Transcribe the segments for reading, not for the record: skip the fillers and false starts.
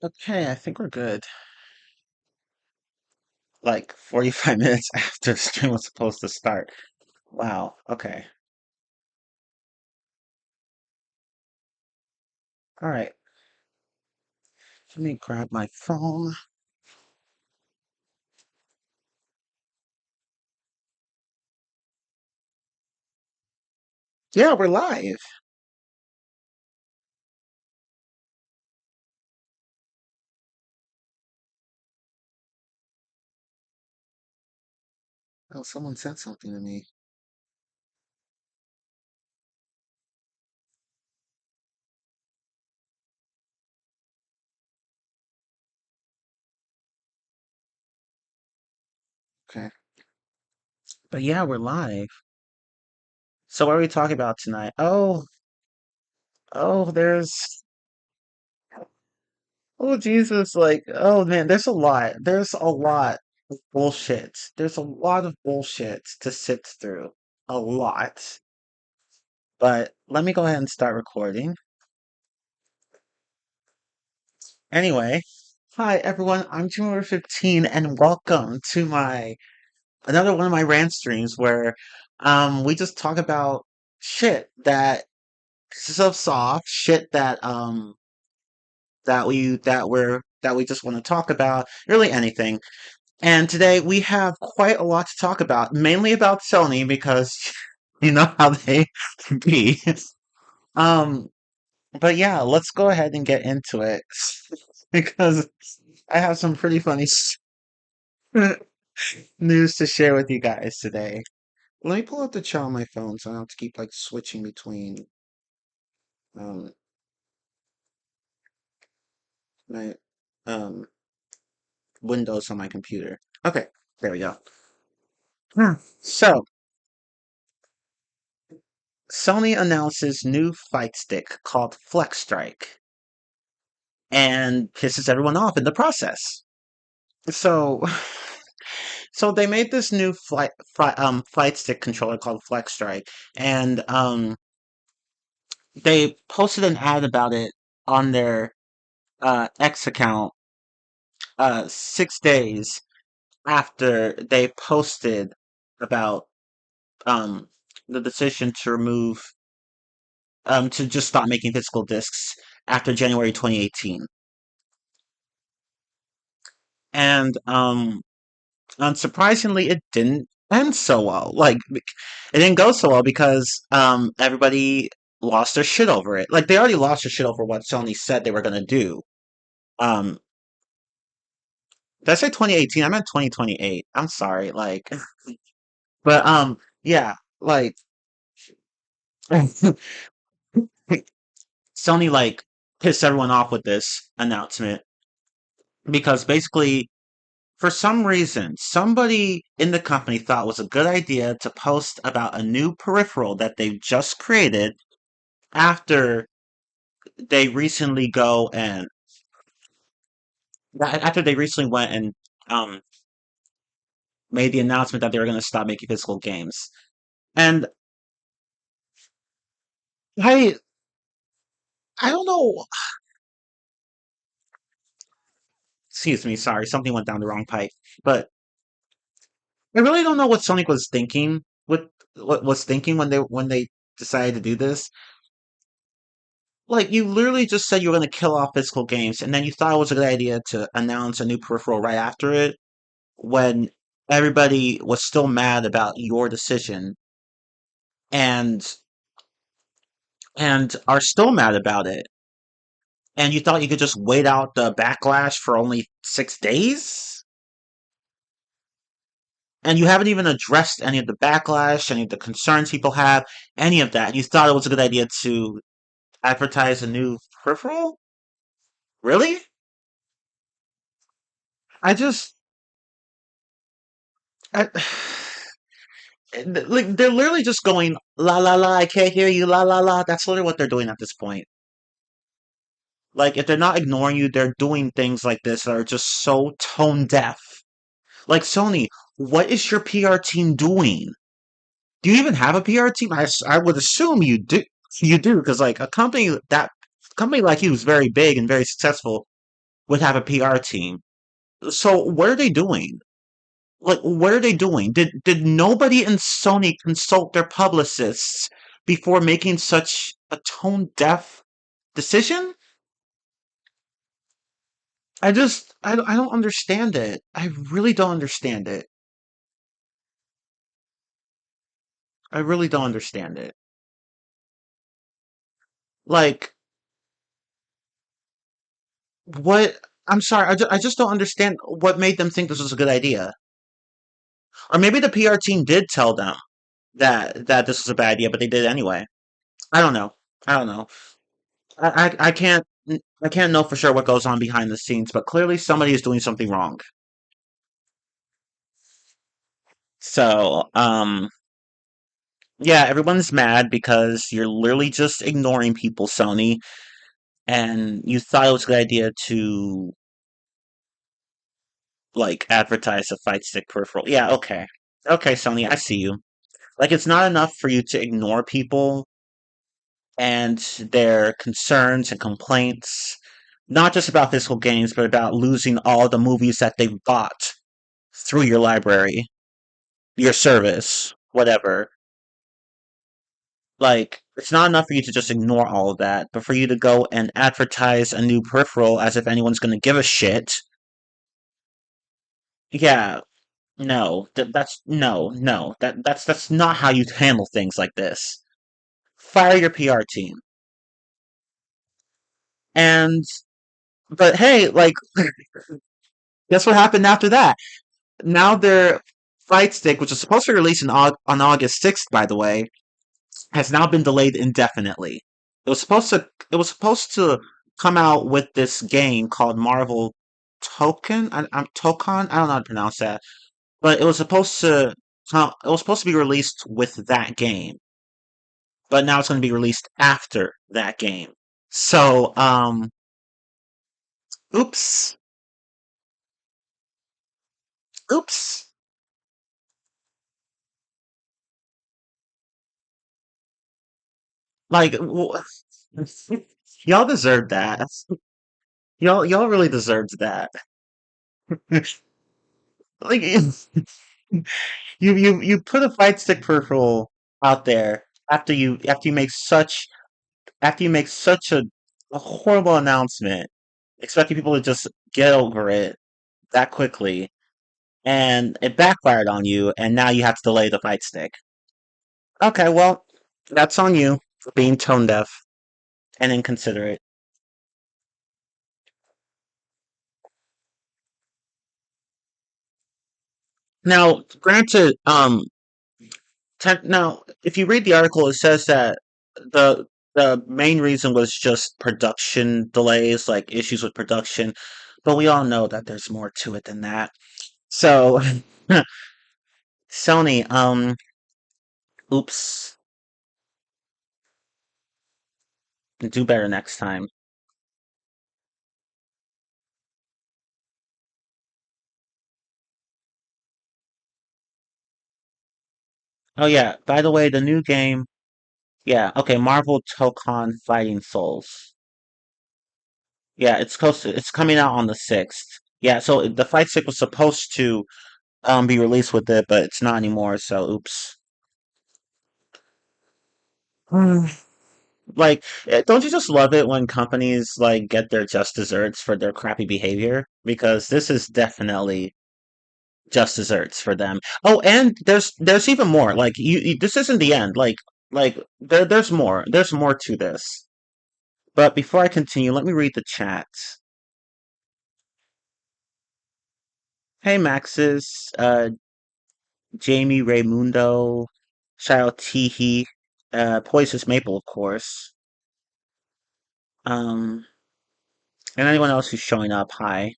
Okay, I think we're good. Like 45 minutes after the stream was supposed to start. Wow, okay. All right, let me grab my phone. Yeah, we're live. Oh, someone said something to me. Okay. But yeah, we're live. So what are we talking about tonight? There's oh Jesus, like oh man, there's a lot. There's a lot of bullshit. There's a lot of bullshit to sit through. A lot. But let me go ahead and start recording. Anyway, hi everyone, I'm Junior 15 and welcome to my another one of my rant streams where we just talk about shit that pisses us off, shit that we just want to talk about, really anything. And today we have quite a lot to talk about, mainly about Sony because you know how they be. Um but yeah, let's go ahead and get into it because I have some pretty funny news to share with you guys today. Let me pull up the chat on my phone so I don't have to keep like switching between um my um windows on my computer. Okay, there we go. So Sony announces new fight stick called Flex Strike and pisses everyone off in the process. So so they made this new fight stick controller called Flex Strike and they posted an ad about it on their X account 6 days after they posted about um, the decision to remove to just stop making physical discs after January 2018, and unsurprisingly, it didn't end so well. Like it didn't go so well because everybody lost their shit over it. Like they already lost their shit over what Sony said they were gonna do. Um, did I say 2018? I meant 2028. I'm sorry. Like, but yeah, like Sony like pissed everyone off with this announcement because basically for some reason somebody in the company thought it was a good idea to post about a new peripheral that they've just created after they recently go and after they recently went and um made the announcement that they were going to stop making physical games. And I I don't know. Excuse me, sorry, something went down the wrong pipe. But I really don't know what Sonic was thinking. What was thinking when they decided to do this. Like you literally just said you were going to kill off physical games, and then you thought it was a good idea to announce a new peripheral right after it, when everybody was still mad about your decision and are still mad about it. And you thought you could just wait out the backlash for only 6 days? And you haven't even addressed any of the backlash, any of the concerns people have, any of that. And you thought it was a good idea to advertise a new peripheral? Really? I just, I, like they're literally just going la la la. I can't hear you. La la la. That's literally what they're doing at this point. Like if they're not ignoring you, they're doing things like this that are just so tone deaf. Like Sony, what is your PR team doing? Do you even have a PR team? I would assume you do. You do because like a company like you is very big and very successful. would have a PR team. So what are they doing? Like, what are they doing? Did nobody in Sony consult their publicists before making such a tone deaf decision? I don't understand it. I really don't understand it. I really don't understand it. Like, what? I'm sorry. I just don't understand what made them think this was a good idea. Or maybe the PR team did tell them that this was a bad idea, but they did anyway. I don't know. I don't know. I can't I can't know for sure what goes on behind the scenes, but clearly somebody is doing something wrong. So, yeah, everyone's mad because you're literally just ignoring people, Sony, and you thought it was a good idea to like advertise a fight stick peripheral. Yeah, okay. Okay, Sony, I see you. Like it's not enough for you to ignore people and their concerns and complaints, not just about physical games, but about losing all the movies that they've bought through your library, your service, whatever. Like, it's not enough for you to just ignore all of that, but for you to go and advertise a new peripheral as if anyone's going to give a shit. Yeah, no, that's no, no, that's not how you handle things like this. Fire your PR team. And but hey, like, guess what happened after that? Now their fight stick, which was supposed to be released on August 6th, by the way, has now been delayed indefinitely. It was supposed to come out with this game called Marvel Tokon. I don't know how to pronounce that, but it was supposed to be released with that game, but now it's going to be released after that game. So, oops, oops. Like, y'all deserved that. Y'all really deserved that. Like, you put a fight stick peripheral out there after you make such a horrible announcement, expecting people to just get over it that quickly, and it backfired on you, and now you have to delay the fight stick. Okay, well, that's on you for being tone deaf and inconsiderate. Now, granted, now if you read the article, it says that the the main reason was just production delays, like issues with production, but we all know that there's more to it than that. So, Sony, oops, do better next time. Oh yeah, by the way, the new game, yeah, okay, Marvel Tokon Fighting Souls. Yeah, it's coming out on the 6th. Yeah, so the fight stick was supposed to be released with it, but it's not anymore, so oops. Like, don't you just love it when companies like get their just desserts for their crappy behavior? Because this is definitely just desserts for them. Oh, and there's even more. Like this isn't the end. Like there's more. There's more to this. But before I continue, let me read the chat. Hey Maxis, Jamie Raymundo, Shao Teehee, Poisonous Maple, of course. Um, and anyone else who's showing up. Hi.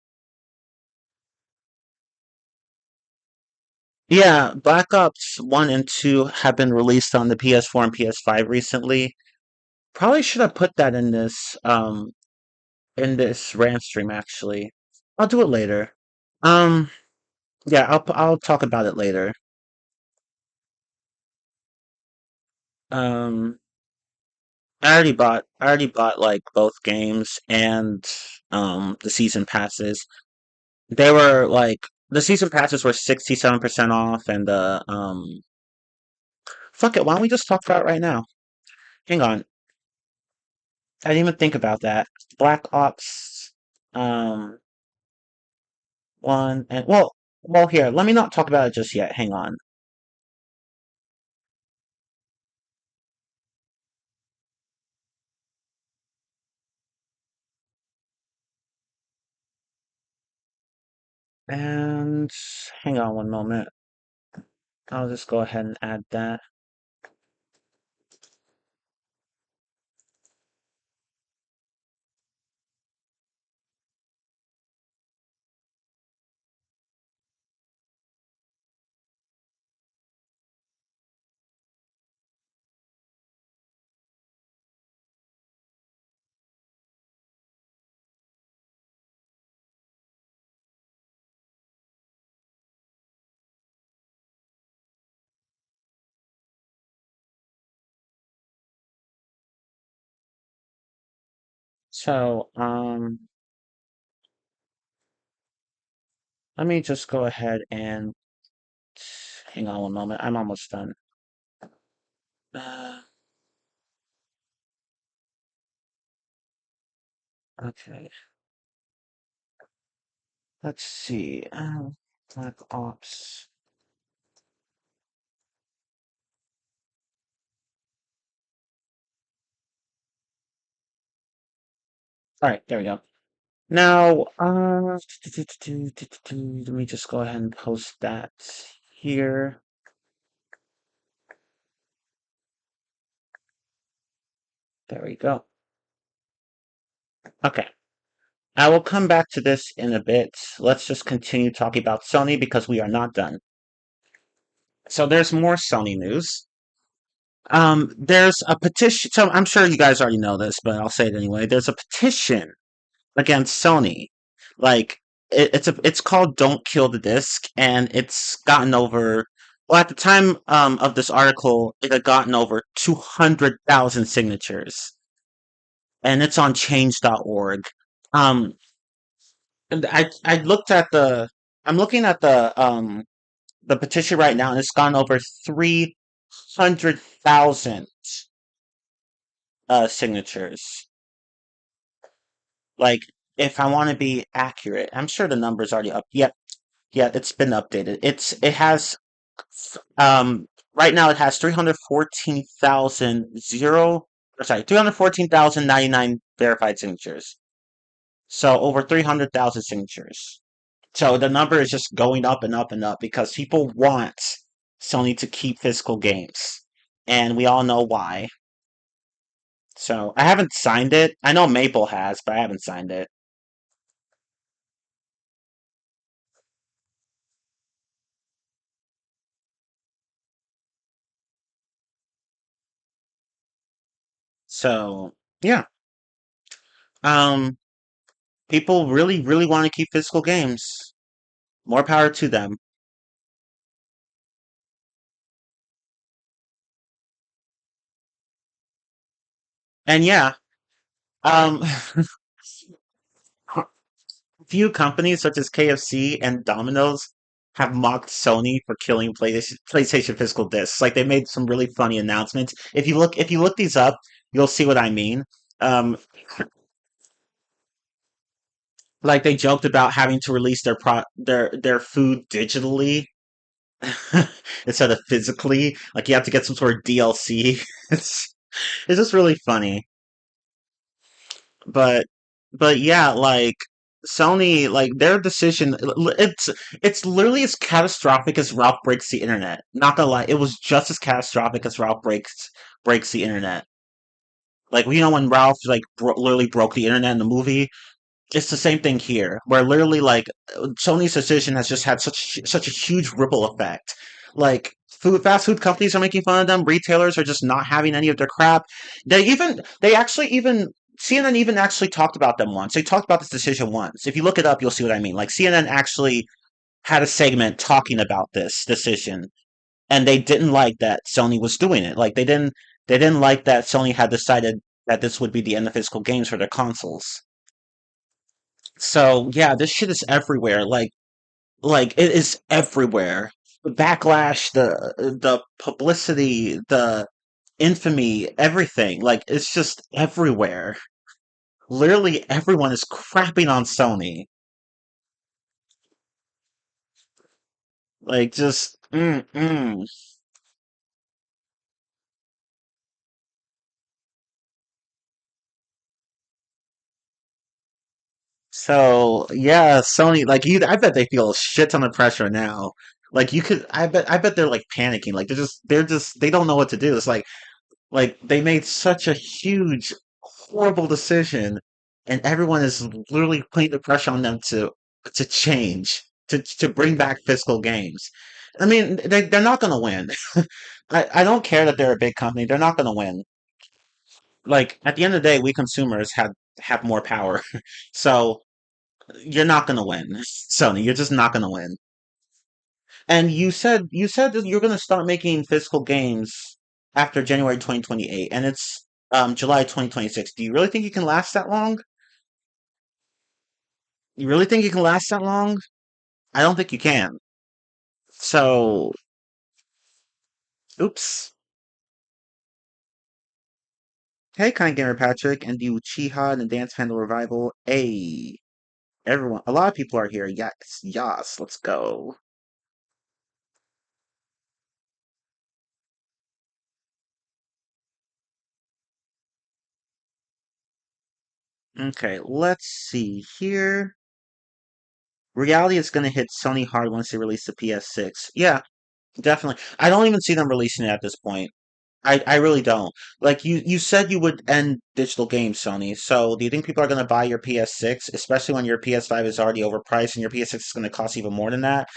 Yeah, Black Ops 1 and 2 have been released on the PS4 and PS5 recently. Probably should have put that in this Rantstream actually. I'll do it later. Um yeah, I'll talk about it later. Um I already bought I already bought like both games and the season passes. They were like the season passes were 67% off and the fuck it, why don't we just talk about it right now? Hang on. I didn't even think about that. Black Ops um 1 and well here, let me not talk about it just yet. Hang on. And hang on one moment. I'll just go ahead and add that. So, let me just go ahead and hang on one moment. I'm almost done. Uh, okay. Let's see. Black Ops. All right, there we go. Now, let me just go ahead and post that here. There we go. Okay. I will come back to this in a bit. Let's just continue talking about Sony because we are not done. So there's more Sony news. There's a petition. So I'm sure you guys already know this, but I'll say it anyway. There's a petition against Sony. Like it's called "Don't Kill the Disc," and it's gotten over. Well, at the time of this article, it had gotten over 200,000 signatures, and it's on Change.org. Um, and I looked at the. I'm looking at the petition right now, and it's gone over 300,000 signatures. Like, if I want to be accurate, I'm sure the number's already up. Yep, yeah, it's been updated. It has right now it has 314,000 zero or sorry, 314,099 verified signatures. So over 300,000 signatures. So the number is just going up and up and up because people want Sony to keep physical games. And we all know why. So I haven't signed it. I know Maple has, but I haven't signed it. So yeah. Um People really, really want to keep physical games. More power to them. And yeah, um, few companies such as KFC and Domino's have mocked Sony for killing PlayStation physical discs. Like they made some really funny announcements. If you look these up, you'll see what I mean. Um, like they joked about having to release their food digitally instead of physically. Like you have to get some sort of DLC. It's it's just really funny. But but yeah, like Sony, like their decision, it's literally as catastrophic as Ralph breaks the internet. Not gonna lie, it was just as catastrophic as Ralph breaks the internet. Like you know when Ralph like literally broke the internet in the movie, it's the same thing here, where literally like Sony's decision has just had such a huge ripple effect. Like fast food companies are making fun of them, retailers are just not having any of their crap. They actually even CNN even actually talked about them once. They talked about this decision once. If you look it up, you'll see what I mean. Like CNN actually had a segment talking about this decision, and they didn't like that Sony was doing it. Like they didn't like that Sony had decided that this would be the end of physical games for their consoles. So yeah, this shit is everywhere. Like it is everywhere. The backlash, the publicity, the infamy, everything. Like it's just everywhere. Literally everyone is crapping on Sony. Like just So yeah, Sony, like you, I bet they feel a shit ton of pressure now. Like you could, I bet they're like panicking. Like they don't know what to do. It's like they made such a huge, horrible decision, and everyone is literally putting the pressure on them to change, to bring back physical games. I mean, they're not gonna win. I don't care that they're a big company. They're not gonna win. Like at the end of the day, we consumers have more power. So you're not gonna win, Sony. You're just not gonna win. And you said that you're gonna start making physical games after January 2028, and it's July 2026. Do you really think you can last that long? You really think you can last that long? I don't think you can. So, oops. Hey, Kind Gamer Patrick, and the Uchiha and the Dance Panda Revival. Hey, everyone. A lot of people are here. Yes, yes. Let's go. Okay, let's see here. Reality is going to hit Sony hard once they release the PS6. Yeah, definitely. I don't even see them releasing it at this point. I really don't. Like you said you would end digital games, Sony. So do you think people are going to buy your PS6, especially when your PS5 is already overpriced and your PS6 is going to cost even more than that?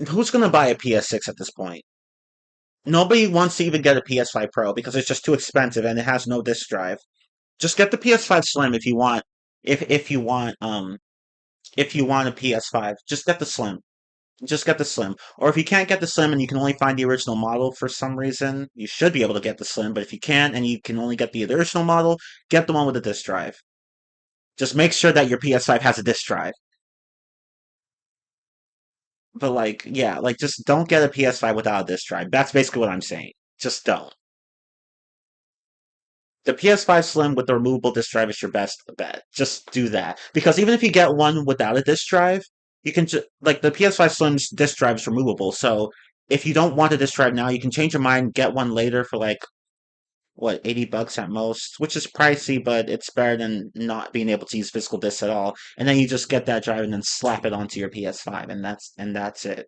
Who's going to buy a PS6 at this point? Nobody wants to even get a PS5 Pro because it's just too expensive and it has no disk drive. Just get the PS5 Slim if you want. If you want if you want a PS5, just get the Slim. Just get the Slim. Or if you can't get the Slim and you can only find the original model for some reason, you should be able to get the Slim. But if you can't and you can only get the original model, get the one with the disk drive. Just make sure that your PS5 has a disk drive. But like, yeah, like just don't get a PS5 without a disk drive. That's basically what I'm saying. Just don't. The PS5 Slim with the removable disk drive is your best bet. Just do that. Because even if you get one without a disk drive, you can just, like, the PS5 Slim's disk drive is removable. So if you don't want a disk drive now, you can change your mind, get one later for like, what, $80 at most, which is pricey, but it's better than not being able to use physical discs at all. And then you just get that drive and then slap it onto your PS5, and that's it.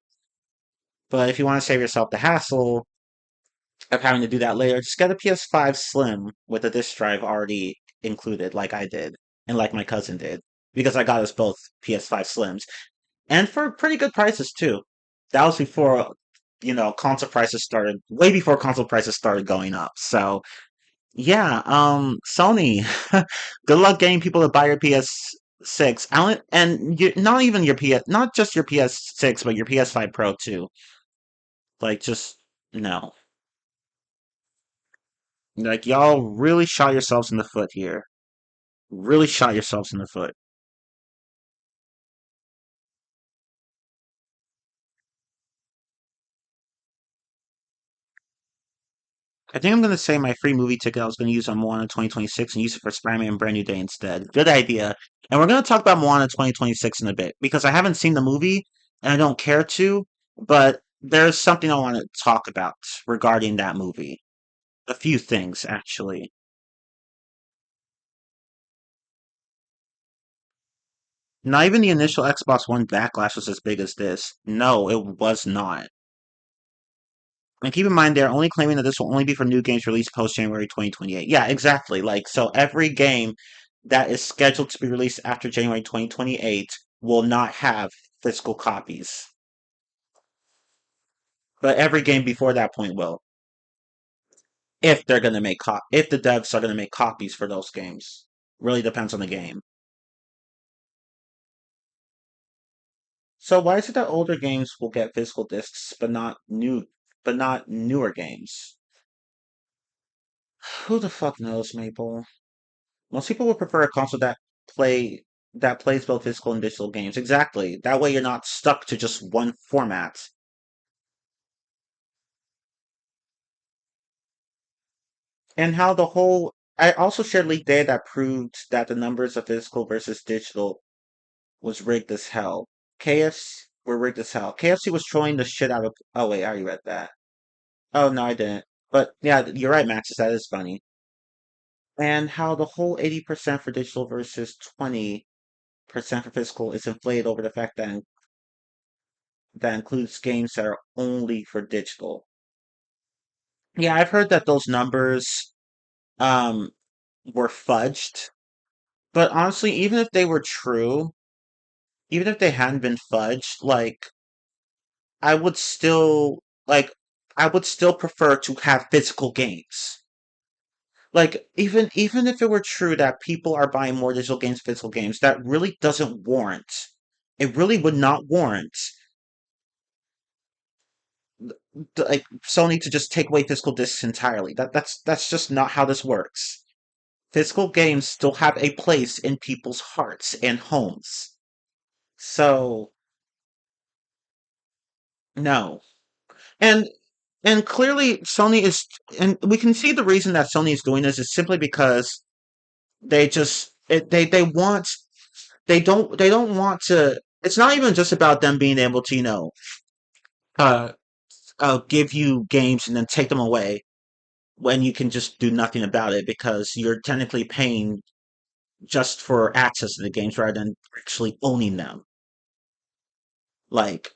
But if you want to save yourself the hassle of having to do that later, just get a PS5 Slim with a disk drive already included, like I did, and like my cousin did, because I got us both PS5 Slims, and for pretty good prices too. That was before, console prices started, way before console prices started going up. So yeah, Sony, good luck getting people to buy your PS6. I don't, and not even your not just your PS6, but your PS5 Pro too. Like, just no. Like y'all really shot yourselves in the foot here. Really shot yourselves in the foot. I think I'm gonna say my free movie ticket I was gonna use on Moana 2026 and use it for Spider-Man Brand New Day instead. Good idea. And we're gonna talk about Moana 2026 in a bit because I haven't seen the movie and I don't care to, but there's something I want to talk about regarding that movie. A few things actually. Not even the initial Xbox One backlash was as big as this. No, it was not. And keep in mind, they're only claiming that this will only be for new games released post January 2028. Yeah, exactly. Like, so every game that is scheduled to be released after January 2028 will not have physical copies. But every game before that point will. If they're going to if the devs are going to make copies for those games. Really depends on the game. So why is it that older games will get physical discs but not newer games? Who the fuck knows, Maple? Most people would prefer a console play that plays both physical and digital games. Exactly. That way you're not stuck to just one format. And how the whole I also shared leaked data that proved that the numbers of physical versus digital was rigged as hell. KFC were rigged as hell. KFC was trolling the shit out of. Oh wait, I already read that. Oh no, I didn't. But yeah, you're right, Maxis. That is funny. And how the whole 80% for digital versus 20% for physical is inflated over the fact that includes games that are only for digital. Yeah, I've heard that those numbers um were fudged. But honestly, even if they were true, even if they hadn't been fudged, I would still like I would still prefer to have physical games. Like even if it were true that people are buying more digital games, physical games, that really doesn't warrant. It really would not warrant like Sony to just take away physical discs entirely. That's just not how this works. Physical games still have a place in people's hearts and homes. So no. And and clearly Sony is and we can see the reason that Sony is doing this is simply because they want they don't want to it's not even just about them being able to uh, give you games and then take them away when you can just do nothing about it because you're technically paying just for access to the games rather than actually owning them. Like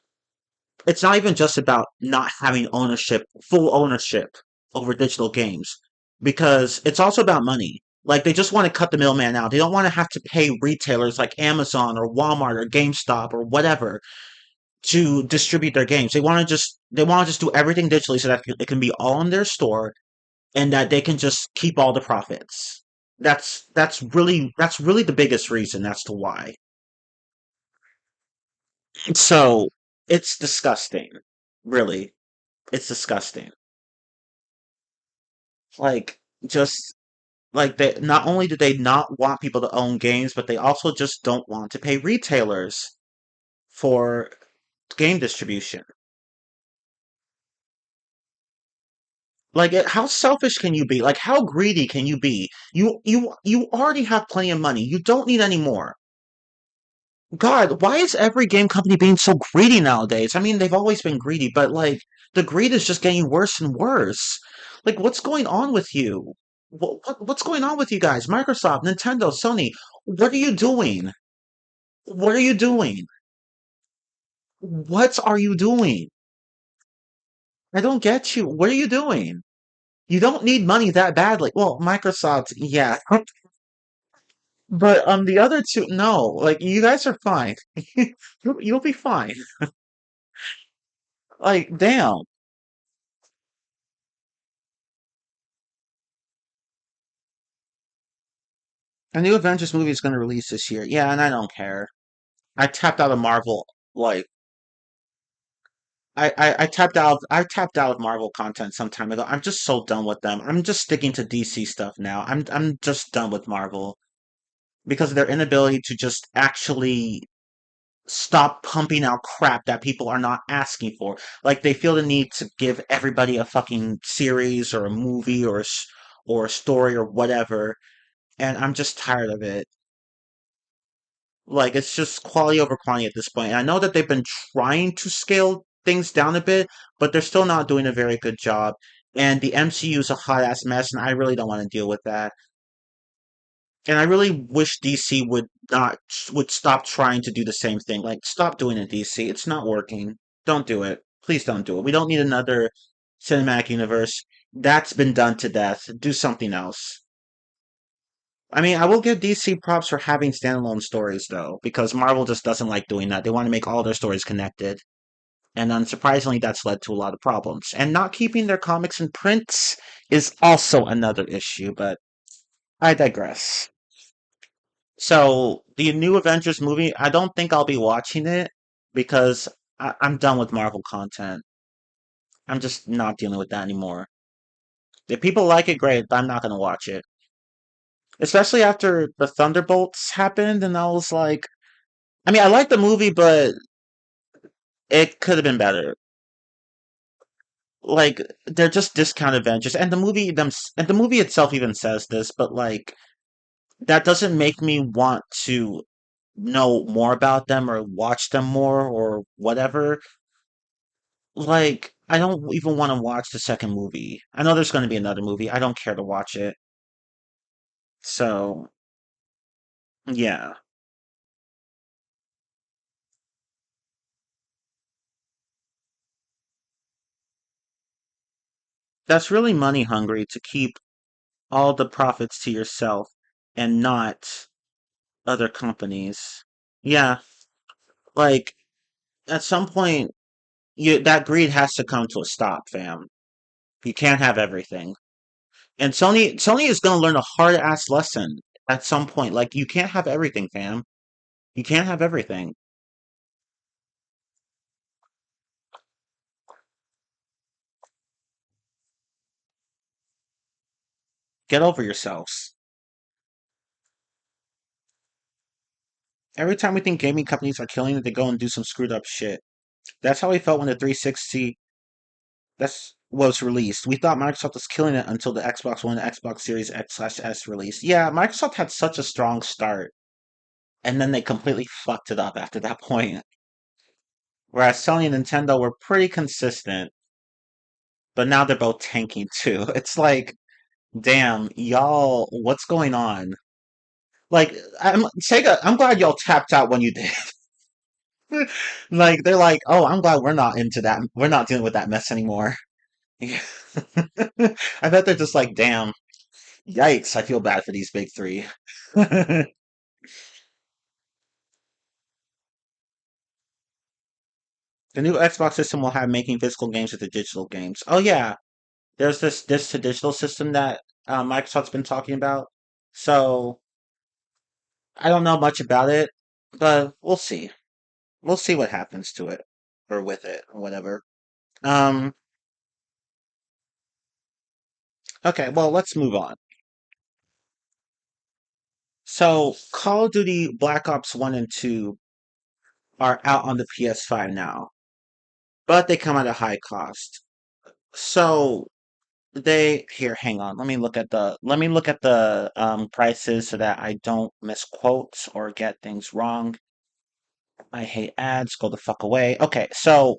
it's not even just about not having ownership, full ownership over digital games, because it's also about money. Like they just want to cut the middleman out. They don't want to have to pay retailers like Amazon or Walmart or GameStop or whatever to distribute their games. They want to just do everything digitally so that it can be all in their store and that they can just keep all the profits. That's really the biggest reason as to why. So it's disgusting. Really. It's disgusting. Like just like they not only do they not want people to own games, but they also just don't want to pay retailers for game distribution. How selfish can you be? Like how greedy can you be? You already have plenty of money. You don't need any more. God, why is every game company being so greedy nowadays? I mean, they've always been greedy, but the greed is just getting worse and worse. Like, what's going on with you? What's going on with you guys? Microsoft, Nintendo, Sony, what are you doing? What are you doing? What are you doing? I don't get you. What are you doing? You don't need money that badly. Well, Microsoft, yeah, but the other two, no. Like, you guys are fine. You'll be fine. Like, damn. A new Avengers movie is going to release this year. Yeah, and I don't care. I tapped out of Marvel. Like I tapped out of Marvel content some time ago. I'm just so done with them. I'm just sticking to DC stuff now. I'm just done with Marvel because of their inability to just actually stop pumping out crap that people are not asking for. Like they feel the need to give everybody a fucking series or a movie or a story or whatever, and I'm just tired of it. Like it's just quality over quantity at this point. And I know that they've been trying to scale things down a bit, but they're still not doing a very good job. And the MCU is a hot ass mess, and I really don't want to deal with that. And I really wish DC would stop trying to do the same thing. Like stop doing it, DC. It's not working. Don't do it. Please don't do it. We don't need another cinematic universe. That's been done to death. Do something else. I mean, I will give DC props for having standalone stories, though, because Marvel just doesn't like doing that. They want to make all their stories connected. And unsurprisingly, that's led to a lot of problems. And not keeping their comics in print is also another issue, but I digress. So, the new Avengers movie, I don't think I'll be watching it because I'm done with Marvel content. I'm just not dealing with that anymore. If people like it, great. But I'm not gonna watch it, especially after the Thunderbolts happened, and I was like, I mean, I like the movie, but it could have been better. Like they're just discount Avengers, and the movie itself even says this, but like that doesn't make me want to know more about them or watch them more or whatever. Like I don't even want to watch the second movie. I know there's going to be another movie. I don't care to watch it. So yeah, that's really money hungry to keep all the profits to yourself and not other companies. Yeah, like at some point, that greed has to come to a stop, fam. You can't have everything. And Sony is gonna learn a hard ass lesson at some point. Like you can't have everything, fam. You can't have everything. Get over yourselves. Every time we think gaming companies are killing it, they go and do some screwed up shit. That's how we felt when the 360 that's was released. We thought Microsoft was killing it until the Xbox One, and Xbox Series X/S released. Yeah, Microsoft had such a strong start, and then they completely fucked it up after that point. Whereas Sony and Nintendo were pretty consistent, but now they're both tanking too. It's like, damn, y'all, what's going on? Like, Sega, I'm glad y'all tapped out when you did. Like, they're like, oh, I'm glad we're not into that. We're not dealing with that mess anymore. I bet they're just like, damn, yikes, I feel bad for these big three. The new Xbox system will have making physical games with the digital games. Oh yeah, there's this to digital system that Microsoft's been talking about. So I don't know much about it, but we'll see. We'll see what happens to it or with it or whatever. Um, okay, well, let's move on. So, Call of Duty Black Ops 1 and 2 are out on the PS5 now, but they come at a high cost. So, hang on. Let me look at the prices so that I don't misquote or get things wrong. I hate ads. Go the fuck away. Okay, so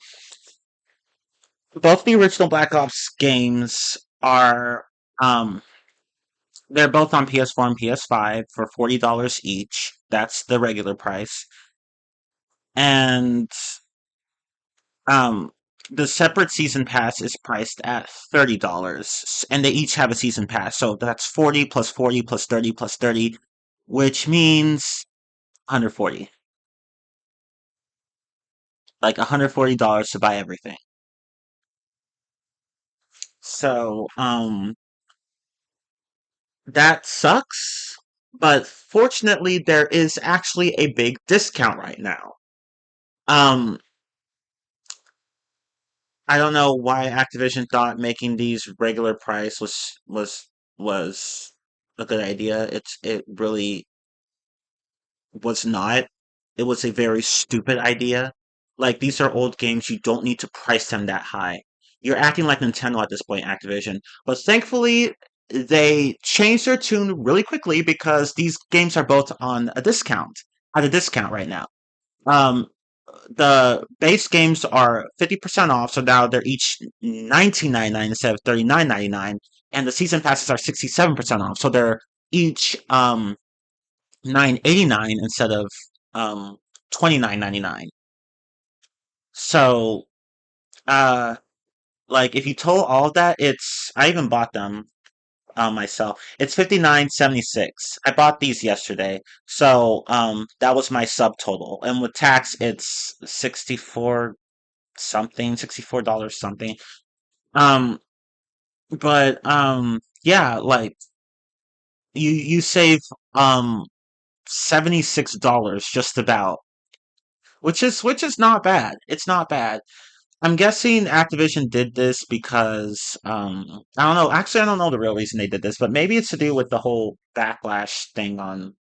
both the original Black Ops games are they're both on PS4 and PS5 for $40 each. That's the regular price. And um the separate season pass is priced at $30. And they each have a season pass. So that's 40 plus 40 plus 30 plus 30, which means 140. Like $140 to buy everything. So that sucks. But fortunately there is actually a big discount right now. Um I don't know why Activision thought making these regular price was a good idea. It really was not. It was a very stupid idea. Like these are old games, you don't need to price them that high. You're acting like Nintendo at this point, Activision. But thankfully, they changed their tune really quickly because these games are both on a discount, at a discount right now. Um, the base games are 50% off, so now they're each 19.99 instead of 39.99, and the season passes are 67% off, so they're each 9.89 instead of 29.99. So uh like if you total all of that, it's I even bought them myself. It's 59.76. I bought these yesterday. So that was my subtotal. And with tax it's 64 something, $64 something. Um, but yeah, like you save $76 just about, which is not bad. It's not bad. I'm guessing Activision did this because I don't know. Actually, I don't know the real reason they did this, but maybe it's to do with the whole backlash thing on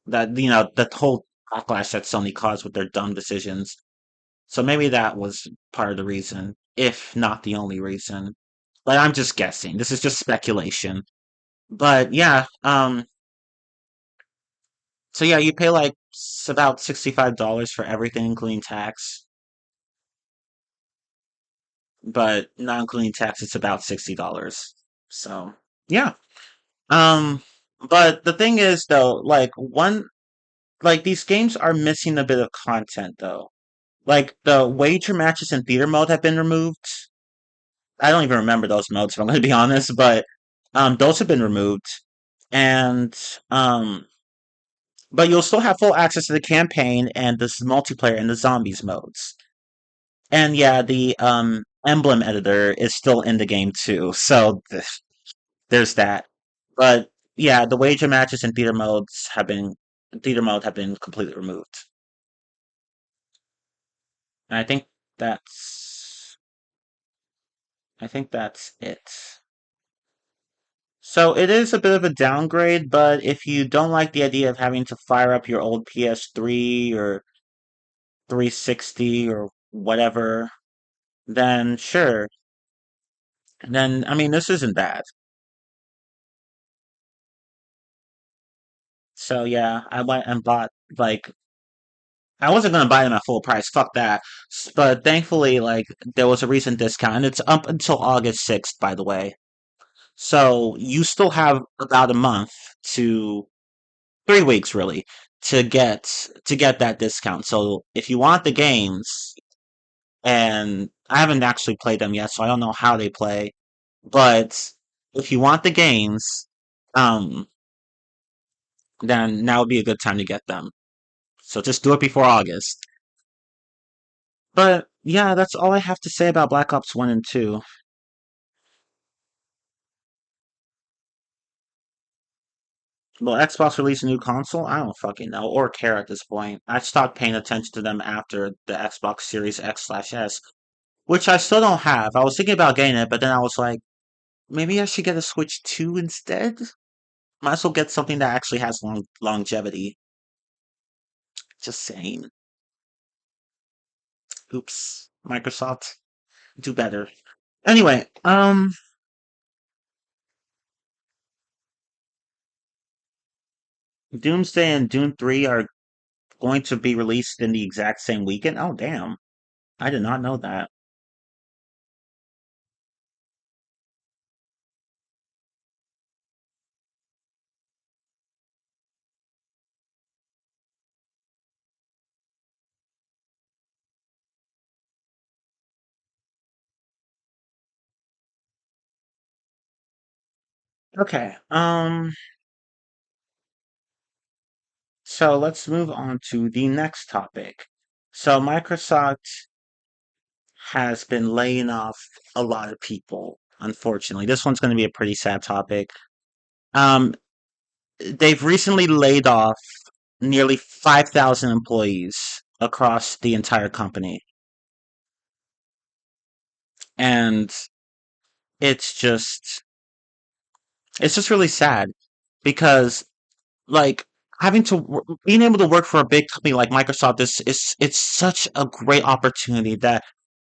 that. The whole backlash that Sony caused with their dumb decisions. So maybe that was part of the reason, if not the only reason. But I'm just guessing. This is just speculation. But yeah, so yeah, you pay like about $65 for everything, including tax. But not including tax, it's about $60. So yeah. Um, but the thing is though, like these games are missing a bit of content though. Like the wager matches in theater mode have been removed. I don't even remember those modes, if I'm gonna be honest, but those have been removed. And um but you'll still have full access to the campaign and this multiplayer and the zombies modes. And yeah, the emblem editor is still in the game too. So there's that. But yeah, the wager matches and theater mode have been completely removed. And that's I think that's it. So it is a bit of a downgrade, but if you don't like the idea of having to fire up your old PS3 or 360 or whatever, then sure. Then I mean this isn't bad. So yeah, I went and bought like I wasn't gonna buy them at full price. Fuck that. But thankfully, like there was a recent discount, and it's up until August 6th, by the way. So you still have about a month to 3 weeks, really, to get that discount. So if you want the games, and I haven't actually played them yet, so I don't know how they play. But if you want the games, um, then now would be a good time to get them. So just do it before August. But yeah, that's all I have to say about Black Ops 1 and 2. Will Xbox release a new console? I don't fucking know or care at this point. I stopped paying attention to them after the Xbox Series X/S, which I still don't have. I was thinking about getting it, but then I was like, maybe I should get a Switch 2 instead? Might as well get something that actually has longevity. Just saying. Oops. Microsoft, do better. Anyway, Doomsday and Doom 3 are going to be released in the exact same weekend? Oh, damn. I did not know that. Okay, so let's move on to the next topic. So Microsoft has been laying off a lot of people, unfortunately. This one's going to be a pretty sad topic. Um, they've recently laid off nearly 5,000 employees across the entire company. And it's just it's just really sad because like being able to work for a big company like Microsoft is it's such a great opportunity that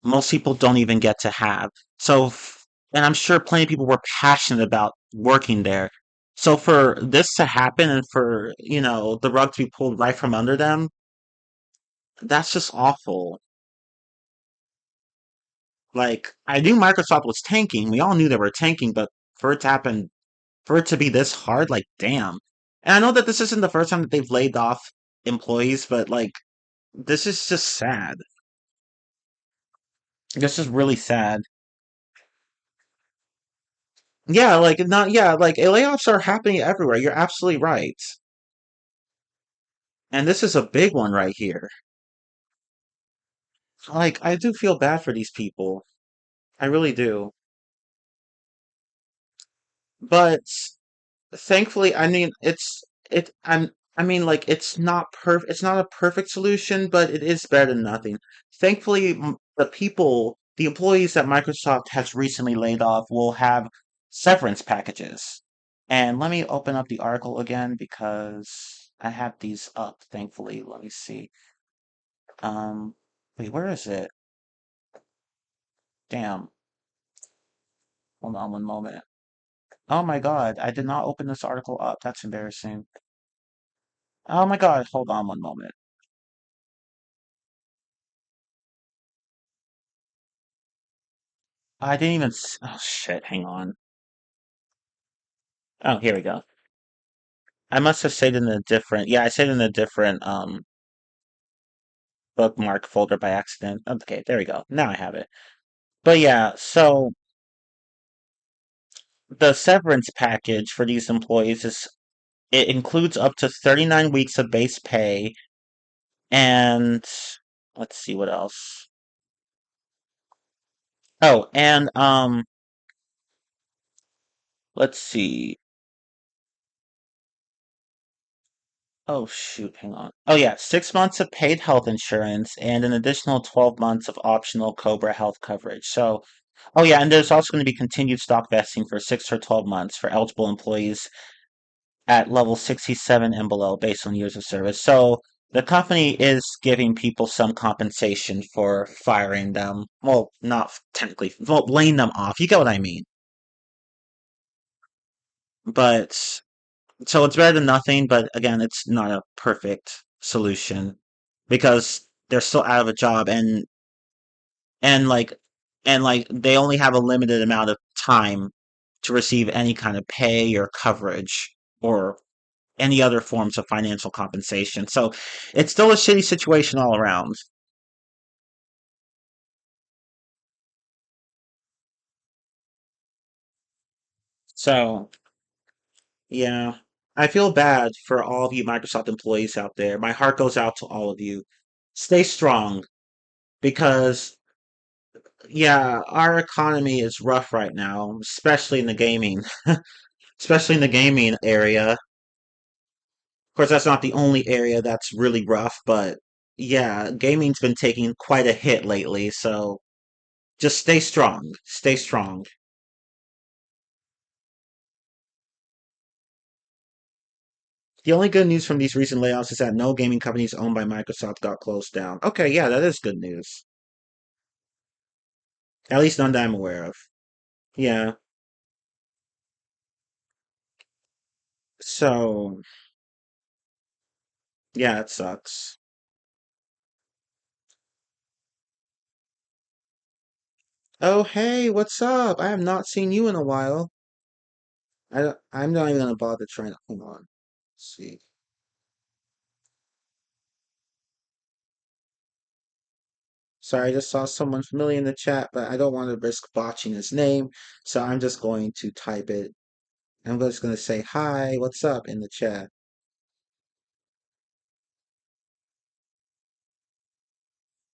most people don't even get to have. So, and I'm sure plenty of people were passionate about working there. So for this to happen and for, the rug to be pulled right from under them, that's just awful. Like, I knew Microsoft was tanking. We all knew they were tanking, but for it to happen, for it to be this hard, like, damn. And I know that this isn't the first time that they've laid off employees, but like, this is just sad. This is really sad. Yeah, like not yeah, like layoffs are happening everywhere. You're absolutely right. And this is a big one right here. Like I do feel bad for these people. I really do. But thankfully, I mean, I mean like it's not a perfect solution, but it is better than nothing. Thankfully, the employees that Microsoft has recently laid off will have severance packages. And let me open up the article again because I have these up, thankfully. Let me see. Um, wait, where is it? Damn. Hold on one moment. Oh my God, I did not open this article up. That's embarrassing. Oh my God, hold on one moment. I didn't even. Oh shit, hang on. Oh, here we go. I must have saved it in a different. Yeah, I saved it in a different bookmark folder by accident. Okay, there we go. Now I have it. But yeah, so the severance package for these employees is it includes up to 39 weeks of base pay and let's see what else. Oh, and let's see. Oh shoot, hang on. Oh yeah, 6 months of paid health insurance and an additional 12 months of optional Cobra health coverage. So, oh yeah, and there's also going to be continued stock vesting for 6 or 12 months for eligible employees at level 67 and below based on years of service. So the company is giving people some compensation for firing them. Well, not technically, well, laying them off. You get what I mean. But so it's better than nothing, but again, it's not a perfect solution because they're still out of a job and like and they only have a limited amount of time to receive any kind of pay or coverage or any other forms of financial compensation. So it's still a shitty situation all around. So yeah, I feel bad for all of you Microsoft employees out there. My heart goes out to all of you. Stay strong because yeah, our economy is rough right now, especially in the gaming, especially in the gaming area. Of course, that's not the only area that's really rough, but yeah, gaming's been taking quite a hit lately, so just stay strong. Stay strong. The only good news from these recent layoffs is that no gaming companies owned by Microsoft got closed down. Okay, yeah, that is good news. At least none that I'm aware of. Yeah, so, yeah, it sucks. Oh, hey, what's up? I have not seen you in a while. I'm not even gonna bother trying to. Hold on. Let's see. Sorry, I just saw someone familiar in the chat, but I don't want to risk botching his name, so I'm just going to type it. I'm just gonna say hi, what's up in the chat.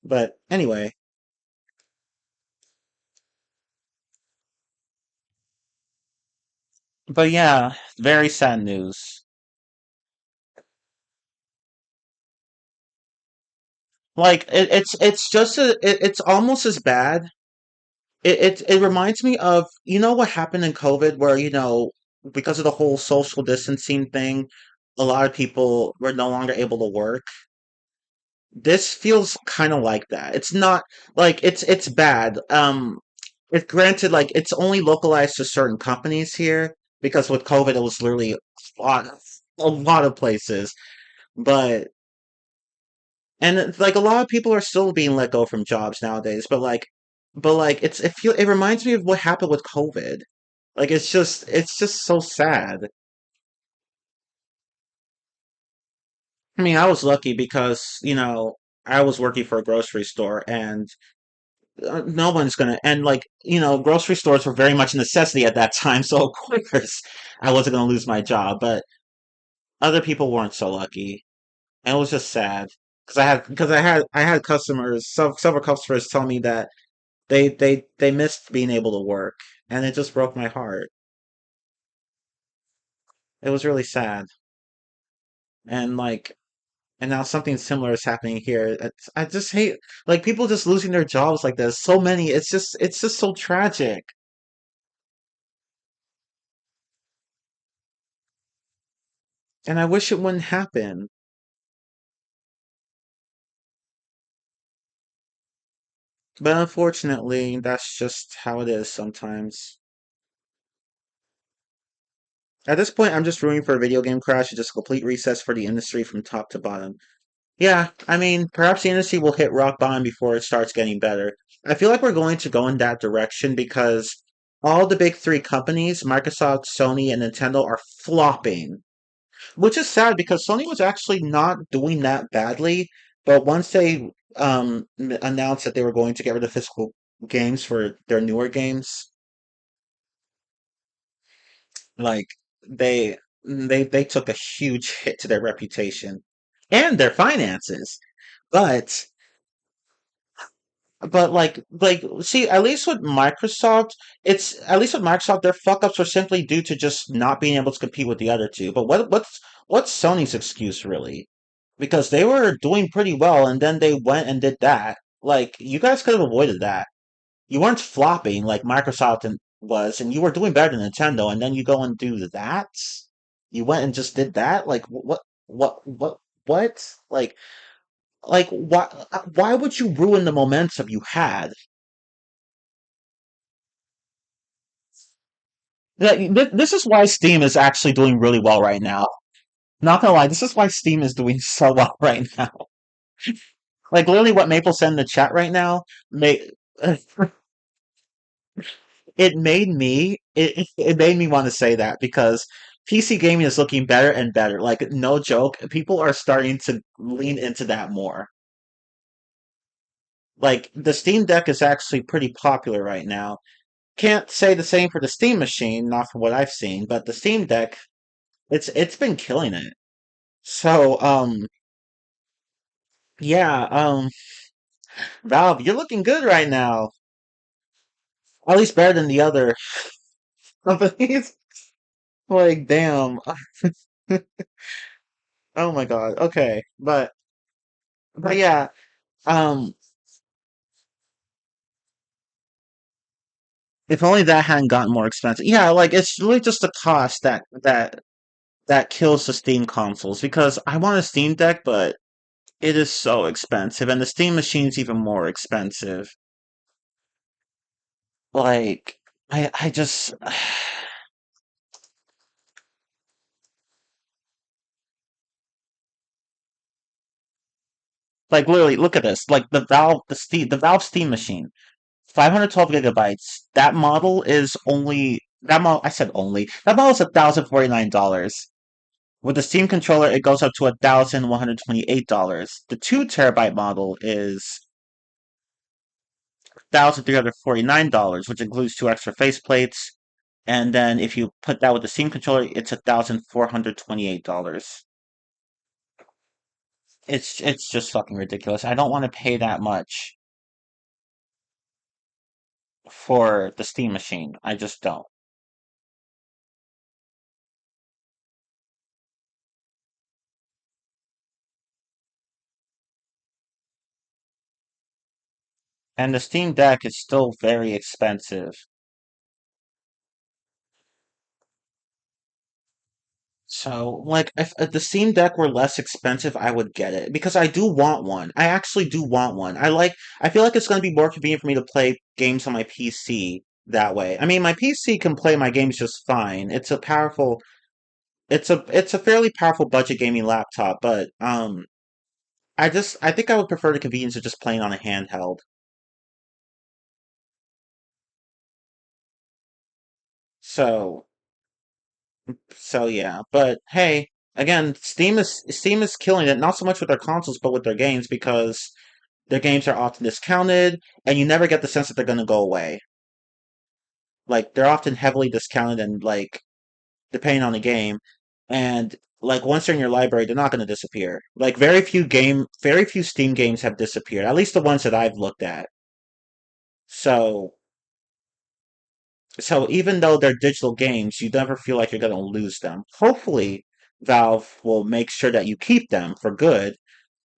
But anyway, but yeah, very sad news. Like it's just it's almost as bad. It reminds me of what happened in COVID, where because of the whole social distancing thing, a lot of people were no longer able to work. This feels kind of like that. It's not like it's bad. It granted like it's only localized to certain companies here because with COVID it was literally a lot of places, but and like a lot of people are still being let go from jobs nowadays, but like it reminds me of what happened with COVID. Like it's just so sad. I mean, I was lucky because, I was working for a grocery store and no one's gonna and like, grocery stores were very much a necessity at that time, so of course I wasn't gonna lose my job, but other people weren't so lucky. And it was just sad because I had customers, several customers tell me that they missed being able to work, and it just broke my heart. It was really sad. And like And now something similar is happening here. I just hate like people just losing their jobs like this. So many. It's just so tragic. And I wish it wouldn't happen. But unfortunately, that's just how it is sometimes. At this point, I'm just rooting for a video game crash and just complete recess for the industry from top to bottom. Yeah, I mean, perhaps the industry will hit rock bottom before it starts getting better. I feel like we're going to go in that direction because all the big three companies, Microsoft, Sony, and Nintendo, are flopping. Which is sad because Sony was actually not doing that badly, but once they announced that they were going to get rid of physical games for their newer games, like they took a huge hit to their reputation and their finances. But like see, at least with Microsoft, their fuck ups were simply due to just not being able to compete with the other two. But what's Sony's excuse really? Because they were doing pretty well and then they went and did that. Like you guys could have avoided that. You weren't flopping like Microsoft was, and you were doing better than Nintendo, and then you go and do that. You went and just did that. Like what? Like why would you ruin the momentum you had? This is why Steam is actually doing really well right now. Not gonna lie, this is why Steam is doing so well right now. Like literally, what Maple said in the chat right now, made it made me want to say that because PC gaming is looking better and better. Like no joke, people are starting to lean into that more. Like the Steam Deck is actually pretty popular right now. Can't say the same for the Steam Machine, not from what I've seen, but the Steam Deck, it's been killing it. So, yeah, Valve, you're looking good right now. At least better than the other companies. Like, damn. Oh my God. Okay, but yeah, um, if only that hadn't gotten more expensive. Yeah, like it's really just the cost that kills the Steam consoles because I want a Steam Deck, but it is so expensive, and the Steam machine's even more expensive. Like, I just like literally look at this. Like the Valve Steam machine, 512 gigabytes. That model is only that model. I said only. That model is $1,049. With the Steam controller, it goes up to $1,128. The 2 terabyte model is $1,349, which includes two extra faceplates. And then if you put that with the Steam controller, it's $1,428. It's just fucking ridiculous. I don't want to pay that much for the Steam machine. I just don't. And the Steam Deck is still very expensive. So, like, if the Steam Deck were less expensive, I would get it because I do want one. I actually do want one. I feel like it's going to be more convenient for me to play games on my PC that way. I mean, my PC can play my games just fine. It's a fairly powerful budget gaming laptop, but I think I would prefer the convenience of just playing on a handheld. So, so yeah. But hey, again, Steam is killing it. Not so much with their consoles, but with their games because their games are often discounted, and you never get the sense that they're going to go away. Like they're often heavily discounted, and like depending on the game, and like once they're in your library, they're not going to disappear. Like very few Steam games have disappeared. At least the ones that I've looked at. So So even though they're digital games, you never feel like you're going to lose them. Hopefully, Valve will make sure that you keep them for good.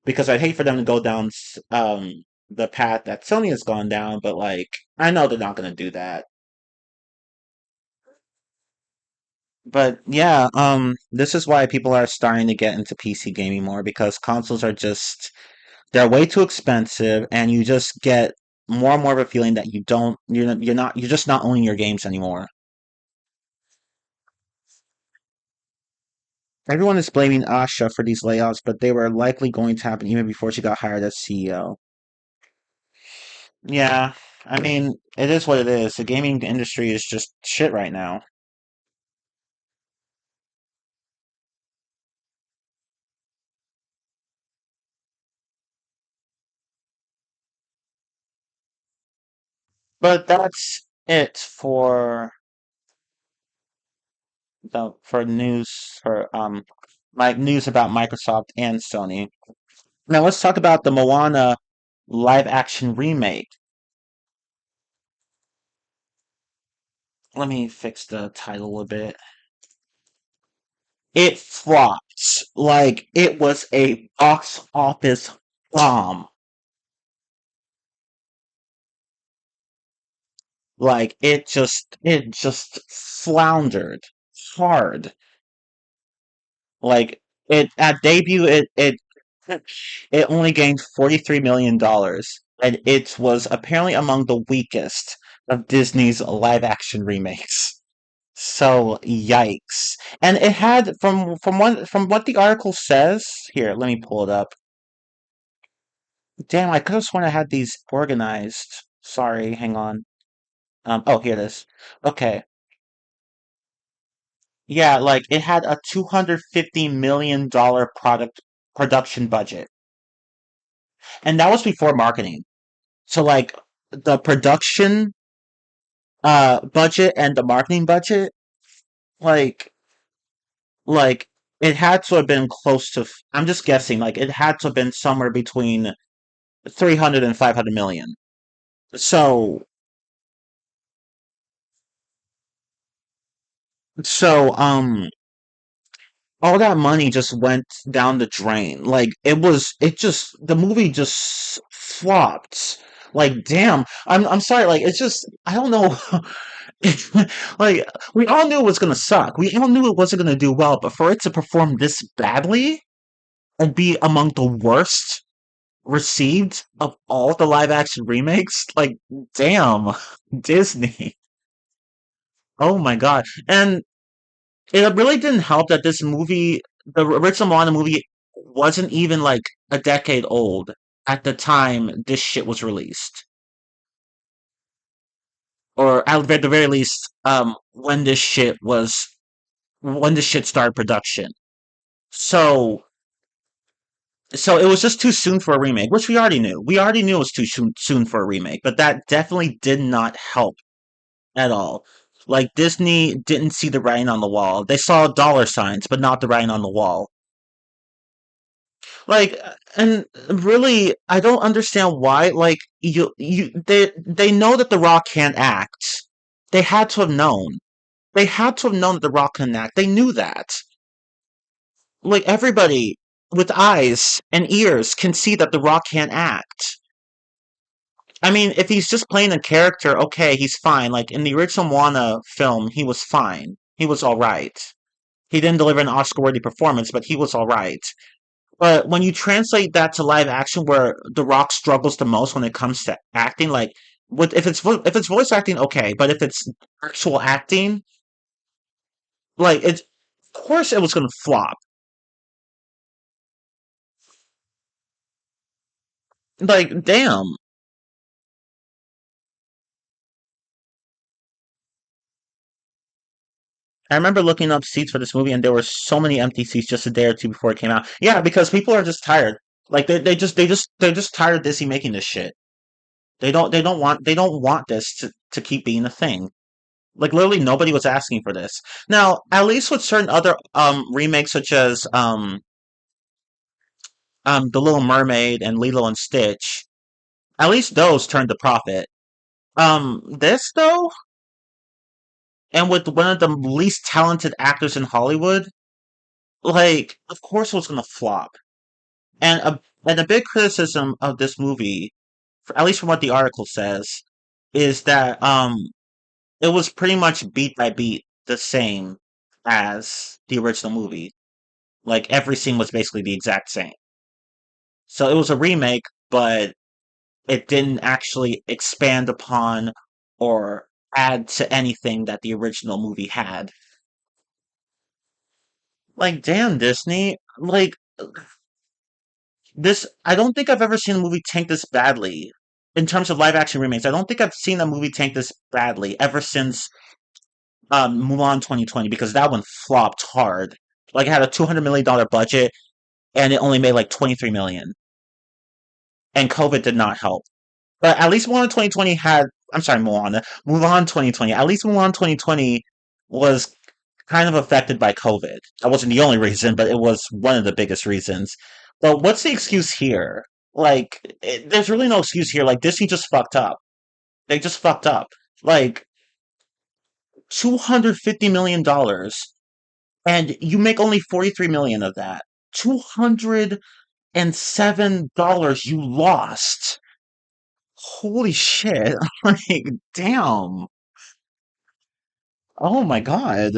because I'd hate for them to go down the path that Sony has gone down, but like I know they're not gonna do that. But yeah, this is why people are starting to get into PC gaming more because consoles are just they're way too expensive, and you just get more and more of a feeling that you're just not owning your games anymore. Everyone is blaming Asha for these layoffs, but they were likely going to happen even before she got hired as CEO. Yeah, I mean, it is what it is. The gaming industry is just shit right now. But that's it for news for my news about Microsoft and Sony. Now let's talk about the Moana live action remake. Let me fix the title a bit. It flopped. Like it was a box office bomb. Like it just floundered hard. Like it at debut it only gained $43 million, and it was apparently among the weakest of Disney's live action remakes. So yikes. And it had from what the article says, here, let me pull it up. Damn, I could have sworn I had these organized. Sorry, hang on. Oh, here it is. Okay. Yeah, like it had a $250 million product production budget. And that was before marketing. So like the production budget and the marketing budget, like like it had to have been close to I'm just guessing, like it had to have been somewhere between 300 and 500 million. So so all that money just went down the drain. Like the movie just flopped. Like damn, I'm sorry. Like it's just I don't know. Like we all knew it was gonna suck. We all knew it wasn't gonna do well. But for it to perform this badly and be among the worst received of all the live action remakes, like damn, Disney. Oh my god. And it really didn't help that this movie, the original Moana movie, wasn't even like a decade old at the time this shit was released, or at the very least, when this shit started production. So, so it was just too soon for a remake, which we already knew. We already knew it was too soon for a remake, but that definitely did not help at all. Like Disney didn't see the writing on the wall. They saw dollar signs, but not the writing on the wall. Like, and really, I don't understand why. Like, they know that The Rock can't act. They had to have known. They had to have known that The Rock can act. They knew that. Like, everybody with eyes and ears can see that The Rock can't act. I mean, if he's just playing a character, okay, he's fine. Like, in the original Moana film, he was fine. He was alright. He didn't deliver an Oscar-worthy performance, but he was alright. But when you translate that to live action, where The Rock struggles the most when it comes to acting, like if it's voice acting, okay, but if it's actual acting, like it's of course it was gonna flop. Like damn, I remember looking up seats for this movie, and there were so many empty seats just a day or two before it came out. Yeah, because people are just tired. Like they're just tired of Disney making this shit. They don't want this to keep being a thing. Like literally nobody was asking for this. Now, at least with certain other remakes such as The Little Mermaid and Lilo and Stitch, at least those turned a profit. This though, and with one of the least talented actors in Hollywood, like of course it was gonna flop. And a big criticism of this movie, at least from what the article says, is that it was pretty much beat by beat the same as the original movie. Like every scene was basically the exact same. So it was a remake, but it didn't actually expand upon or add to anything that the original movie had. Like, damn, Disney. Like, this. I don't think I've ever seen a movie tank this badly. In terms of live action remakes, I don't think I've seen a movie tank this badly ever since Mulan 2020 because that one flopped hard. Like, it had a $200 million budget and it only made like 23 million. And COVID did not help. But at least Mulan 2020 had. I'm sorry, Mulan 2020. At least Mulan 2020 was kind of affected by COVID. That wasn't the only reason, but it was one of the biggest reasons. But what's the excuse here? Like, there's really no excuse here. Like, Disney just fucked up. They just fucked up. Like, $250 million, and you make only 43 million of that. $207 you lost. Holy shit. Like, damn. Oh my god.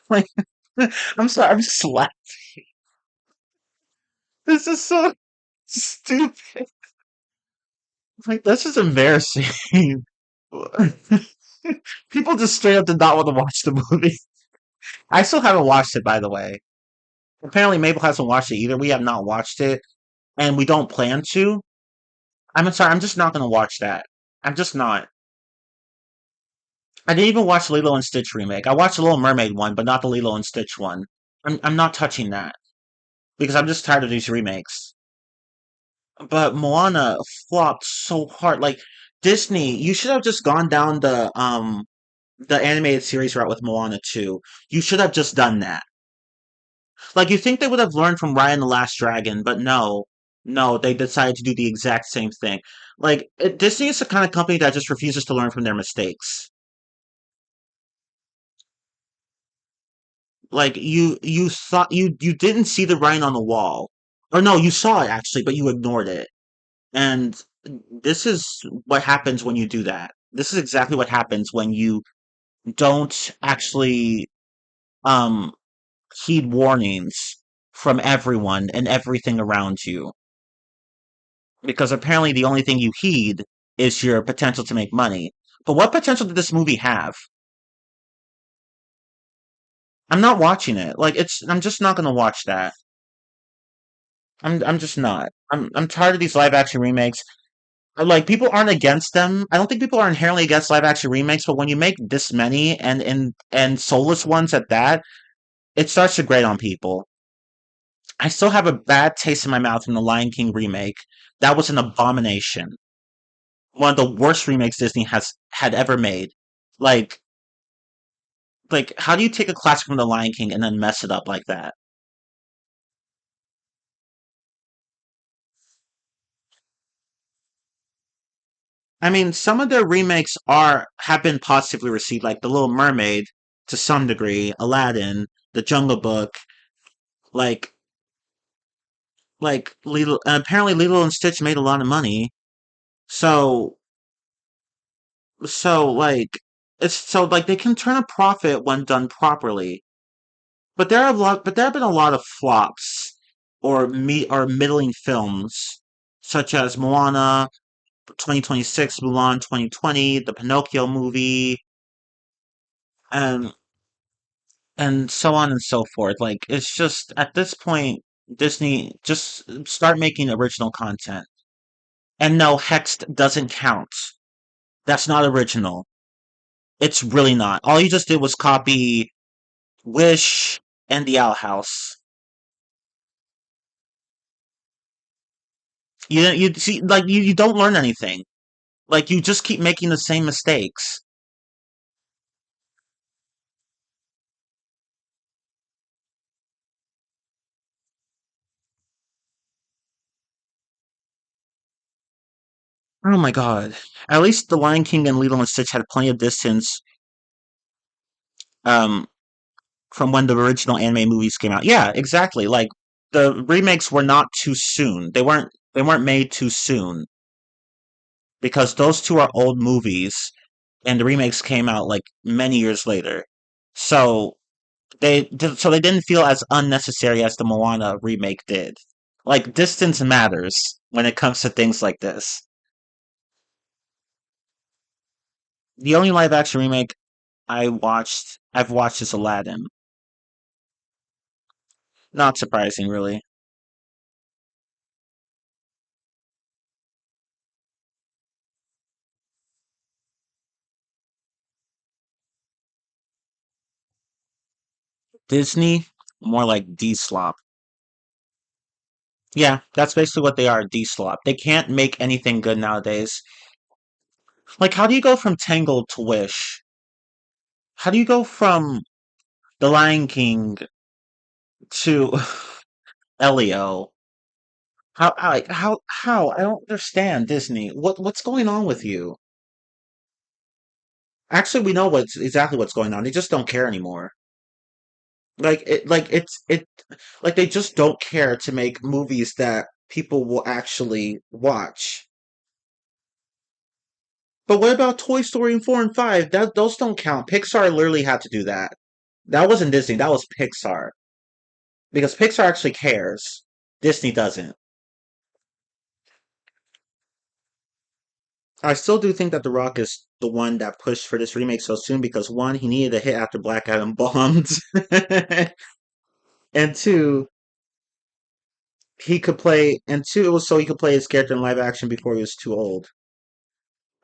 Like, I'm sorry, I'm just laughing. This is so stupid. Like, that's just embarrassing. People just straight up did not want to watch the movie. I still haven't watched it, by the way. Apparently, Mabel hasn't watched it either. We have not watched it, and we don't plan to. I'm sorry, I'm just not going to watch that. I'm just not. I didn't even watch the Lilo and Stitch remake. I watched the Little Mermaid one, but not the Lilo and Stitch one. I'm not touching that because I'm just tired of these remakes. But Moana flopped so hard. Like, Disney, you should have just gone down the animated series route with Moana 2. You should have just done that. Like, you think they would have learned from Raya and the Last Dragon, but no. No, they decided to do the exact same thing. Like, Disney is the kind of company that just refuses to learn from their mistakes. Like, you thought you didn't see the writing on the wall. Or no, you saw it actually, but you ignored it. And this is what happens when you do that. This is exactly what happens when you don't actually um heed warnings from everyone and everything around you. Because apparently the only thing you heed is your potential to make money. But what potential did this movie have? I'm not watching it. Like, I'm just not gonna watch that. I'm just not. I'm tired of these live action remakes. Like, people aren't against them. I don't think people are inherently against live action remakes, but when you make this many and soulless ones at that, it starts to grate on people. I still have a bad taste in my mouth from the Lion King remake. That was an abomination. One of the worst remakes Disney has had ever made. Like, how do you take a classic from the Lion King and then mess it up like that? I mean, some of their remakes are have been positively received, like The Little Mermaid to some degree, Aladdin, The Jungle Book, like Lilo, and apparently Lilo and Stitch made a lot of money. So like they can turn a profit when done properly. But there have been a lot of flops or middling films such as Moana 2026, Mulan 2020, the Pinocchio movie, and so on and so forth. Like, it's just at this point Disney just start making original content. And no, Hexed doesn't count. That's not original. It's really not. All you just did was copy Wish and the Owl House. You see, like, you don't learn anything. Like, you just keep making the same mistakes. Oh my god. At least The Lion King and Lilo and Stitch had plenty of distance. Um, from when the original anime movies came out. Yeah, exactly. Like the remakes were not too soon. They weren't made too soon because those two are old movies and the remakes came out like many years later. So they didn't feel as unnecessary as the Moana remake did. Like distance matters when it comes to things like this. The only live action remake I've watched is Aladdin. Not surprising, really. Disney, more like D-slop. Yeah, that's basically what they are, D-slop. They can't make anything good nowadays. Like, how do you go from Tangled to Wish? How do you go from The Lion King to Elio? How? I don't understand Disney. What's going on with you? Actually, we know what's going on. They just don't care anymore. Like they just don't care to make movies that people will actually watch. But what about Toy Story and 4 and 5? Those don't count. Pixar literally had to do that. That wasn't Disney, that was Pixar. Because Pixar actually cares. Disney doesn't. I still do think that The Rock is the one that pushed for this remake so soon because one, he needed a hit after Black Adam bombed. And two, it was so he could play his character in live action before he was too old.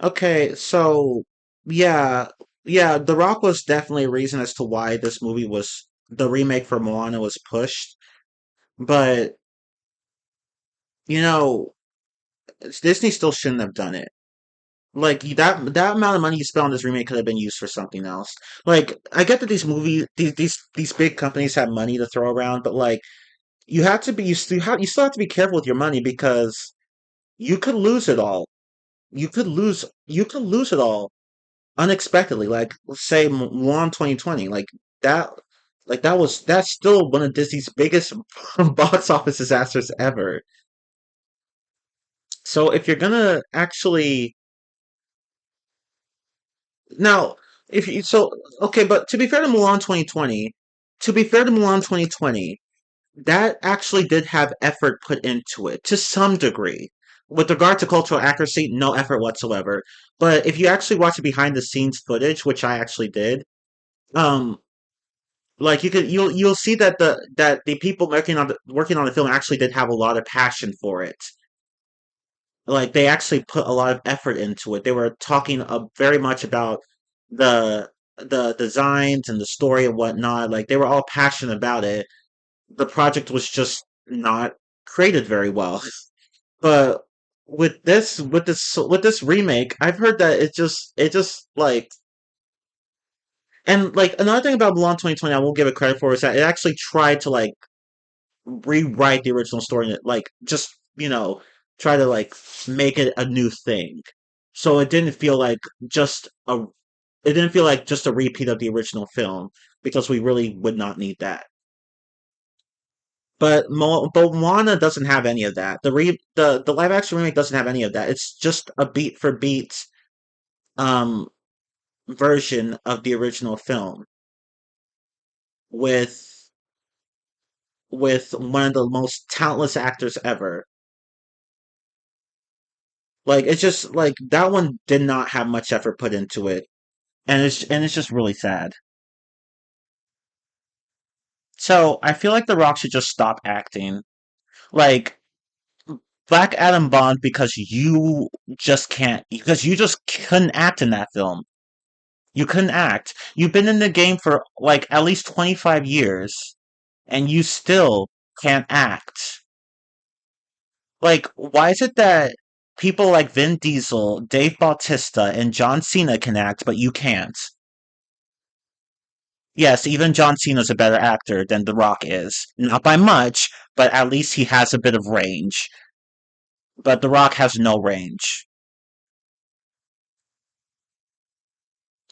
Okay, so yeah, yeah, The Rock was definitely a reason as to why the remake for Moana was pushed. But you know, Disney still shouldn't have done it. Like that amount of money you spent on this remake could have been used for something else. Like I get that these big companies have money to throw around, but like you still have to be careful with your money because you could lose it all. You could lose it all unexpectedly. Like let's say Mulan 2020, that that's still one of Disney's biggest box office disasters ever. So if you're gonna actually now, if you so okay, but to be fair to Mulan 2020, that actually did have effort put into it to some degree. With regard to cultural accuracy, no effort whatsoever. But if you actually watch the behind the scenes footage, which I actually did, um, like you'll see that the people working on the film actually did have a lot of passion for it. Like they actually put a lot of effort into it. They were talking very much about the designs and the story and whatnot. Like they were all passionate about it. The project was just not created very well. But with this remake, I've heard that it just like and like another thing about Mulan 2020 I will give it credit for is that it actually tried to like rewrite the original story and like just try to like make it a new thing. So just a it didn't feel like just a repeat of the original film because we really would not need that. But Moana doesn't have any of that. The live action remake doesn't have any of that. It's just a beat for beat um version of the original film with one of the most talentless actors ever. Like it's just like that one did not have much effort put into it, and it's just really sad. So I feel like The Rock should just stop acting. Like Black Adam Bond because you just couldn't act in that film. You couldn't act. You've been in the game for like at least 25 years and you still can't act. Like why is it that people like Vin Diesel, Dave Bautista, and John Cena can act but you can't? Yes, even John Cena's a better actor than The Rock is. Not by much, but at least he has a bit of range. But The Rock has no range.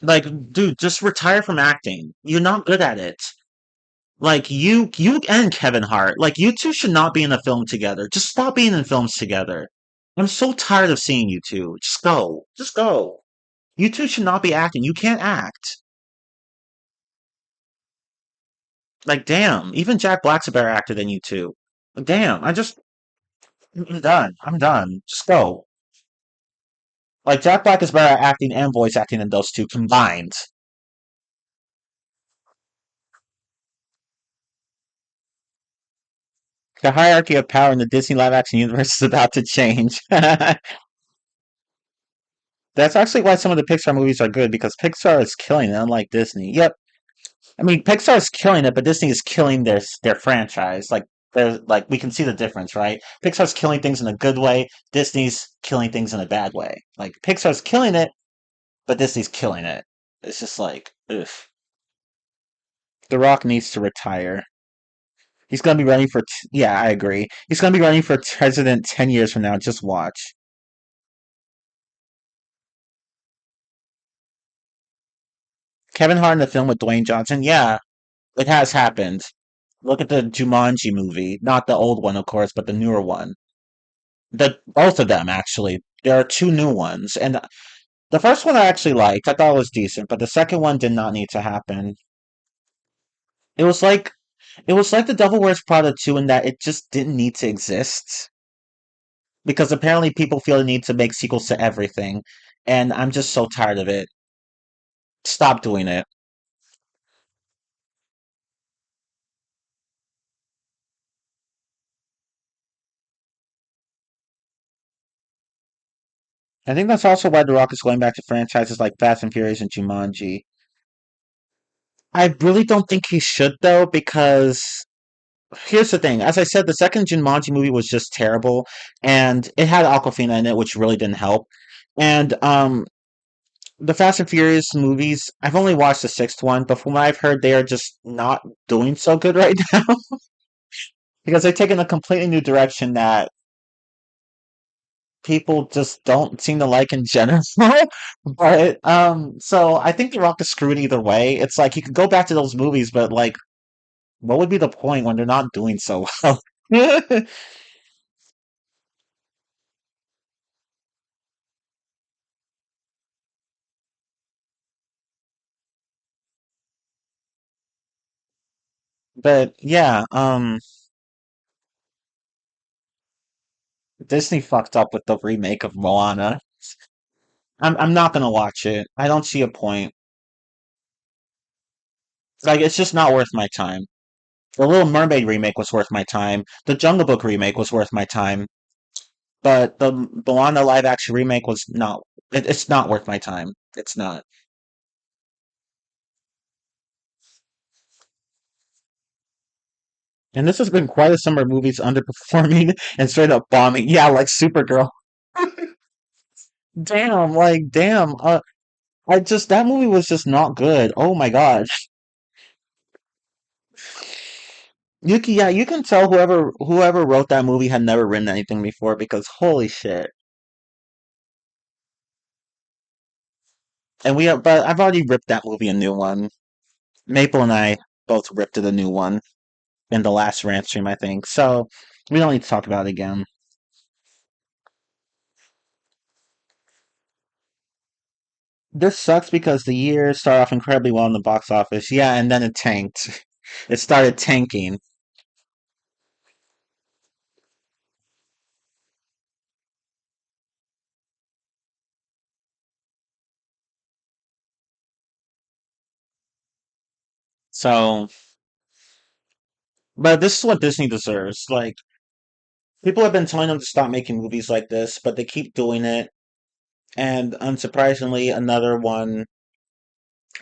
Like, dude, just retire from acting. You're not good at it. Like you and Kevin Hart, like you two should not be in a film together. Just stop being in films together. I'm so tired of seeing you two. Just go. Just go. You two should not be acting. You can't act. Like damn, even Jack Black's a better actor than you two. Damn, I'm done. I'm done. Just go. Like Jack Black is better at acting and voice acting than those two combined. The hierarchy of power in the Disney live action universe is about to change. That's actually why some of the Pixar movies are good because Pixar is killing it, unlike Disney. Yep. I mean, Pixar is killing it, but Disney is killing their franchise. Like, there's like we can see the difference, right? Pixar's killing things in a good way. Disney's killing things in a bad way. Like Pixar's killing it, but Disney's killing it. It's just like, ugh. The Rock needs to retire. He's gonna be running for. Yeah, I agree. He's gonna be running for president 10 years from now. Just watch. Kevin Hart in the film with Dwayne Johnson. Yeah, it has happened. Look at the Jumanji movie, not the old one, of course, but the newer one. The both of them actually. There are two new ones, and the first one I actually liked. I thought it was decent, but the second one did not need to happen. It was like it was like the Devil Wears Prada 2 in that it just didn't need to exist because apparently people feel the need to make sequels to everything, and I'm just so tired of it. Stop doing it. I think that's also why The Rock is going back to franchises like Fast and Furious and Jumanji. I really don't think he should though, because here's the thing. As I said, the second Jumanji movie was just terrible, and it had Aquafina in it, which really didn't help. And the Fast and Furious movies, I've only watched the sixth one, but from what I've heard, they are just not doing so good right now because they've taken a completely new direction that people just don't seem to like in general. But so I think The Rock is screwed either way. It's like you could go back to those movies, but like, what would be the point when they're not doing so well? But yeah, Disney fucked up with the remake of Moana. I'm not gonna watch it. I don't see a point. Like it's just not worth my time. The Little Mermaid remake was worth my time. The Jungle Book remake was worth my time. But the Moana live action remake was not. It's not worth my time. It's not. And this has been quite a summer of movies underperforming and straight up bombing. Yeah, like Supergirl. Damn, like damn. I just that movie was just not good. Oh my gosh. Yeah, you can tell whoever wrote that movie had never written anything before because holy shit. And but I've already ripped that movie a new one. Maple and I both ripped it a new one in the last rant stream, I think. So we don't need to talk about it again. This sucks because the year started off incredibly well in the box office. Yeah, and then it tanked. It started tanking. So, but this is what Disney deserves. Like, people have been telling them to stop making movies like this, but they keep doing it. And unsurprisingly, another one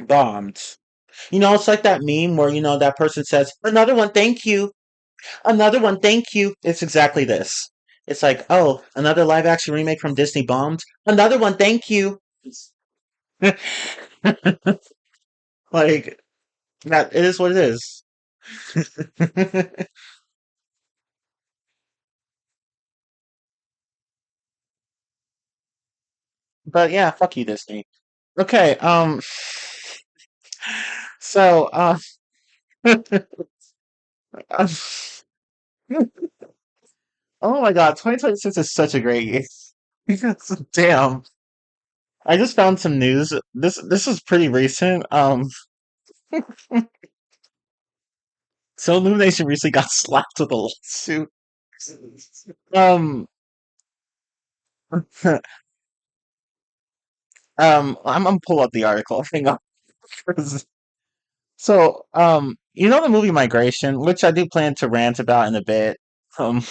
bombed. It's like that meme where, that person says, another one, thank you. Another one, thank you. It's exactly this. It's like, oh, another live action remake from Disney bombed. Another one, thank you. Like, that it is what it is. But yeah, fuck you, Disney. Okay, so Oh my god, 2026 is such a great year. Because, damn. I just found some news. This is pretty recent. So Illumination recently got slapped with a lawsuit. Um, I'm gonna pull up the article. Hang on. So, you know the movie Migration, which I do plan to rant about in a bit. Um,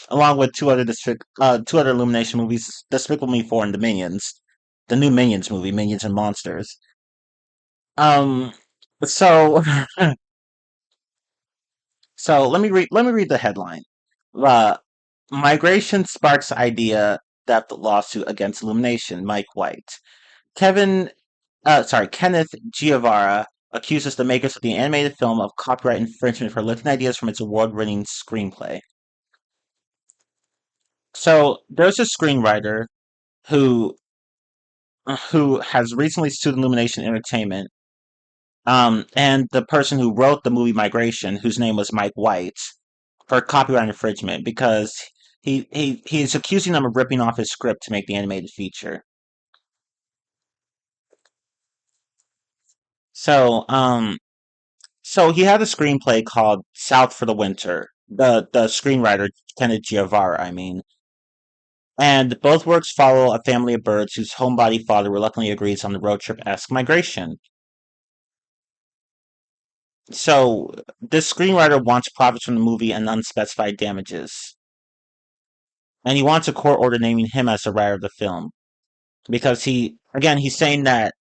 along with two other Illumination movies, Despicable Me 4 and the Minions, the new Minions movie, Minions and Monsters. Um, so, so let me read the headline. Uh, Migration sparks idea theft lawsuit against Illumination. Mike White, Kenneth Giovara accuses the makers of the animated film of copyright infringement for lifting ideas from its award-winning screenplay. So there's a screenwriter who who has recently sued Illumination Entertainment, and the person who wrote the movie Migration, whose name was Mike White, for copyright infringement because he's accusing them of ripping off his script to make the animated feature. So so he had a screenplay called South for the Winter. The screenwriter Kenneth Giovara, I mean. And both works follow a family of birds whose homebody father reluctantly agrees on the road trip-esque migration. So this screenwriter wants profits from the movie and unspecified damages. And he wants a court order naming him as the writer of the film. Because he's saying that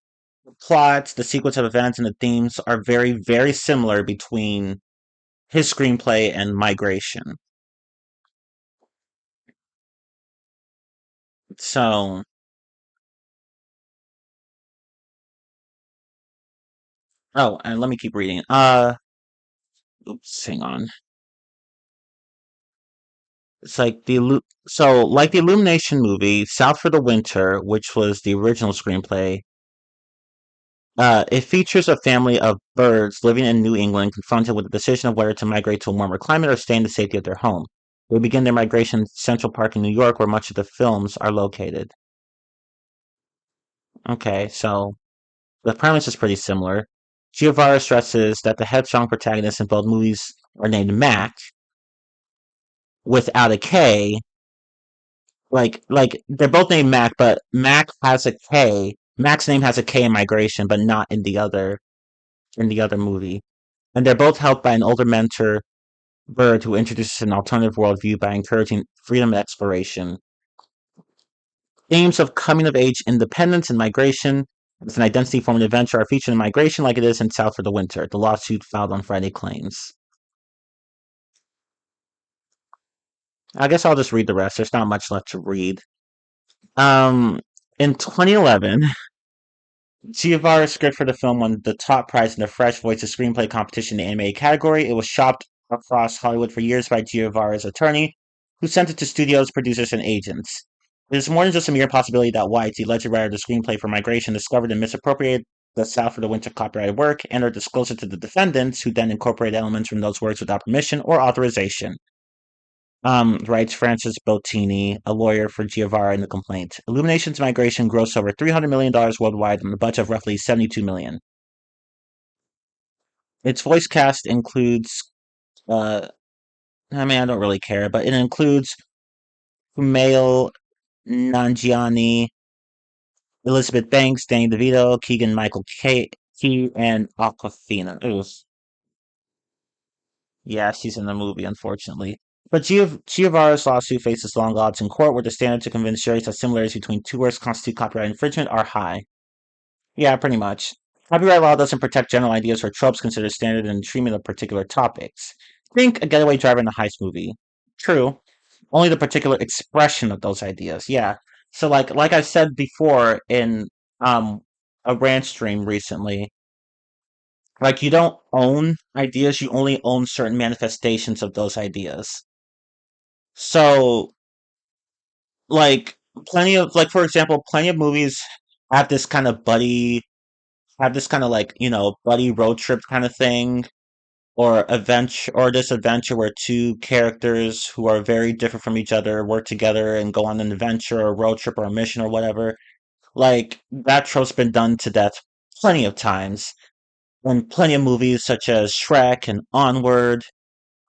the plots, the sequence of events, and the themes are very, very similar between his screenplay and Migration. So, oh, and let me keep reading. Oops, hang on. It's like like the Illumination movie, South for the Winter, which was the original screenplay. It features a family of birds living in New England confronted with the decision of whether to migrate to a warmer climate or stay in the safety of their home. They begin their migration in Central Park in New York, where much of the films are located. Okay, so the premise is pretty similar. Giovanna stresses that the headstrong protagonists in both movies are named Mac without a K. Like they're both named Mac, but Mac has a K. Mac's name has a K in Migration, but not in the other movie. And they're both helped by an older mentor, Bird, who introduces an alternative worldview by encouraging freedom and exploration. Themes of coming of age independence and migration as an identity forming adventure are featured in Migration like it is in South for the Winter. The lawsuit filed on Friday claims. I guess I'll just read the rest. There's not much left to read. Um, in 2011, Giovara's script for the film won the top prize in the Fresh Voices Screenplay Competition in the animated category. It was shopped across Hollywood for years by Giovara's attorney, who sent it to studios, producers, and agents. It is more than just a mere possibility that White, the alleged writer of the screenplay for Migration, discovered and misappropriated the South for the Winter copyrighted work and or disclosed it to the defendants, who then incorporated elements from those works without permission or authorization. Writes Francis Bottini, a lawyer for Giovara in the complaint. Illumination's Migration grossed over $300 million worldwide on a budget of roughly $72 million. Its voice cast includes, uh, I mean, I don't really care, but it includes Kumail Nanjiani, Elizabeth Banks, Danny DeVito, Keegan Michael Key, and Aquafina. Ooh, yeah, she's in the movie, unfortunately. But Giovara's lawsuit faces long odds in court, where the standard to convince juries that similarities between two works constitute copyright infringement are high. Yeah, pretty much. Copyright law doesn't protect general ideas or tropes considered standard in the treatment of particular topics. Think a getaway driver in a heist movie. True. Only the particular expression of those ideas. Yeah. So like I said before in um a rant stream recently, like you don't own ideas, you only own certain manifestations of those ideas. So like for example, plenty of movies have this kind of buddy have this kind of like, buddy road trip kind of thing. or adventure or this adventure where two characters who are very different from each other work together and go on an adventure or a road trip or a mission or whatever. Like that trope's been done to death plenty of times in plenty of movies such as Shrek and Onward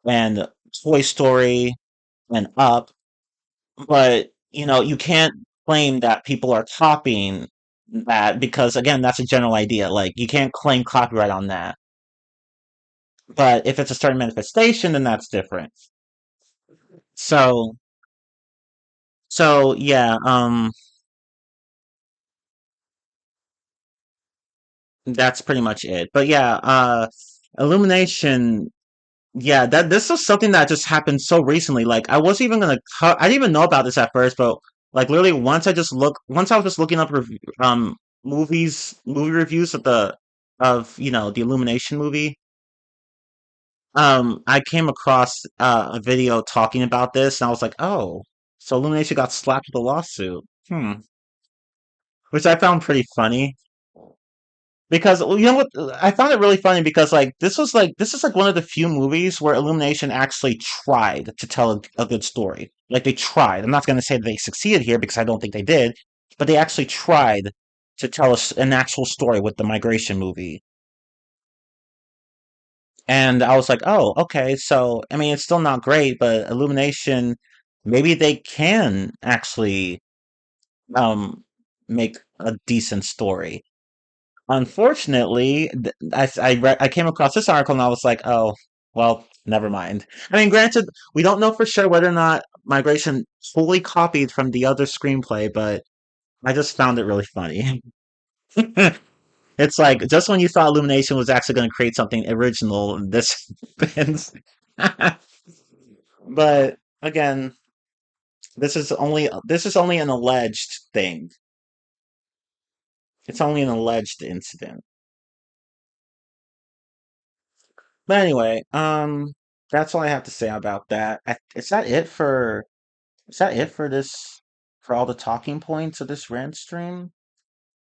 and Toy Story and Up. But you can't claim that people are copying that because again, that's a general idea. Like you can't claim copyright on that. But if it's a certain manifestation, then that's different. So yeah, that's pretty much it. But yeah, Illumination. Yeah, that this was something that just happened so recently. Like I wasn't even gonna. I didn't even know about this at first, but like literally once I was just looking up movie reviews of the Illumination movie. I came across a video talking about this, and I was like, oh, so Illumination got slapped with a lawsuit. Which I found pretty funny. Because well, you know what, I found it really funny because this is like one of the few movies where Illumination actually tried to tell a good story. Like they tried. I'm not going to say that they succeeded here because I don't think they did, but they actually tried to tell us an actual story with the migration movie. And I was like, oh, okay. So I mean, it's still not great, but Illumination, maybe they can actually um make a decent story. Unfortunately, I came across this article and I was like, oh, well, never mind. I mean, granted, we don't know for sure whether or not Migration fully copied from the other screenplay, but I just found it really funny. It's like just when you thought Illumination was actually going to create something original, this happens. But again, this is only an alleged thing. It's only an alleged incident. But anyway, that's all I have to say about that. Is that it for this for all the talking points of this rant stream?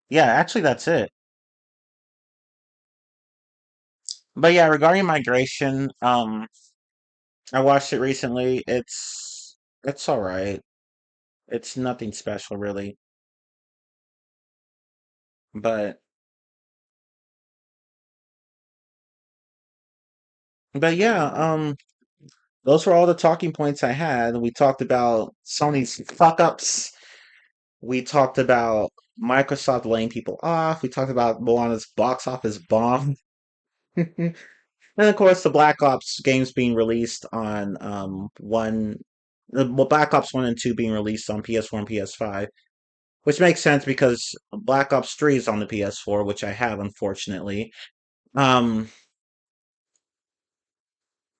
Yeah, actually that's it. But yeah, regarding migration, I watched it recently. It's all right. It's nothing special really. But yeah, those were all the talking points I had. We talked about Sony's fuck ups. We talked about Microsoft laying people off. We talked about Moana's box office bomb. And of course, the Black Ops games being released on Black Ops 1 and 2 being released on PS4 and PS5, which makes sense because Black Ops 3 is on the PS4, which I have, unfortunately. Um,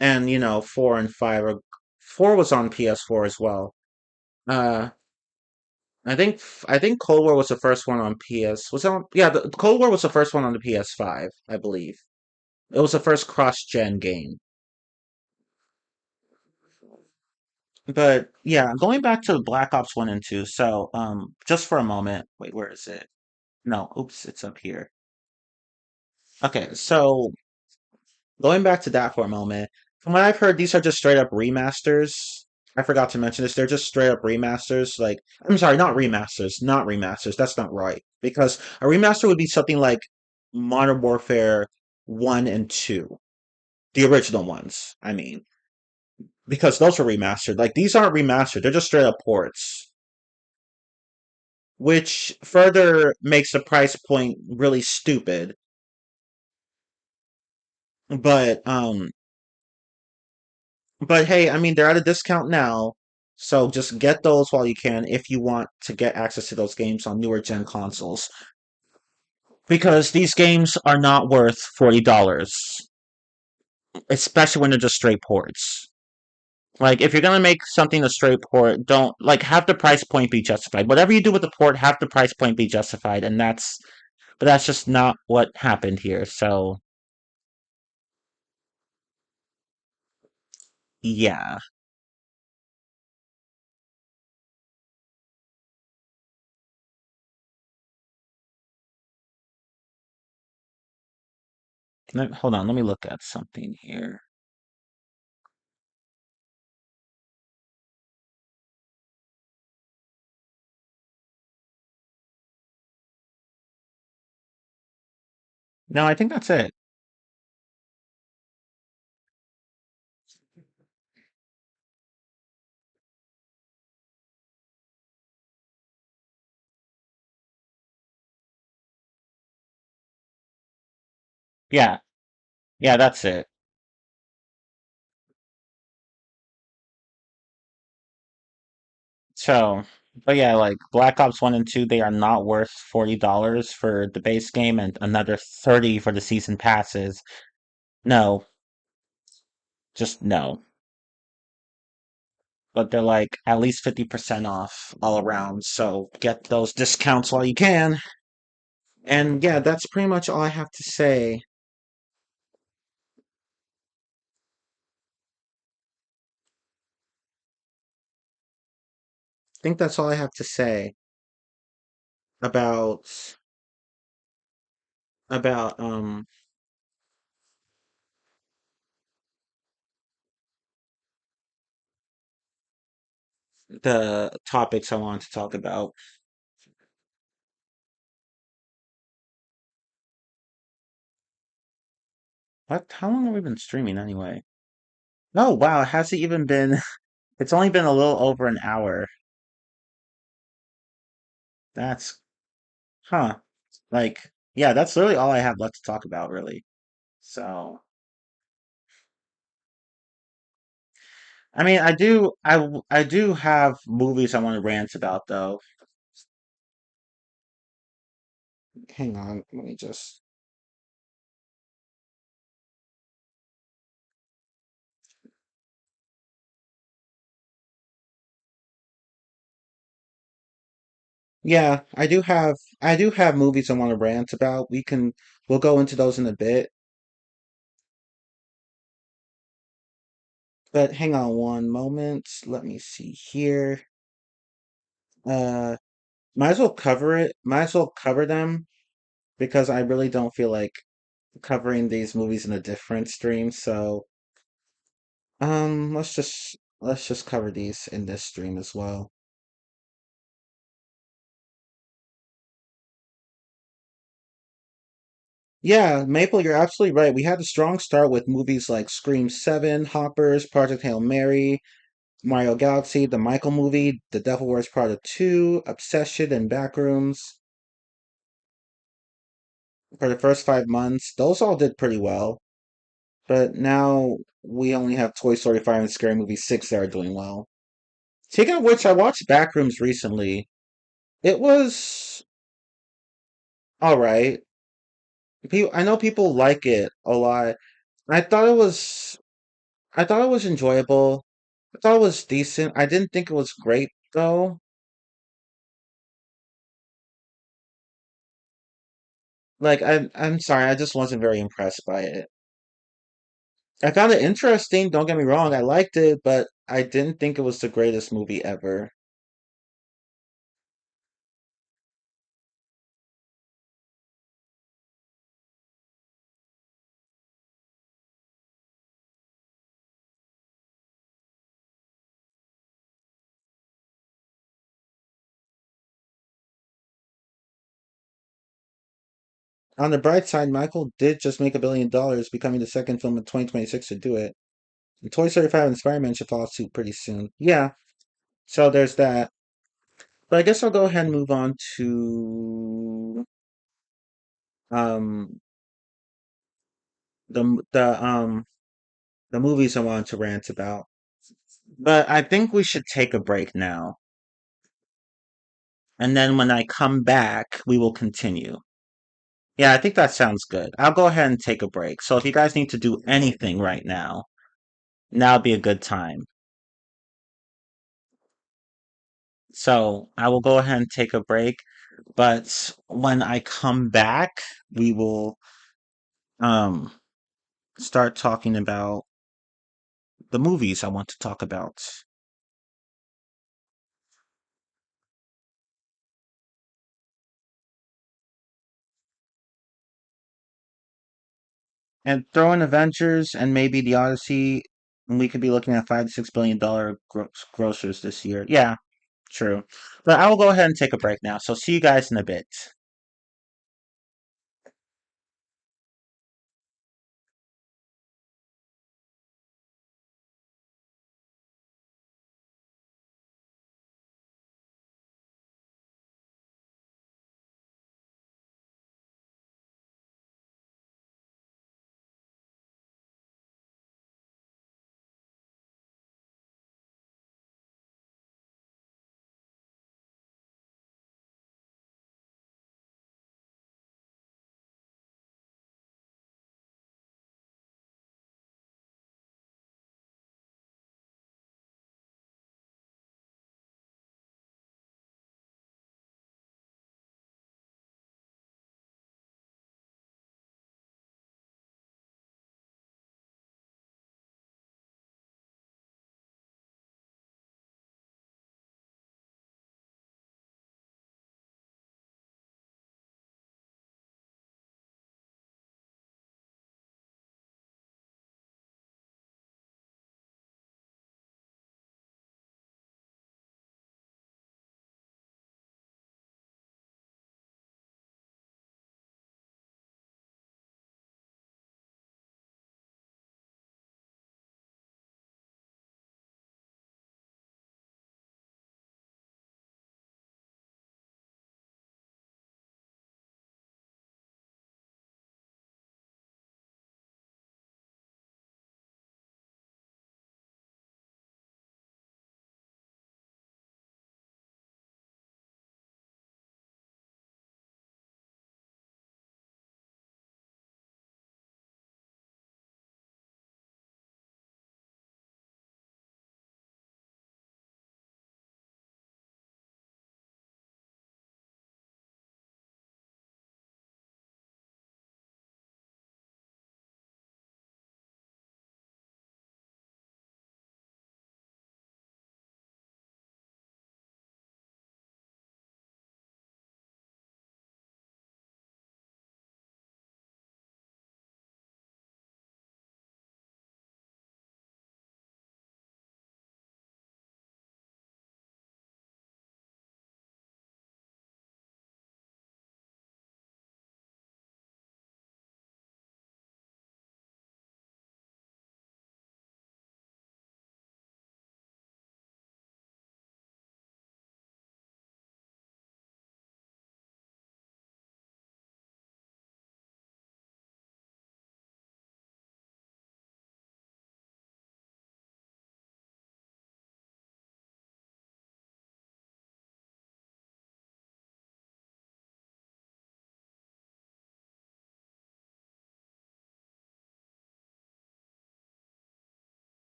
and, 4 and 5 are. 4 was on PS4 as well. Uh, I think Cold War was the first one on PS. Was it on? Yeah, the Cold War was the first one on the PS5, I believe. It was the first cross-gen game. But yeah, going back to Black Ops 1 and 2. So, just for a moment. Wait, where is it? No, oops, it's up here. Okay, so going back to that for a moment. From what I've heard, these are just straight up remasters. I forgot to mention this. They're just straight up remasters. Like, I'm sorry, not remasters. Not remasters. That's not right. Because a remaster would be something like Modern Warfare 1 and 2. The original ones, I mean. Because those were remastered. Like, these aren't remastered. They're just straight up ports. Which further makes the price point really stupid. But hey, I mean they're at a discount now, so just get those while you can if you want to get access to those games on newer gen consoles. Because these games are not worth $40, especially when they're just straight ports. Like if you're gonna make something a straight port, don't like have the price point be justified. Whatever you do with the port, have the price point be justified, and that's just not what happened here. So yeah. Hold on, let me look at something here. No, I think that's it. Yeah, yeah, that's it. So, but yeah, like Black Ops 1 and 2, they are not worth $40 for the base game and another 30 for the season passes. No, just no. But they're like at least 50% off all around, so get those discounts while you can. And yeah, that's pretty much all I have to say. I think that's all I have to say about about the topics I want to talk about. What? How long have we been streaming anyway? Oh wow, it hasn't even been. It's only been a little over an hour. That's huh. Like yeah, that's literally all I have left to talk about, really. So I mean, I do have movies I want to rant about though. Hang on, let me just. Yeah, I do have movies I want to rant about. We'll go into those in a bit. But hang on one moment. Let me see here. Uh, might as well cover it. Might as well cover them because I really don't feel like covering these movies in a different stream. So, let's just cover these in this stream as well. Yeah, Maple, you're absolutely right. We had a strong start with movies like Scream 7, Hoppers, Project Hail Mary, Mario Galaxy, the Michael movie, The Devil Wears Prada 2, Obsession, and Backrooms for the first 5 months. Those all did pretty well. But now we only have Toy Story 5 and Scary Movie 6 that are doing well. Speaking of which, I watched Backrooms recently. It was alright. I know people like it a lot. I thought it was I thought it was enjoyable. I thought it was decent. I didn't think it was great though. Like I'm sorry, I just wasn't very impressed by it. I found it interesting, don't get me wrong, I liked it, but I didn't think it was the greatest movie ever. On the bright side, Michael did just make $1 billion, becoming the second film in 2026 to do it. And Toy Story 5 and Spider-Man should follow suit pretty soon. Yeah, so there's that. But I guess I'll go ahead and move on to um the the movies I wanted to rant about. But I think we should take a break now. And then when I come back, we will continue. Yeah, I think that sounds good. I'll go ahead and take a break. So if you guys need to do anything right now, now'd be a good time. So I will go ahead and take a break. But when I come back, we will um start talking about the movies I want to talk about. And throw in Avengers and maybe the Odyssey, and we could be looking at $5 to $6 billion grossers this year. Yeah, true. But I will go ahead and take a break now. So see you guys in a bit.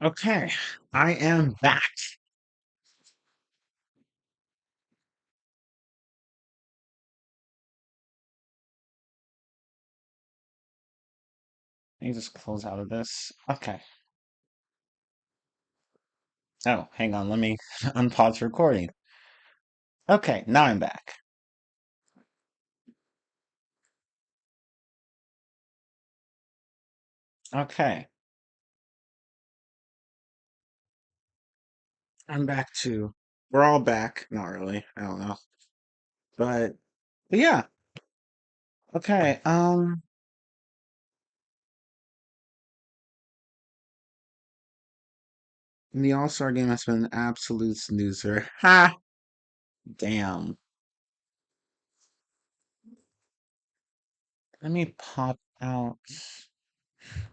Okay, I am back. Let me just close out of this. Okay. Oh, hang on. Let me unpause recording. Okay, now I'm back. Okay, I'm back too. We're all back. Not really. I don't know. But yeah. Okay. The All-Star game has been an absolute snoozer. Ha! Damn. Let me pop out.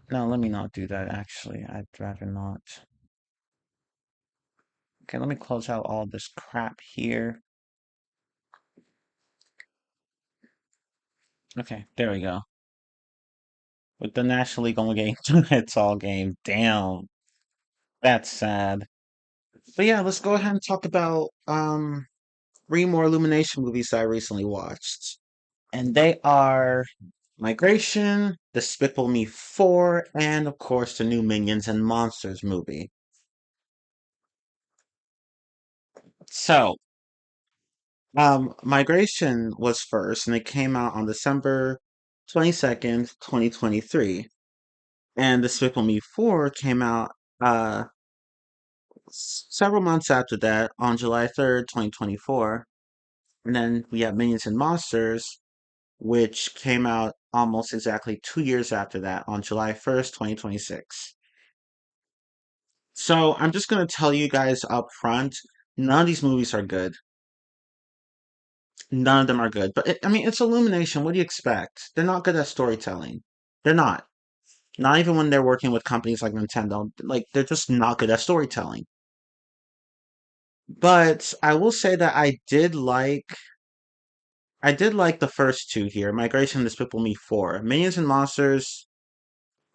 No, let me not do that, actually. I'd rather not. Okay, let me close out all this crap here. Okay, there we go. With the National League only getting it's all game. Damn. That's sad. But yeah, let's go ahead and talk about three more Illumination movies that I recently watched. And they are Migration, Despicable Me 4, and of course the new Minions and Monsters movie. So, Migration was first, and it came out on December 22nd, 2023. And Despicable Me 4 came out several months after that on July 3rd, 2024. And then we have Minions and Monsters, which came out almost exactly 2 years after that on July 1st, 2026. So I'm just going to tell you guys up front, none of these movies are good. None of them are good. But I mean, it's Illumination. What do you expect? They're not good at storytelling. They're not. Not even when they're working with companies like Nintendo. Like, they're just not good at storytelling. But I will say that I did like the first two here, Migration and Despicable Me 4. Minions and Monsters,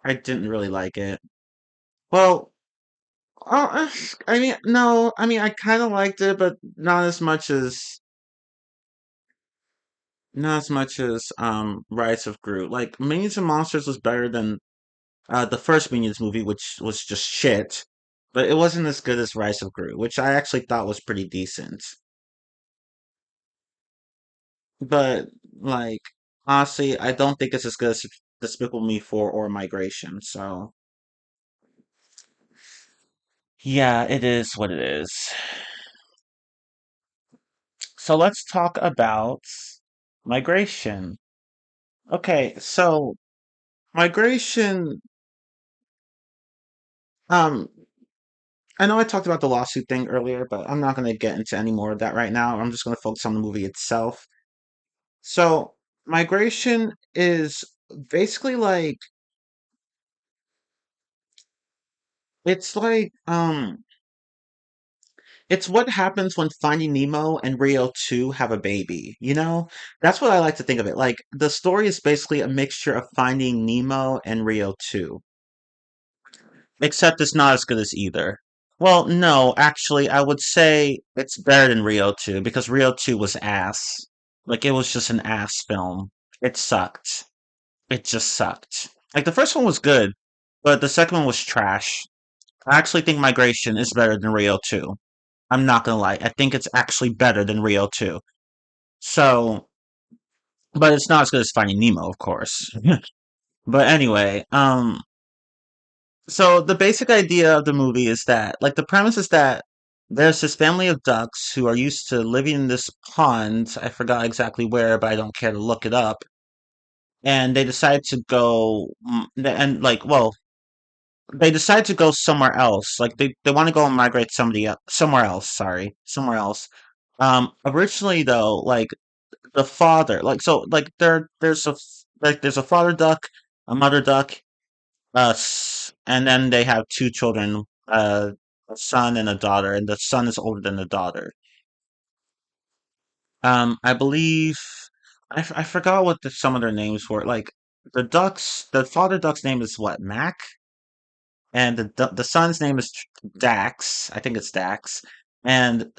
I didn't really like it. Well, I mean, no, I mean, I kind of liked it, but not as much as Rise of Gru. Like, Minions and Monsters was better than the first Minions movie, which was just shit. But it wasn't as good as Rise of Gru, which I actually thought was pretty decent. But like, honestly, I don't think it's as good as Despicable Me 4 or Migration. So yeah, it is what it is. So let's talk about Migration. Okay, so Migration, um, I know I talked about the lawsuit thing earlier, but I'm not going to get into any more of that right now. I'm just going to focus on the movie itself. So, Migration is basically like it's like it's what happens when Finding Nemo and Rio 2 have a baby, you know? That's what I like to think of it. Like the story is basically a mixture of Finding Nemo and Rio 2. Except it's not as good as either. Well, no, actually, I would say it's better than Rio 2 because Rio 2 was ass. Like, it was just an ass film. It sucked. It just sucked. Like, the first one was good, but the second one was trash. I actually think Migration is better than Rio 2. I'm not gonna lie. I think it's actually better than Rio 2. So, but it's not as good as Finding Nemo, of course. But anyway, so the basic idea of the movie is that, like, the premise is that there's this family of ducks who are used to living in this pond. I forgot exactly where, but I don't care to look it up. And they decide to go, and like, well, they decide to go somewhere else. Like, they want to go and migrate somewhere else. Sorry, somewhere else. Originally though, like the father, like, so, like, there's a father duck, a mother duck, and then they have two children, a son and a daughter, and the son is older than the daughter. I believe I forgot what some of their names were. Like the father duck's name is what, Mac? and the son's name is Dax. I think it's Dax, and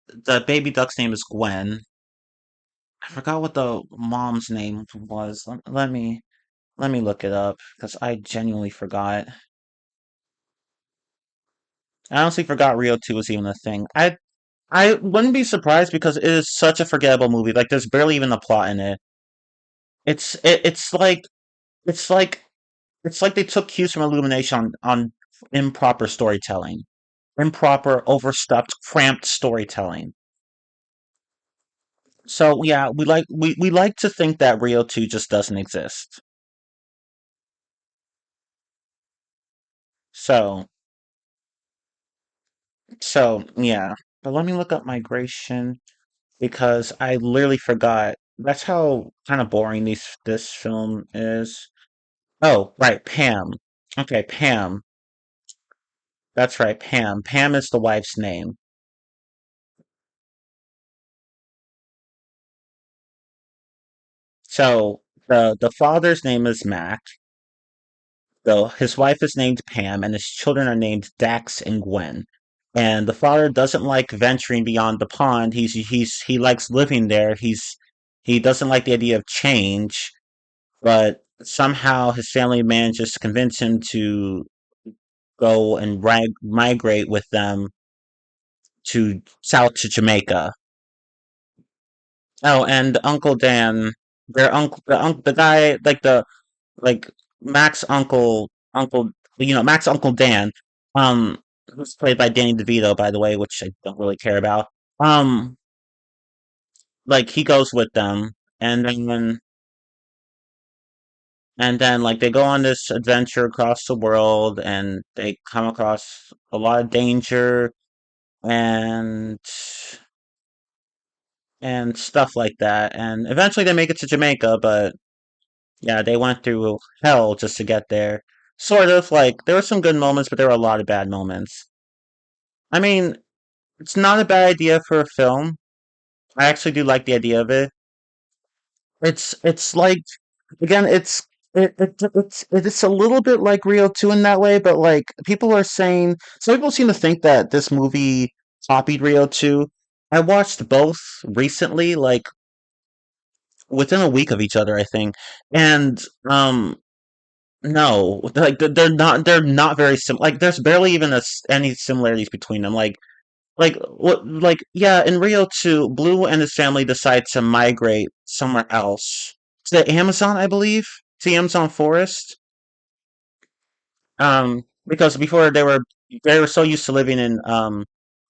the baby duck's name is Gwen. I forgot what the mom's name was. Let me look it up because I genuinely forgot. I honestly forgot Rio 2 was even a thing. I wouldn't be surprised because it is such a forgettable movie. Like there's barely even a plot in it. It's like it's like they took cues from Illumination on improper storytelling. Improper, overstuffed, cramped storytelling. So yeah, we like to think that Rio 2 just doesn't exist. So yeah. But let me look up migration because I literally forgot. That's how kind of boring this film is. Oh, right, Pam. Okay, Pam. That's right, Pam. Pam is the wife's name. So the father's name is Mac. Though his wife is named Pam, and his children are named Dax and Gwen. And the father doesn't like venturing beyond the pond. He likes living there. He doesn't like the idea of change, but somehow his family manages to convince him to go and migrate with them to south to Jamaica. Oh, and Uncle Dan, the guy, like Mac's uncle, Mac's Uncle Dan, um, who's played by Danny DeVito, by the way, which I don't really care about. Um, like he goes with them, and then like they go on this adventure across the world, and they come across a lot of danger and stuff like that, and eventually they make it to Jamaica, but yeah, they went through hell just to get there. Sort of like there were some good moments, but there were a lot of bad moments. I mean, it's not a bad idea for a film. I actually do like the idea of it. It's like again, it's a little bit like Rio 2 in that way, but like people are saying some people seem to think that this movie copied Rio 2. I watched both recently, like within a week of each other, I think. And no, like they're not very sim like there's barely even any similarities between them. Like what like yeah, in Rio 2, Blue and his family decide to migrate somewhere else. To the Amazon, I believe. To the Amazon forest. Because before they were so used to living in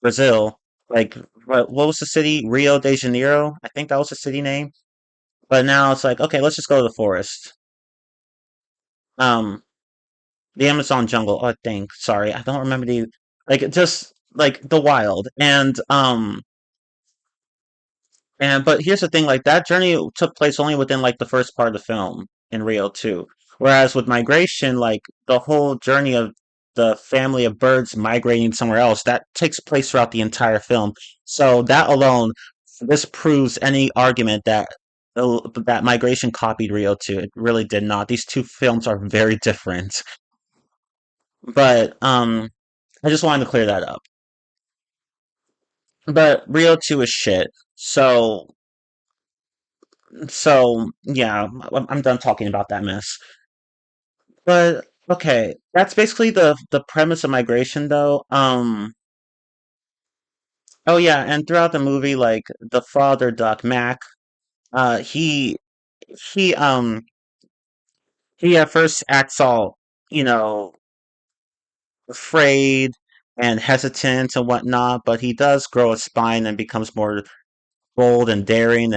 Brazil. Like what was the city? Rio de Janeiro? I think that was the city name. But now it's like, okay, let's just go to the forest. Um the Amazon jungle. Oh dang, sorry. I don't remember the like just like the wild. And but here's the thing, like that journey took place only within like the first part of the film in Rio 2. Whereas with migration, like the whole journey of the family of birds migrating somewhere else, that takes place throughout the entire film. So that alone, this proves any argument that migration copied Rio 2. It really did not. These two films are very different. But I just wanted to clear that up. But Rio 2 is shit. So yeah, I'm done talking about that mess. But okay, that's basically the premise of migration, though. Oh yeah, and throughout the movie, like the father, Doc Mac, he he um he at first acts all you know afraid and hesitant and whatnot, but he does grow a spine and becomes more bold and daring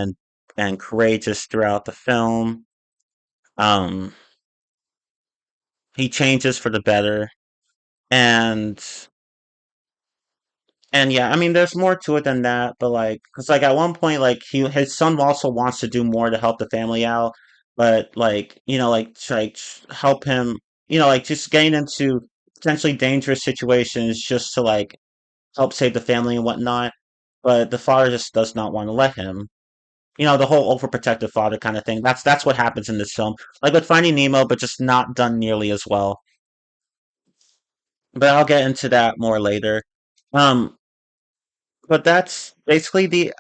and courageous throughout the film. Um, he changes for the better, and yeah, I mean, there's more to it than that, but like, cause like at one point, like his son also wants to do more to help the family out, but like, help him, like just getting into potentially dangerous situations just to like help save the family and whatnot. But the father just does not want to let him. The whole overprotective father kind of thing. That's what happens in this film. Like with Finding Nemo, but just not done nearly as well. but I'll get into that more later. Um, but that's basically the.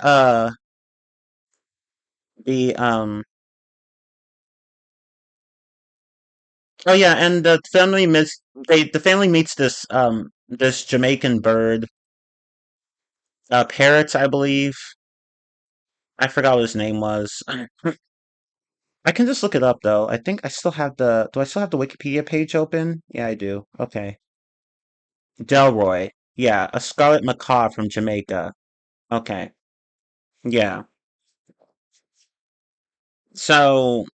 Oh yeah, and the family meets this Jamaican bird, parrot, I believe. I forgot what his name was. I can just look it up though. I think I still have the. Do I still have the Wikipedia page open? Yeah, I do. Okay. Delroy. Yeah, a scarlet macaw from Jamaica. Okay. Yeah. So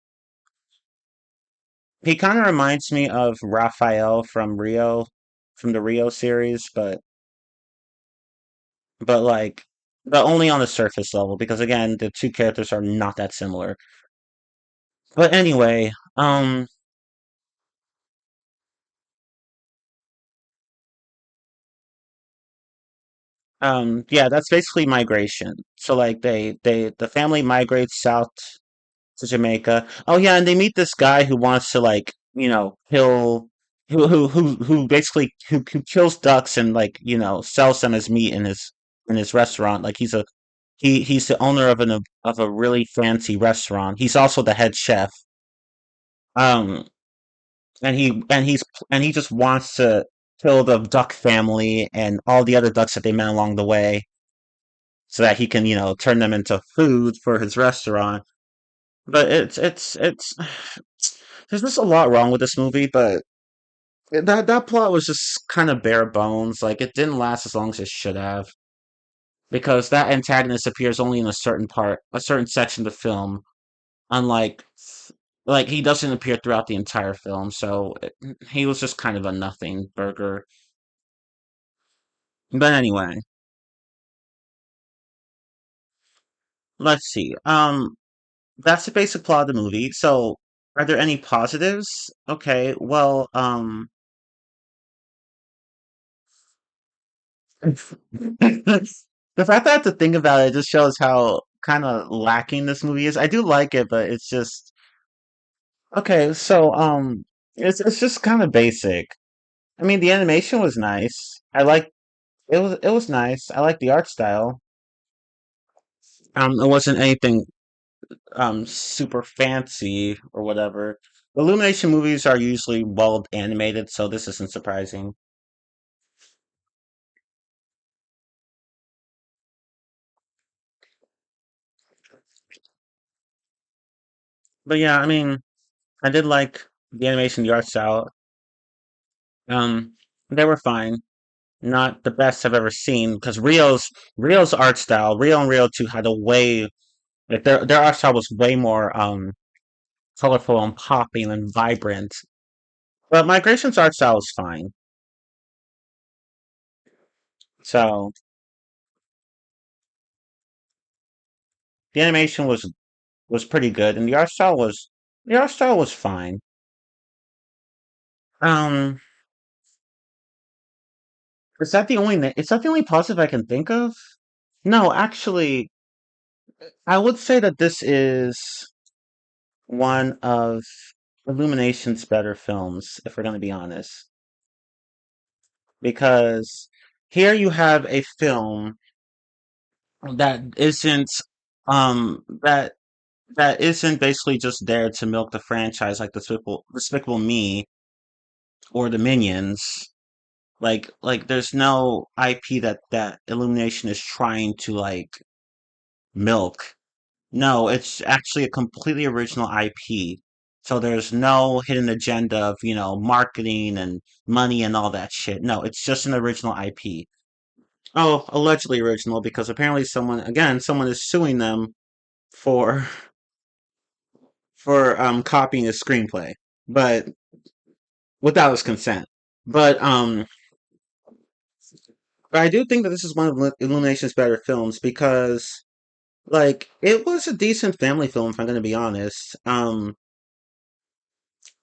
he kind of reminds me of Raphael from the Rio series, but like, but only on the surface level because again, the two characters are not that similar. But anyway, yeah, that's basically migration. So like the family migrates south to Jamaica. Oh yeah, and they meet this guy who wants to like, kill who basically who kills ducks and like, sells them as meat in his restaurant. Like he's the owner of a really fancy restaurant. He's also the head chef. Um and he just wants to kill the duck family and all the other ducks that they met along the way so that he can, turn them into food for his restaurant. But it's there's just a lot wrong with this movie, but that plot was just kind of bare bones. Like it didn't last as long as it should have because that antagonist appears only in a certain section of the film, unlike like he doesn't appear throughout the entire film. So he was just kind of a nothing burger. But anyway, let's see. That's the basic plot of the movie. So, are there any positives? Okay, well, the fact that I have to think about it just shows how kind of lacking this movie is. I do like it, but it's just okay. So, it's just kind of basic. I mean, the animation was nice. It was nice. I like the art style. It wasn't anything super fancy or whatever. Illumination movies are usually well animated, so this isn't surprising. But yeah, I mean, I did like the animation, the art style. Um, they were fine. Not the best I've ever seen because Rio's art style, Rio and Rio 2 had a way like their art style was way more colorful and popping and vibrant. But Migration's art style was fine. So the animation was pretty good and the art style was fine. Um, is that the only positive I can think of? No, actually, I would say that this is one of Illumination's better films, if we're going to be honest. Because here you have a film that isn't that isn't basically just there to milk the franchise like Despicable Me or the Minions. Like there's no IP that Illumination is trying to like milk. No, it's actually a completely original IP. So there's no hidden agenda of, marketing and money and all that shit. No, it's just an original IP. Oh, allegedly original because apparently someone is suing them for copying a screenplay, but without his consent. But but I do think that this is one of Illumination's better films because like it was a decent family film if I'm going to be honest.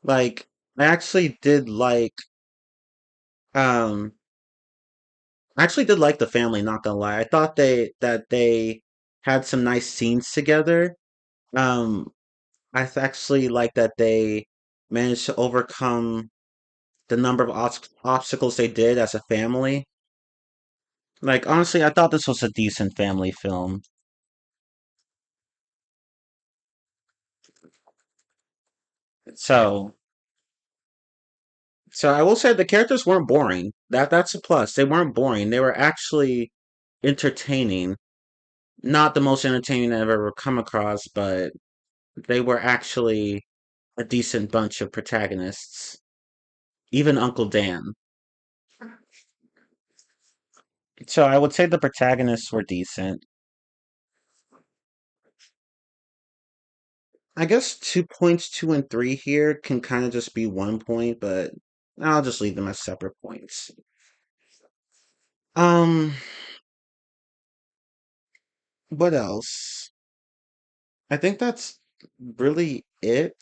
Like I actually did um I actually did like the family, not gonna lie. I thought they had some nice scenes together. Um, actually like that they managed to overcome. the number of obstacles they did as a family. Like honestly, I thought this was a decent family film. So, so I will say the characters weren't boring. That's a plus. They weren't boring. They were actually entertaining. Not the most entertaining I've ever come across, but they were actually a decent bunch of protagonists. Even Uncle Dan. So I would say the protagonists were decent. I guess 2 points, 2 and 3 here can kind of just be 1 point, but I'll just leave them as separate points. Um, what else? I think that's really it.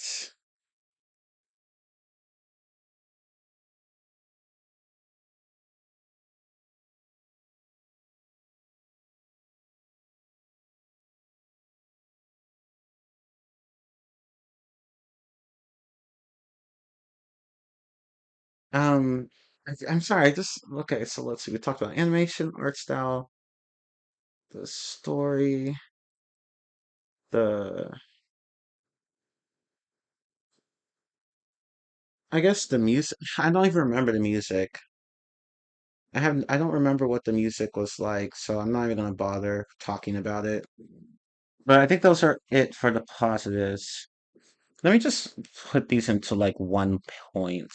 Um, I'm sorry, I just okay, so let's see. We talked about animation, art style, the story, the I guess the music. I don't even remember the music. I don't remember what the music was like, so I'm not even gonna bother talking about it. But I think those are it for the positives. Let me just put these into like 1 point.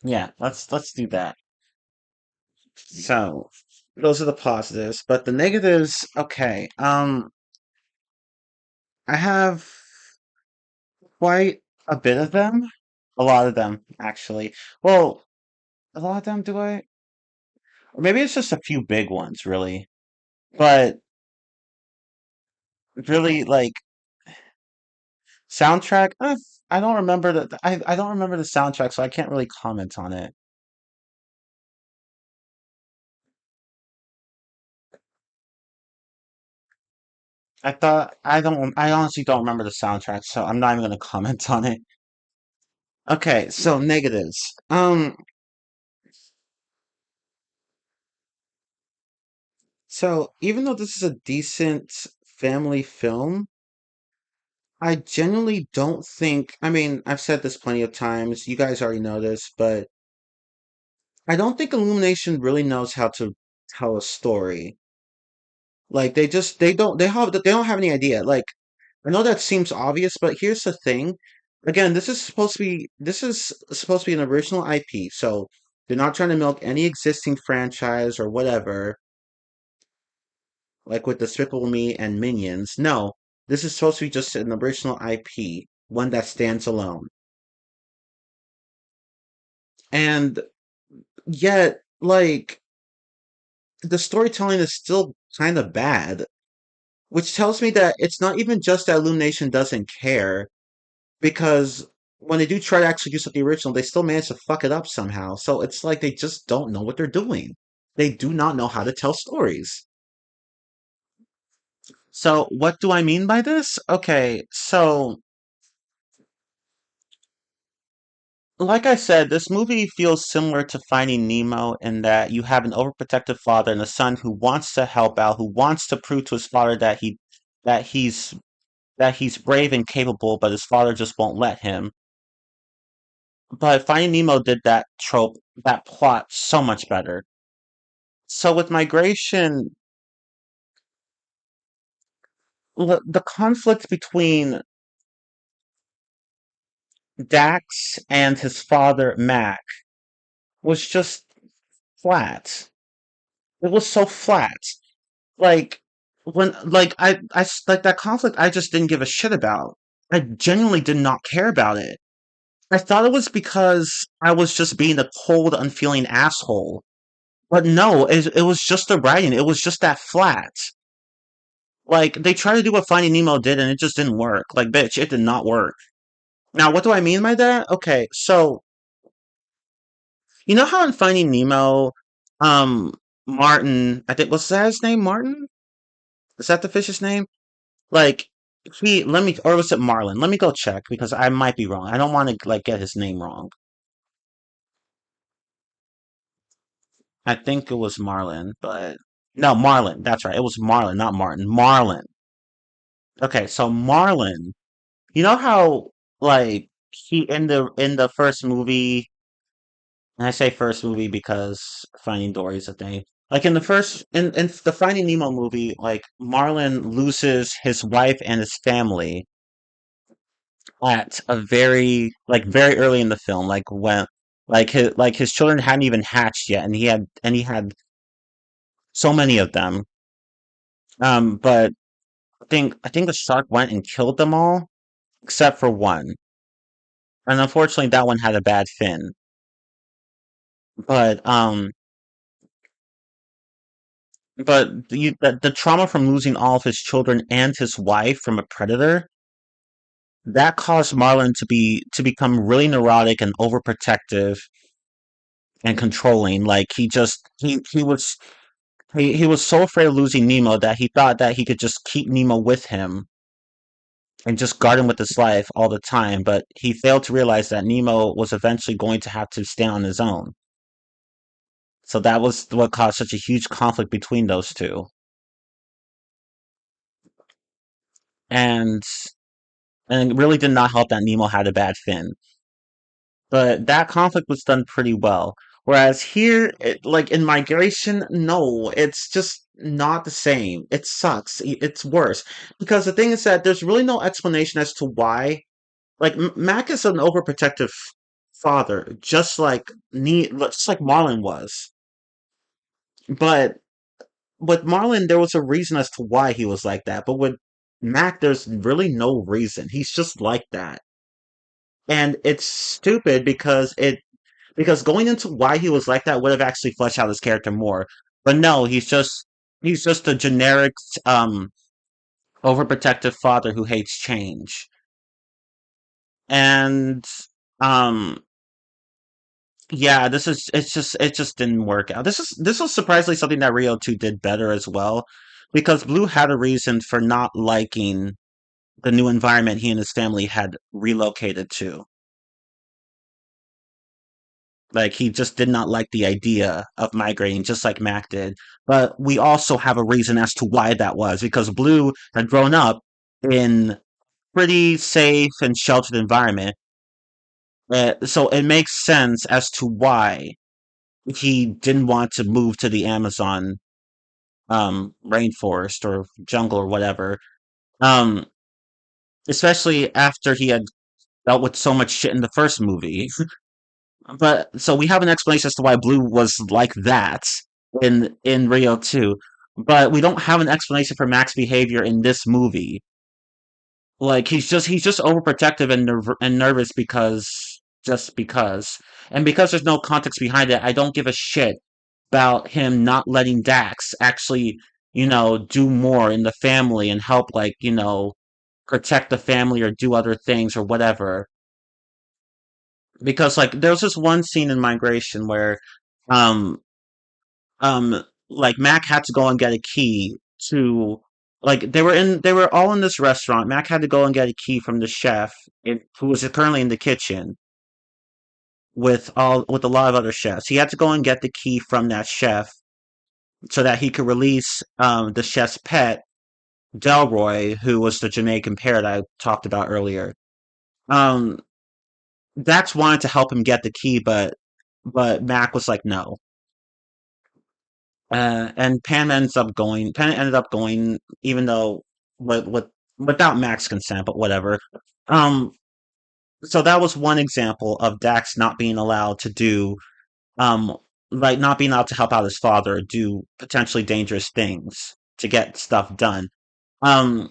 Yeah, let's do that. So those are the positives, but the negatives, okay. I have quite a bit of them. A lot of them, actually. Well, a lot of them, do I? Or maybe it's just a few big ones, really. But really, like soundtrack, I don't remember I don't remember the soundtrack, so I can't really comment on it. I honestly don't remember the soundtrack, so I'm not even gonna comment on it. Okay, so negatives. So even though this is a decent family film, I genuinely don't think, I mean, I've said this plenty of times, you guys already know this, but I don't think Illumination really knows how to tell a story. Like they don't have any idea. Like I know that seems obvious, but here's the thing. Again, this is supposed to be an original IP, so they're not trying to milk any existing franchise or whatever, like with Despicable Me and Minions. No, this is supposed to be just an original IP, one that stands alone. And yet, like, the storytelling is still kind of bad, which tells me that it's not even just that Illumination doesn't care, because when they do try to actually do something original, they still manage to fuck it up somehow. So it's like they just don't know what they're doing. They do not know how to tell stories. So what do I mean by this? Okay, so like I said, this movie feels similar to Finding Nemo in that you have an overprotective father and a son who wants to help out, who wants to prove to his father that he's that he's brave and capable, but his father just won't let him. But Finding Nemo did that trope, that plot so much better. So with migration, the conflict between Dax and his father Mac was just flat. It was so flat. Like like that conflict, I just didn't give a shit about. I genuinely did not care about it. I thought it was because I was just being a cold, unfeeling asshole. But no, it was just the writing. It was just that flat. Like they tried to do what Finding Nemo did, and it just didn't work. Like, bitch, it did not work. Now, what do I mean by that? Okay, so you know how in Finding Nemo, um, Martin, I think was that his name? Martin? Is that the fish's name? Like he, let me, or was it Marlin? Let me go check because I might be wrong. I don't want to like get his name wrong. I think it was Marlin, but no, Marlin. That's right. It was Marlin, not Martin. Marlin. Okay, so Marlin. You know how like he in the first movie, and I say first movie because Finding Dory is a thing. Like in the first in the Finding Nemo movie, like Marlin loses his wife and his family at a very early in the film, like when like his children hadn't even hatched yet, and he had so many of them. But I think the shark went and killed them all except for one, and unfortunately that one had a bad fin. But the trauma from losing all of his children and his wife from a predator that caused Marlon to become really neurotic and overprotective and controlling. Like he was so afraid of losing Nemo that he thought that he could just keep Nemo with him and just guard him with his life all the time. But he failed to realize that Nemo was eventually going to have to stand on his own. So that was what caused such a huge conflict between those two. And and it really did not help that Nemo had a bad fin. But that conflict was done pretty well. Whereas here, like in Migration, no, it's just not the same. It sucks. It's worse because the thing is that there's really no explanation as to why. Like Mac is an overprotective father, just like Marlon was. But with Marlon, there was a reason as to why he was like that. But with Mac, there's really no reason. He's just like that. And it's stupid because going into why he was like that would have actually fleshed out his character more. But no, he's just a generic overprotective father who hates change. And um yeah, it just didn't work out. This was surprisingly something that Rio 2 did better as well because Blue had a reason for not liking the new environment he and his family had relocated to. Like he just did not like the idea of migrating, just like Mac did. But we also have a reason as to why that was because Blue had grown up in pretty safe and sheltered environment. So it makes sense as to why he didn't want to move to the Amazon rainforest or jungle or whatever. Um, Especially after he had dealt with so much shit in the first movie. But so we have an explanation as to why Blue was like that in Rio 2, but we don't have an explanation for Mac's behavior in this movie. Like he's just overprotective and nervous because just because. And because there's no context behind it, I don't give a shit about him not letting Dax actually, do more in the family and help like, protect the family or do other things or whatever. Because like there's this one scene in Migration where um like Mac had to go and get a key to like they were all in this restaurant. Mac had to go and get a key from the chef who was currently in the kitchen with a lot of other chefs. He had to go and get the key from that chef so that he could release the chef's pet, Delroy, who was the Jamaican parrot I talked about earlier. Um Dax wanted to help him get the key, but Mac was like no. And Pam ended up going, even though with without Mac's consent, but whatever. Um, so that was one example of Dax not being allowed to do, um, like not being allowed to help out his father do potentially dangerous things to get stuff done. Um,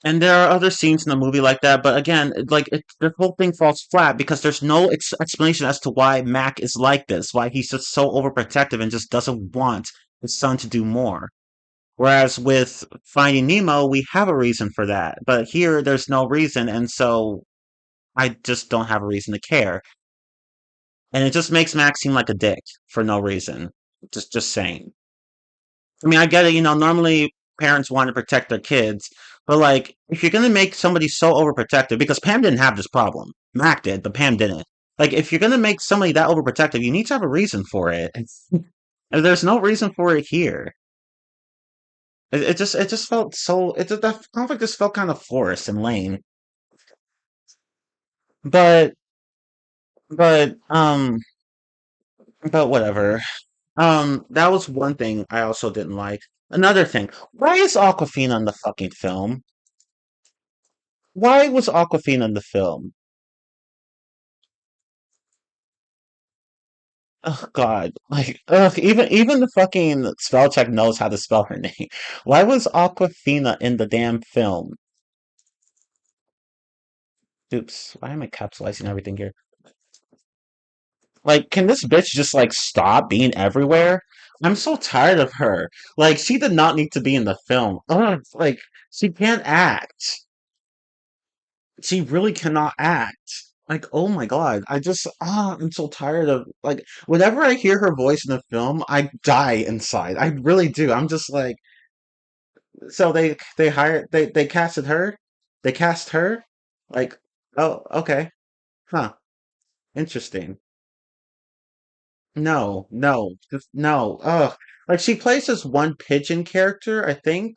and there are other scenes in the movie like that, but again, the whole thing falls flat because there's no explanation as to why Mac is like this, why he's just so overprotective and just doesn't want his son to do more. Whereas with Finding Nemo, we have a reason for that, but here there's no reason, and so I just don't have a reason to care. And it just makes Max seem like a dick for no reason. Just saying. I mean, I get it. Normally parents want to protect their kids, but like, if you're gonna make somebody so overprotective, because Pam didn't have this problem, Mac did, but Pam didn't. Like, if you're gonna make somebody that overprotective, you need to have a reason for it. And there's no reason for it here. It just felt so. The conflict just felt kind of forced and lame. But but but whatever. That was one thing I also didn't like. Another thing, why is Aquafina in the fucking film? Why was Aquafina in the film? Oh God, like, ugh, even the fucking spell check knows how to spell her name. Why was Aquafina in the damn film? Oops, why am I capitalizing everything here? Like, can this bitch just like stop being everywhere? I'm so tired of her. Like, she did not need to be in the film. Ugh, like, she can't act. She really cannot act. Like, oh my God, I'm so tired of like whenever I hear her voice in the film, I die inside. I really do. I'm just like, so they casted her, they cast her, like, oh okay, huh, interesting. No, no, just no. Ugh. Like she plays this one pigeon character, I think.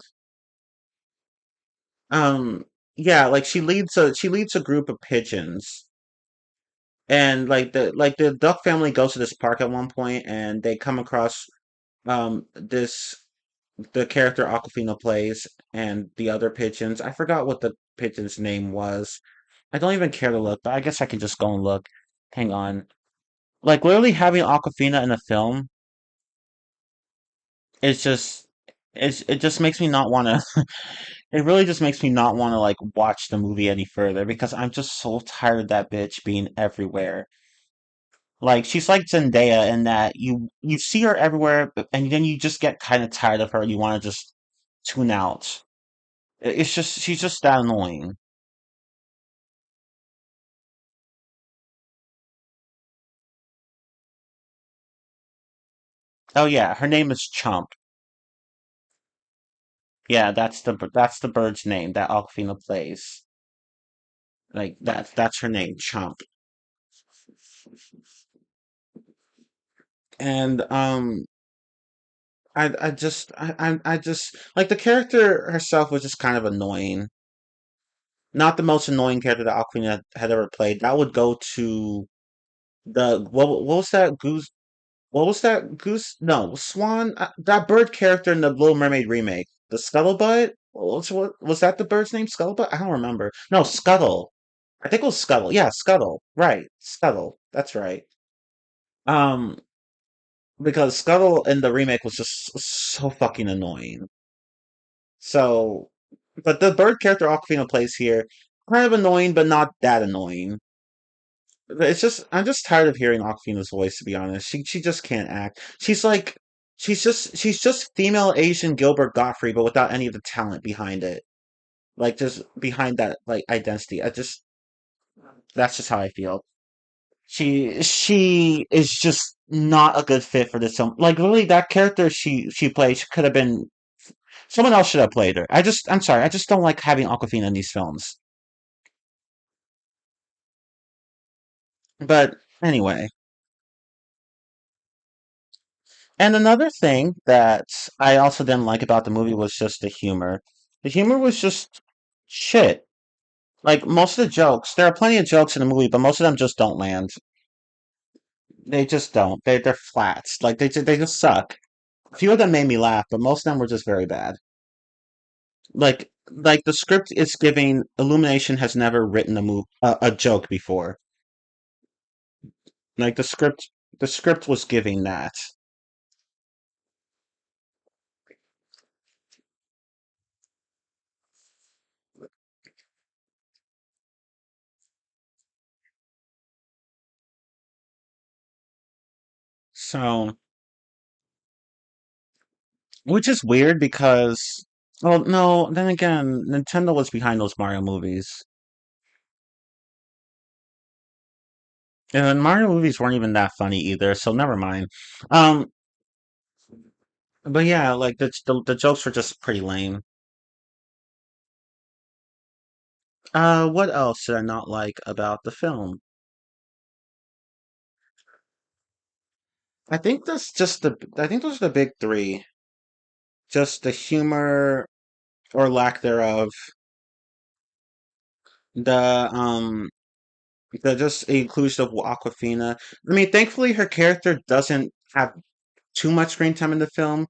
Um, yeah, like she leads a group of pigeons. And like the duck family goes to this park at one point and they come across this the character Aquafina plays and the other pigeons. I forgot what the pigeon's name was. I don't even care to look, but I guess I can just go and look. Hang on. Like literally having Aquafina in a film it's just it just makes me not want to it really just makes me not want to like watch the movie any further because I'm just so tired of that bitch being everywhere. Like she's like Zendaya in that you see her everywhere and then you just get kind of tired of her and you want to just tune out. It's just she's just that annoying. Oh yeah, her name is Chump. Yeah, that's the bird's name that Aquafina plays. Like that's her name, Chump. And I just like the character herself was just kind of annoying. Not the most annoying character that Aquafina had ever played. That would go to the what was that goose? What was that goose? No, swan. That bird character in the Little Mermaid remake, the scuttlebutt. What was that? The bird's name scuttlebutt? I don't remember. No, scuttle. I think it was scuttle. Yeah, scuttle. Right, scuttle. That's right. Um, because scuttle in the remake was just so fucking annoying. So, but the bird character Aquafina plays here, kind of annoying, but not that annoying. It's just I'm just tired of hearing Aquafina's voice, to be honest. She just can't act. She's just female Asian Gilbert Gottfried, but without any of the talent behind it. Like just behind that like identity. That's just how I feel. She is just not a good fit for this film. Like literally that character she plays could have been someone else should have played her. I'm sorry, I just don't like having Aquafina in these films. But anyway, and another thing that I also didn't like about the movie was just the humor. The humor was just shit. Like most of the jokes, there are plenty of jokes in the movie, but most of them just don't land. They just don't. They're flats. Like they just suck. A few of them made me laugh, but most of them were just very bad. Like the script is giving Illumination has never written a joke before. Like the script was giving that. So, which is weird because, well, no, then again, Nintendo was behind those Mario movies. And Mario movies weren't even that funny either, so never mind. Um, But yeah, like the jokes were just pretty lame. What else did I not like about the film? I think those are the big three. Just the humor or lack thereof, the the just inclusion of Aquafina. I mean, thankfully her character doesn't have too much screen time in the film,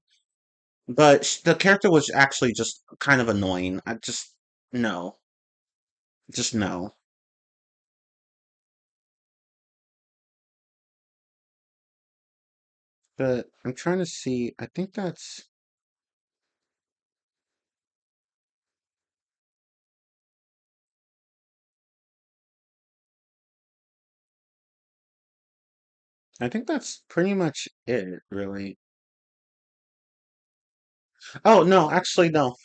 but the character was actually just kind of annoying. I just no, just no. But I'm trying to see. I think that's pretty much it, really. Oh no, actually no.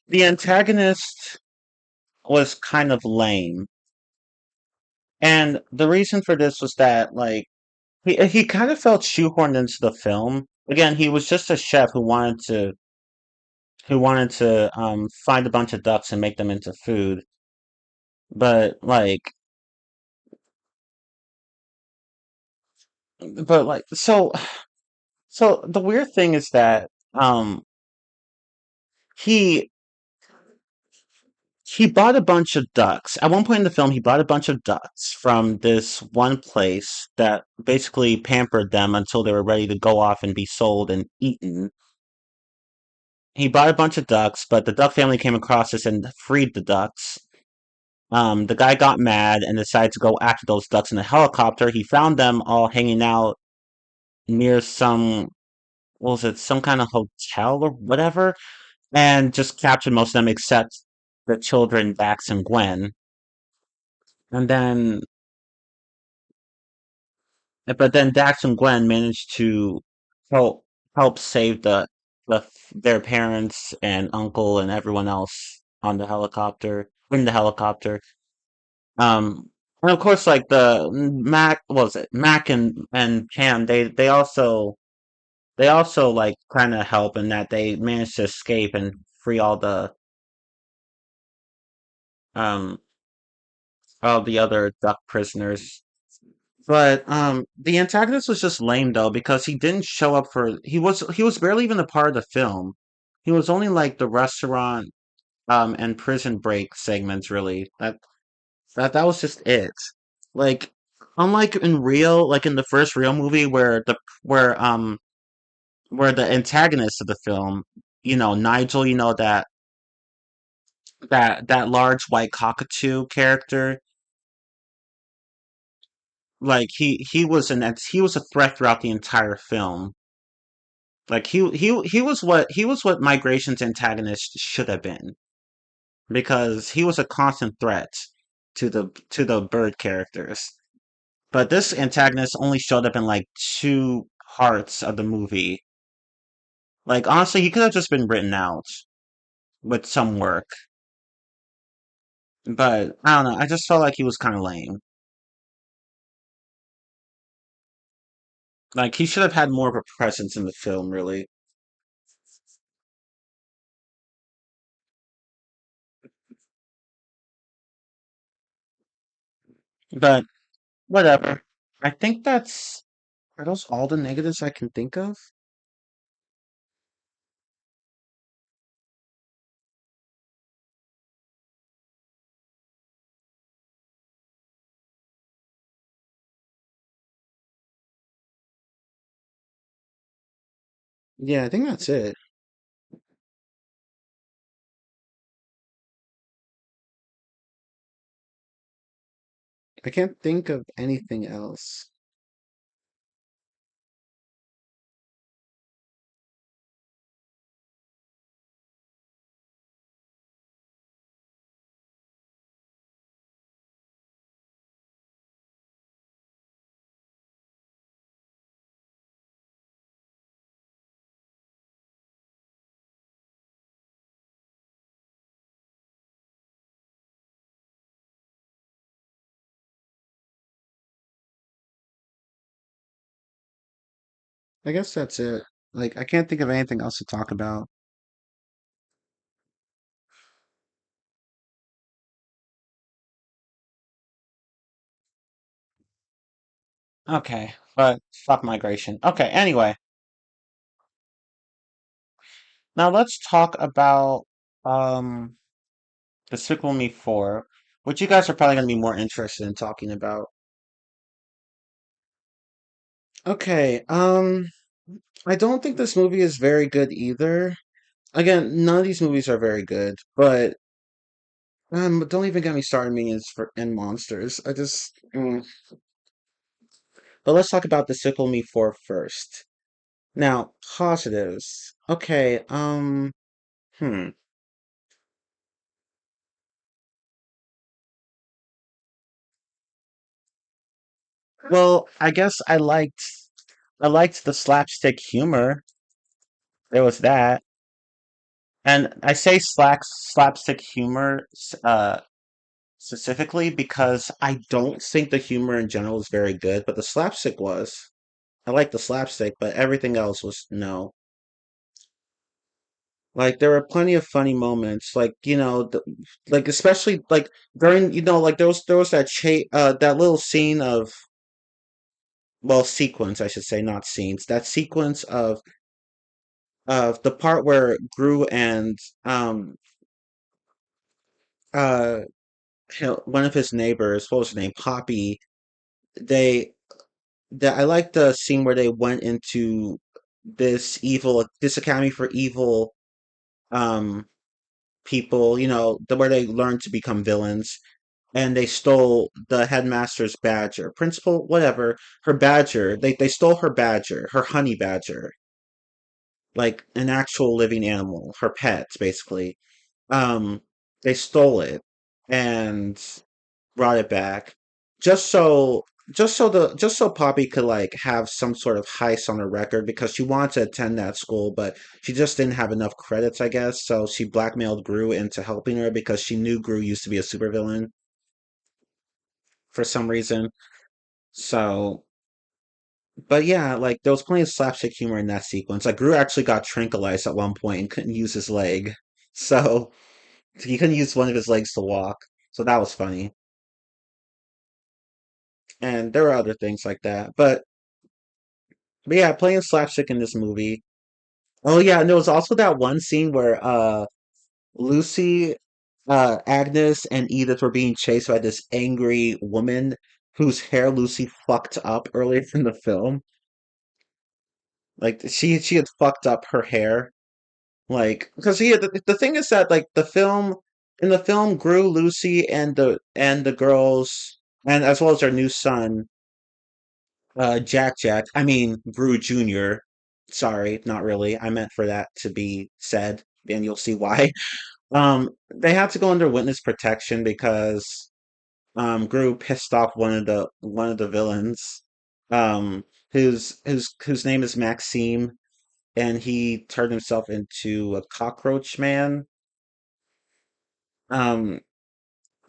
The antagonist was kind of lame. And the reason for this was that, like, he kind of felt shoehorned into the film. Again, he was just a chef who wanted to find a bunch of ducks and make them into food. But like so the weird thing is that he he bought a bunch of ducks. At one point in the film, he bought a bunch of ducks from this one place that basically pampered them until they were ready to go off and be sold and eaten. He bought a bunch of ducks, but the duck family came across this and freed the ducks. The guy got mad and decided to go after those ducks in a helicopter. He found them all hanging out near some, what was it, some kind of hotel or whatever, and just captured most of them except the children, Dax and Gwen. And then, but then Dax and Gwen managed to help help save their parents and uncle and everyone else on the helicopter in the helicopter. And of course, like the Mac, what was it, Mac and Pam, they also like kind of help in that they manage to escape and free um all the other duck prisoners. But the antagonist was just lame though because he didn't show up for he was barely even a part of the film. He was only like the restaurant and prison break segments really. That was just it. Like unlike in Real, like in the first Real movie where the antagonist of the film, Nigel, that large white cockatoo character, like he was a threat throughout the entire film. Like he was what Migration's antagonist should have been because he was a constant threat to the bird characters. But this antagonist only showed up in like two parts of the movie. Like honestly, he could have just been written out with some work. But I don't know. I just felt like he was kind of lame. Like he should have had more of a presence in the film, really. But whatever. I think that's are those all the negatives I can think of? Yeah, I think that's it. I can't think of anything else. I guess that's it. Like I can't think of anything else to talk about. Okay, but fuck migration. Okay, anyway, now let's talk about um Despicable Me 4, which you guys are probably going to be more interested in talking about. Okay, I don't think this movie is very good either. Again, none of these movies are very good, but don't even get me started minions for and monsters. But let's talk about Despicable Me 4 first. Now, positives. Okay, hmm. Well, I guess I liked the slapstick humor. There was that. And I say slapstick humor specifically because I don't think the humor in general is very good, but the slapstick was. I like the slapstick, but everything else was no. Like there were plenty of funny moments, like like especially like during like there was that little scene of well sequence I should say not scenes that sequence of the part where Gru and um uh one of his neighbors, what was her name, Poppy, they I like the scene where they went into this academy for evil um people, where they learned to become villains, and they stole the headmaster's badger, principal, whatever, her badger. They stole her badger, her honey badger, like an actual living animal, her pet, basically. Um, they stole it and brought it back just so just so Poppy could like have some sort of heist on her record because she wanted to attend that school, but she just didn't have enough credits, I guess. So she blackmailed Gru into helping her because she knew Gru used to be a supervillain for some reason. So, but yeah, like there was plenty of slapstick humor in that sequence. Like Gru actually got tranquilized at one point and couldn't use his leg, so he couldn't use one of his legs to walk. So that was funny. And there were other things like that, but yeah, playing slapstick in this movie. Oh yeah, and there was also that one scene where Lucy, Agnes, and Edith were being chased by this angry woman whose hair Lucy fucked up earlier in the film. Like she had fucked up her hair. Like because the thing is that like the film Gru, Lucy, and the girls, and as well as their new son, Jack, I mean Gru Jr. Sorry, not really. I meant for that to be said, and you'll see why. They had to go under witness protection because Gru pissed off one of the villains, whose name is Maxime, and he turned himself into a cockroach man. Um,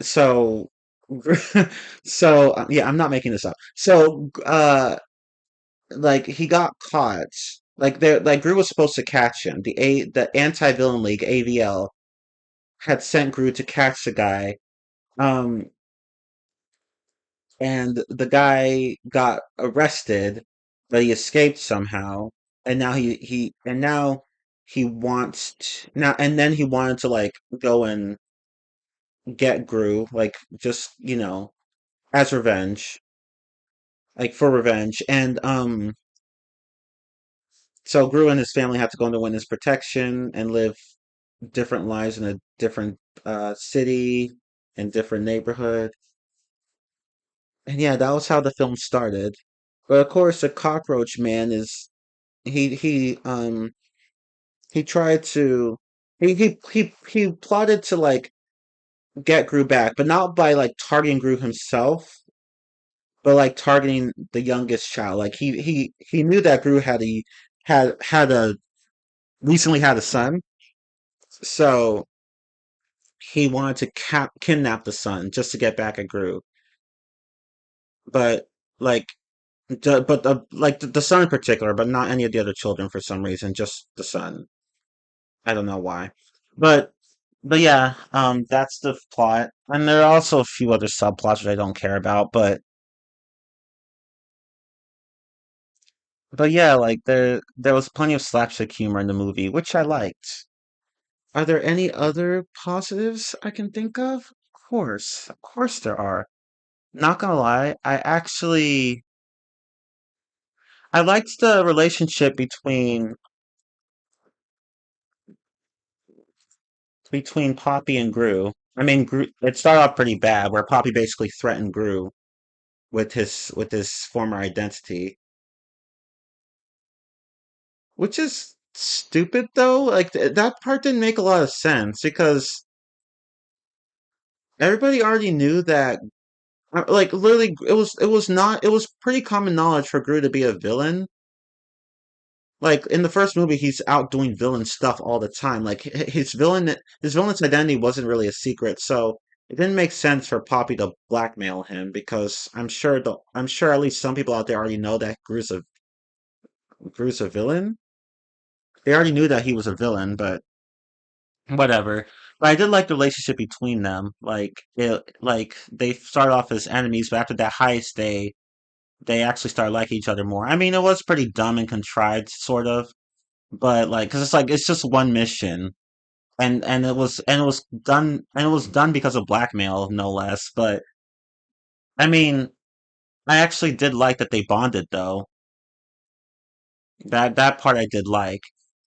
so yeah, I'm not making this up. So like he got caught. Like Gru was supposed to catch him. The anti-villain league AVL had sent Gru to catch the guy. Um, and the guy got arrested, but he escaped somehow. And now he wants now and then he wanted to like go and get Gru, like just as revenge, like for revenge. And so Gru and his family had to go into witness protection and live different lives in a different city and different neighborhood. And yeah, that was how the film started. But of course, the cockroach man is he tried to he plotted to like get Gru back, but not by like targeting Gru himself, but like targeting the youngest child. Like he knew that Gru had a recently had a son, so he wanted to kidnap the son just to get back at Gru. But like But like the son in particular, but not any of the other children for some reason, just the son. I don't know why. But yeah, that's the plot. And there are also a few other subplots which I don't care about, but yeah, like there was plenty of slapstick humor in the movie, which I liked. Are there any other positives I can think of? Of course there are. Not gonna lie, I liked the relationship between Poppy and Gru. I mean, it started off pretty bad, where Poppy basically threatened Gru with his former identity, which is stupid though. Like that part didn't make a lot of sense because everybody already knew that. Like literally, it was pretty common knowledge for Gru to be a villain. Like in the first movie, he's out doing villain stuff all the time. Like his villain's identity wasn't really a secret, so it didn't make sense for Poppy to blackmail him because I'm sure at least some people out there already know that Gru's a villain. They already knew that he was a villain, but whatever. But I did like the relationship between them. Like they start off as enemies, but after that heist, they actually start liking each other more. I mean, it was pretty dumb and contrived, sort of, but like, cause it's like it's just one mission, and it was done because of blackmail, no less. But I mean, I actually did like that they bonded, though. That part I did like,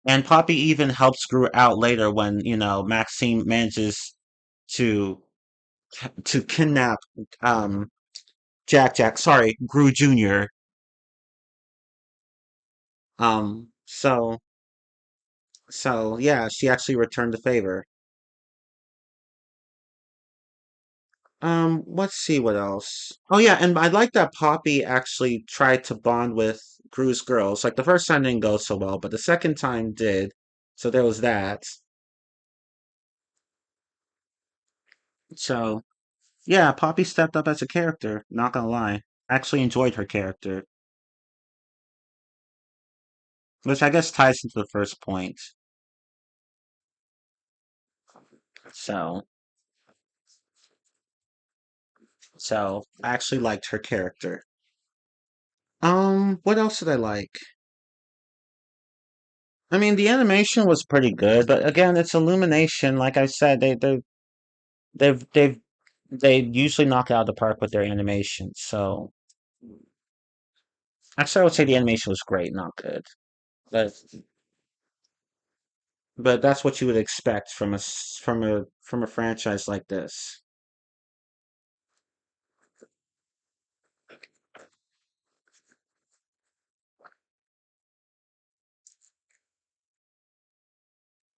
and Poppy even helps Gru out later when Maxime manages to kidnap um sorry, Gru Jr. So yeah, she actually returned the favor. Let's see what else. Oh yeah, and I like that Poppy actually tried to bond with Gru's girls. Like the first time didn't go so well, but the second time did. So there was that. So yeah, Poppy stepped up as a character, not gonna lie. I actually enjoyed her character, which I guess ties into the first point. So I actually liked her character. What else did I like? I mean, the animation was pretty good, but again, it's Illumination. Like I said, they've they've they usually knock it out of the park with their animation. So actually, I would say the animation was great, not good, but that's what you would expect from from a franchise like this.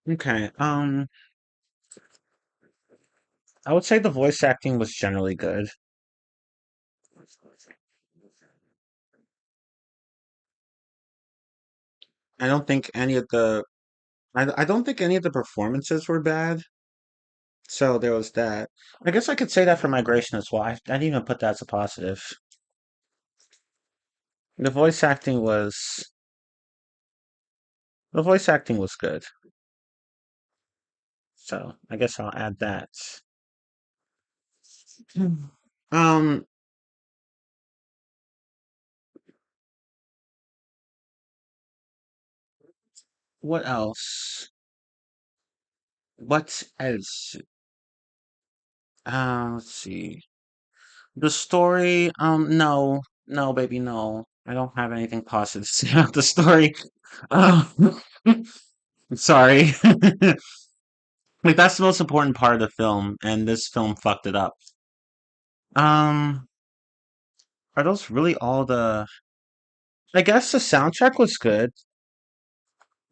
Okay, I would say the voice acting was generally good. I don't think any of the I don't think any of the performances were bad. So there was that. I guess I could say that for Migration as well. I didn't even put that as a positive. The voice acting was the voice acting was good. So I guess I'll add that. Hmm. Um, what else? What else? Let's see. The story, no, no, baby, no. I don't have anything positive to say about the story. Um, sorry. Like that's the most important part of the film, and this film fucked it up. Um, are those really all the? I guess the soundtrack was good.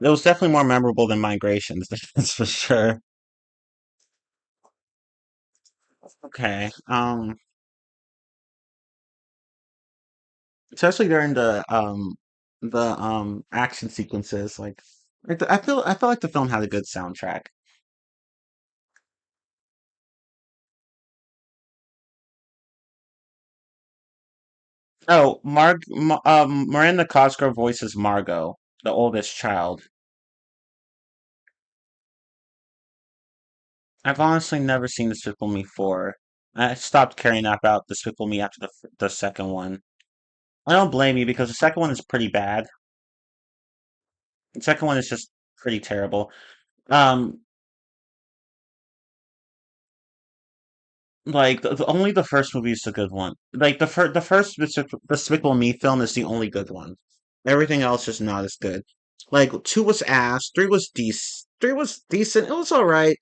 It was definitely more memorable than Migrations, that's for sure. Okay. Especially during the action sequences, I feel like the film had a good soundtrack. Oh, Miranda Cosgrove voices Margot, the oldest child. I've honestly never seen Despicable Me 4. I stopped caring about Despicable Me after the second one. I don't blame you because the second one is pretty bad. The second one is just pretty terrible. Um, like only the first movie is the good one. Like the first Despicable Me film is the only good one. Everything else is not as good. Like two was ass, three was decent. Three was decent. It was all right,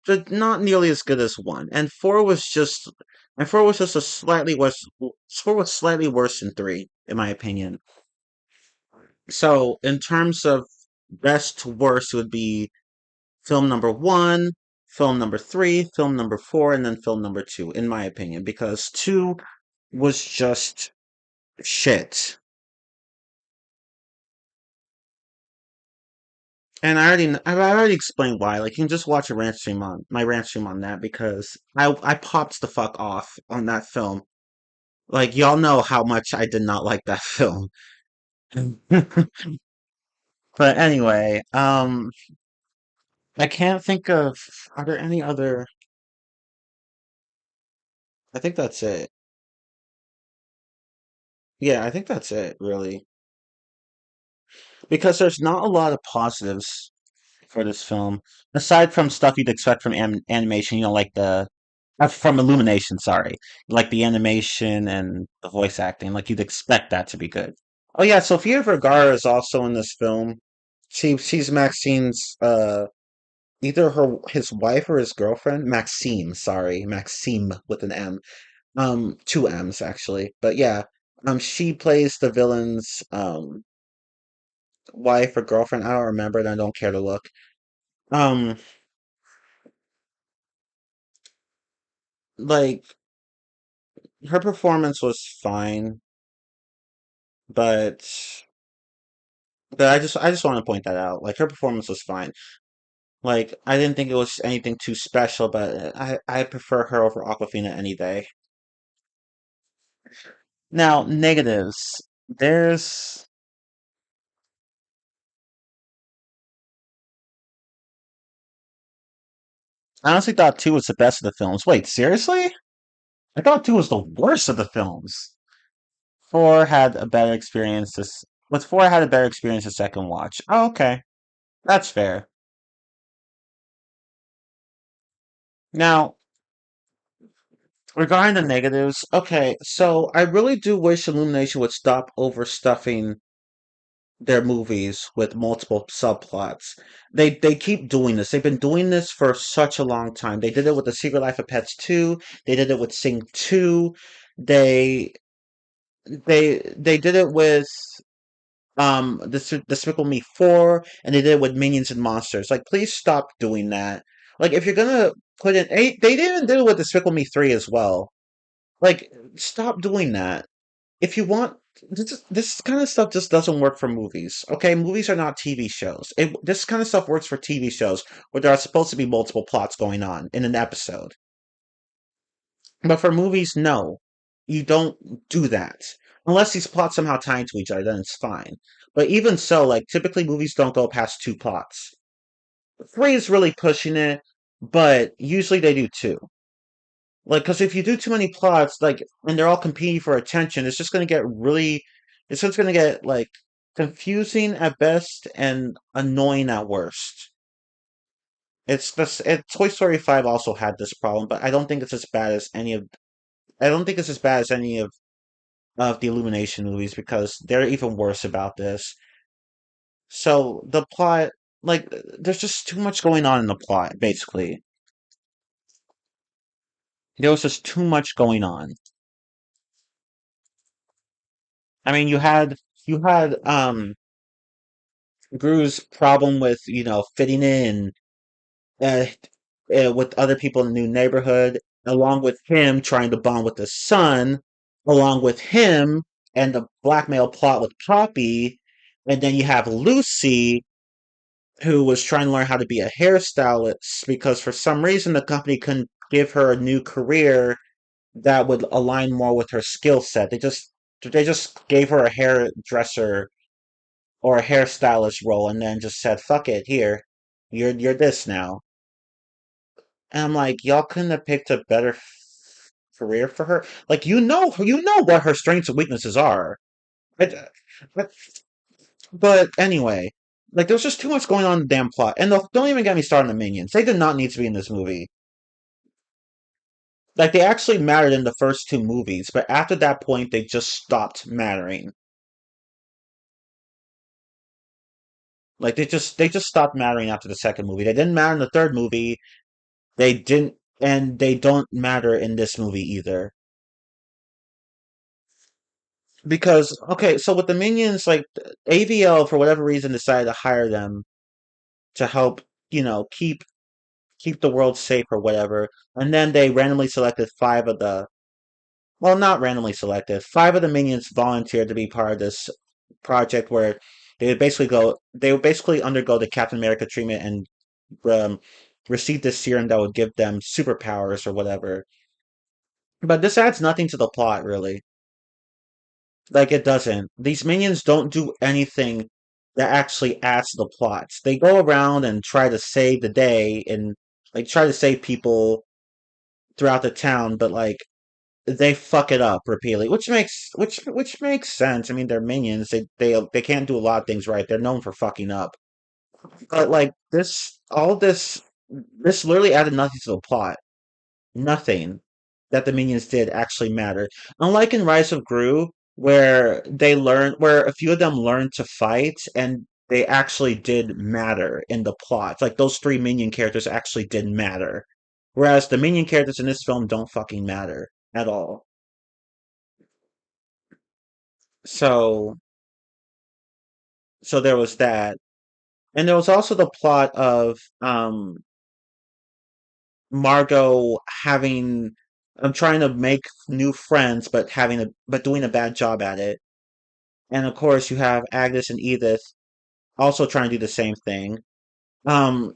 but not nearly as good as one. And four was just a slightly worse. Four was slightly worse than three, in my opinion. So in terms of best to worst, it would be film number one, film number three, film number four, and then film number two, in my opinion, because two was just shit. And I've already explained why. Like you can just watch a rant stream on my rant stream on that because I popped the fuck off on that film. Like y'all know how much I did not like that film. But anyway, I can't think of are there any other I think that's it. Yeah, I think that's it, really. Because there's not a lot of positives for this film, aside from stuff you'd expect from animation, like from Illumination, sorry, like the animation and the voice acting, like you'd expect that to be good. Oh yeah, Sofia Vergara is also in this film. She's Maxine's either his wife or his girlfriend. Maxime, sorry, Maxime with an M. Two M's actually, but yeah. She plays the villain's wife or girlfriend. I don't remember, and I don't care to look. Um, like her performance was fine, but I just want to point that out. Like her performance was fine. Like I didn't think it was anything too special, but I prefer her over Aquafina any day. Now negatives. There's I honestly thought two was the best of the films. Wait, seriously? I thought two was the worst of the films. Four had a better experience this. With four, I had a better experience the second watch. Oh, okay, that's fair. Now, regarding the negatives, okay, so I really do wish Illumination would stop overstuffing their movies with multiple subplots. They keep doing this. They've been doing this for such a long time. They did it with The Secret Life of Pets 2. They did it with Sing 2. They they did it with Despicable Me 4, and they did it with Minions and Monsters. Like please stop doing that. Like if you're gonna put in they even did it with Despicable Me 3 as well. Like stop doing that. If you want this kind of stuff just doesn't work for movies. Okay, movies are not TV shows. This kind of stuff works for TV shows where there are supposed to be multiple plots going on in an episode. But for movies, no. You don't do that. Unless these plots somehow tie into each other, then it's fine. But even so, like typically movies don't go past two plots. Three is really pushing it, but usually they do two. Like, because if you do too many plots, like, and they're all competing for attention, it's just going to get, like, confusing at best and annoying at worst. Toy Story 5 also had this problem, but I don't think it's as bad as any of the Illumination movies because they're even worse about this. So, the plot, like, there's just too much going on in the plot, basically. There was just too much going on. I mean, you had Gru's problem with, fitting in uh, with other people in the new neighborhood, along with him trying to bond with his son, along with him and the blackmail plot with Poppy. And then you have Lucy, who was trying to learn how to be a hairstylist because for some reason the company couldn't give her a new career that would align more with her skill set. They just gave her a hairdresser or a hairstylist role and then just said, "Fuck it, here, you're this now." And I'm like, y'all couldn't have picked a better career for her. Like you know what her strengths and weaknesses are. But, but, but anyway, like there's just too much going on in the damn plot. And don't even get me started on the minions. They did not need to be in this movie. Like they actually mattered in the first two movies, but after that point, they just stopped mattering. Like they just stopped mattering after the second movie. They didn't matter in the third movie. They didn't, and they don't matter in this movie either. Because okay, so with the minions, like AVL for whatever reason decided to hire them to help, keep the world safe or whatever, and then they randomly selected five of the well, not randomly selected. Five of the minions volunteered to be part of this project where they would basically undergo the Captain America treatment and um, receive this serum that would give them superpowers or whatever. But this adds nothing to the plot, really. Like it doesn't. These minions don't do anything that actually adds to the plots. They go around and try to save the day and like try to save people throughout the town, but like they fuck it up repeatedly, which makes sense. I mean, they're minions. They can't do a lot of things right. They're known for fucking up. But like this literally added nothing to the plot. Nothing that the minions did actually mattered. Unlike in Rise of Gru, where a few of them learned to fight and they actually did matter in the plot. Like those three minion characters actually did matter. Whereas the minion characters in this film don't fucking matter at all. So so there was that. And there was also the plot of Margot having I'm trying to make new friends but doing a bad job at it. And of course you have Agnes and Edith also trying to do the same thing. Um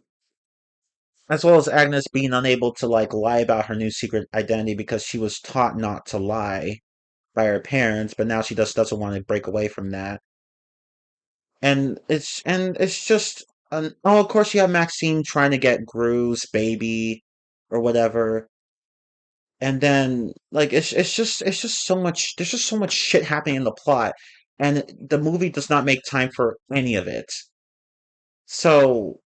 as well as Agnes being unable to like lie about her new secret identity because she was taught not to lie by her parents, but now she just doesn't want to break away from that. And it's just oh, of course you have Maxine trying to get Gru's baby or whatever. And then like it's just so much there's just so much shit happening in the plot and the movie does not make time for any of it. So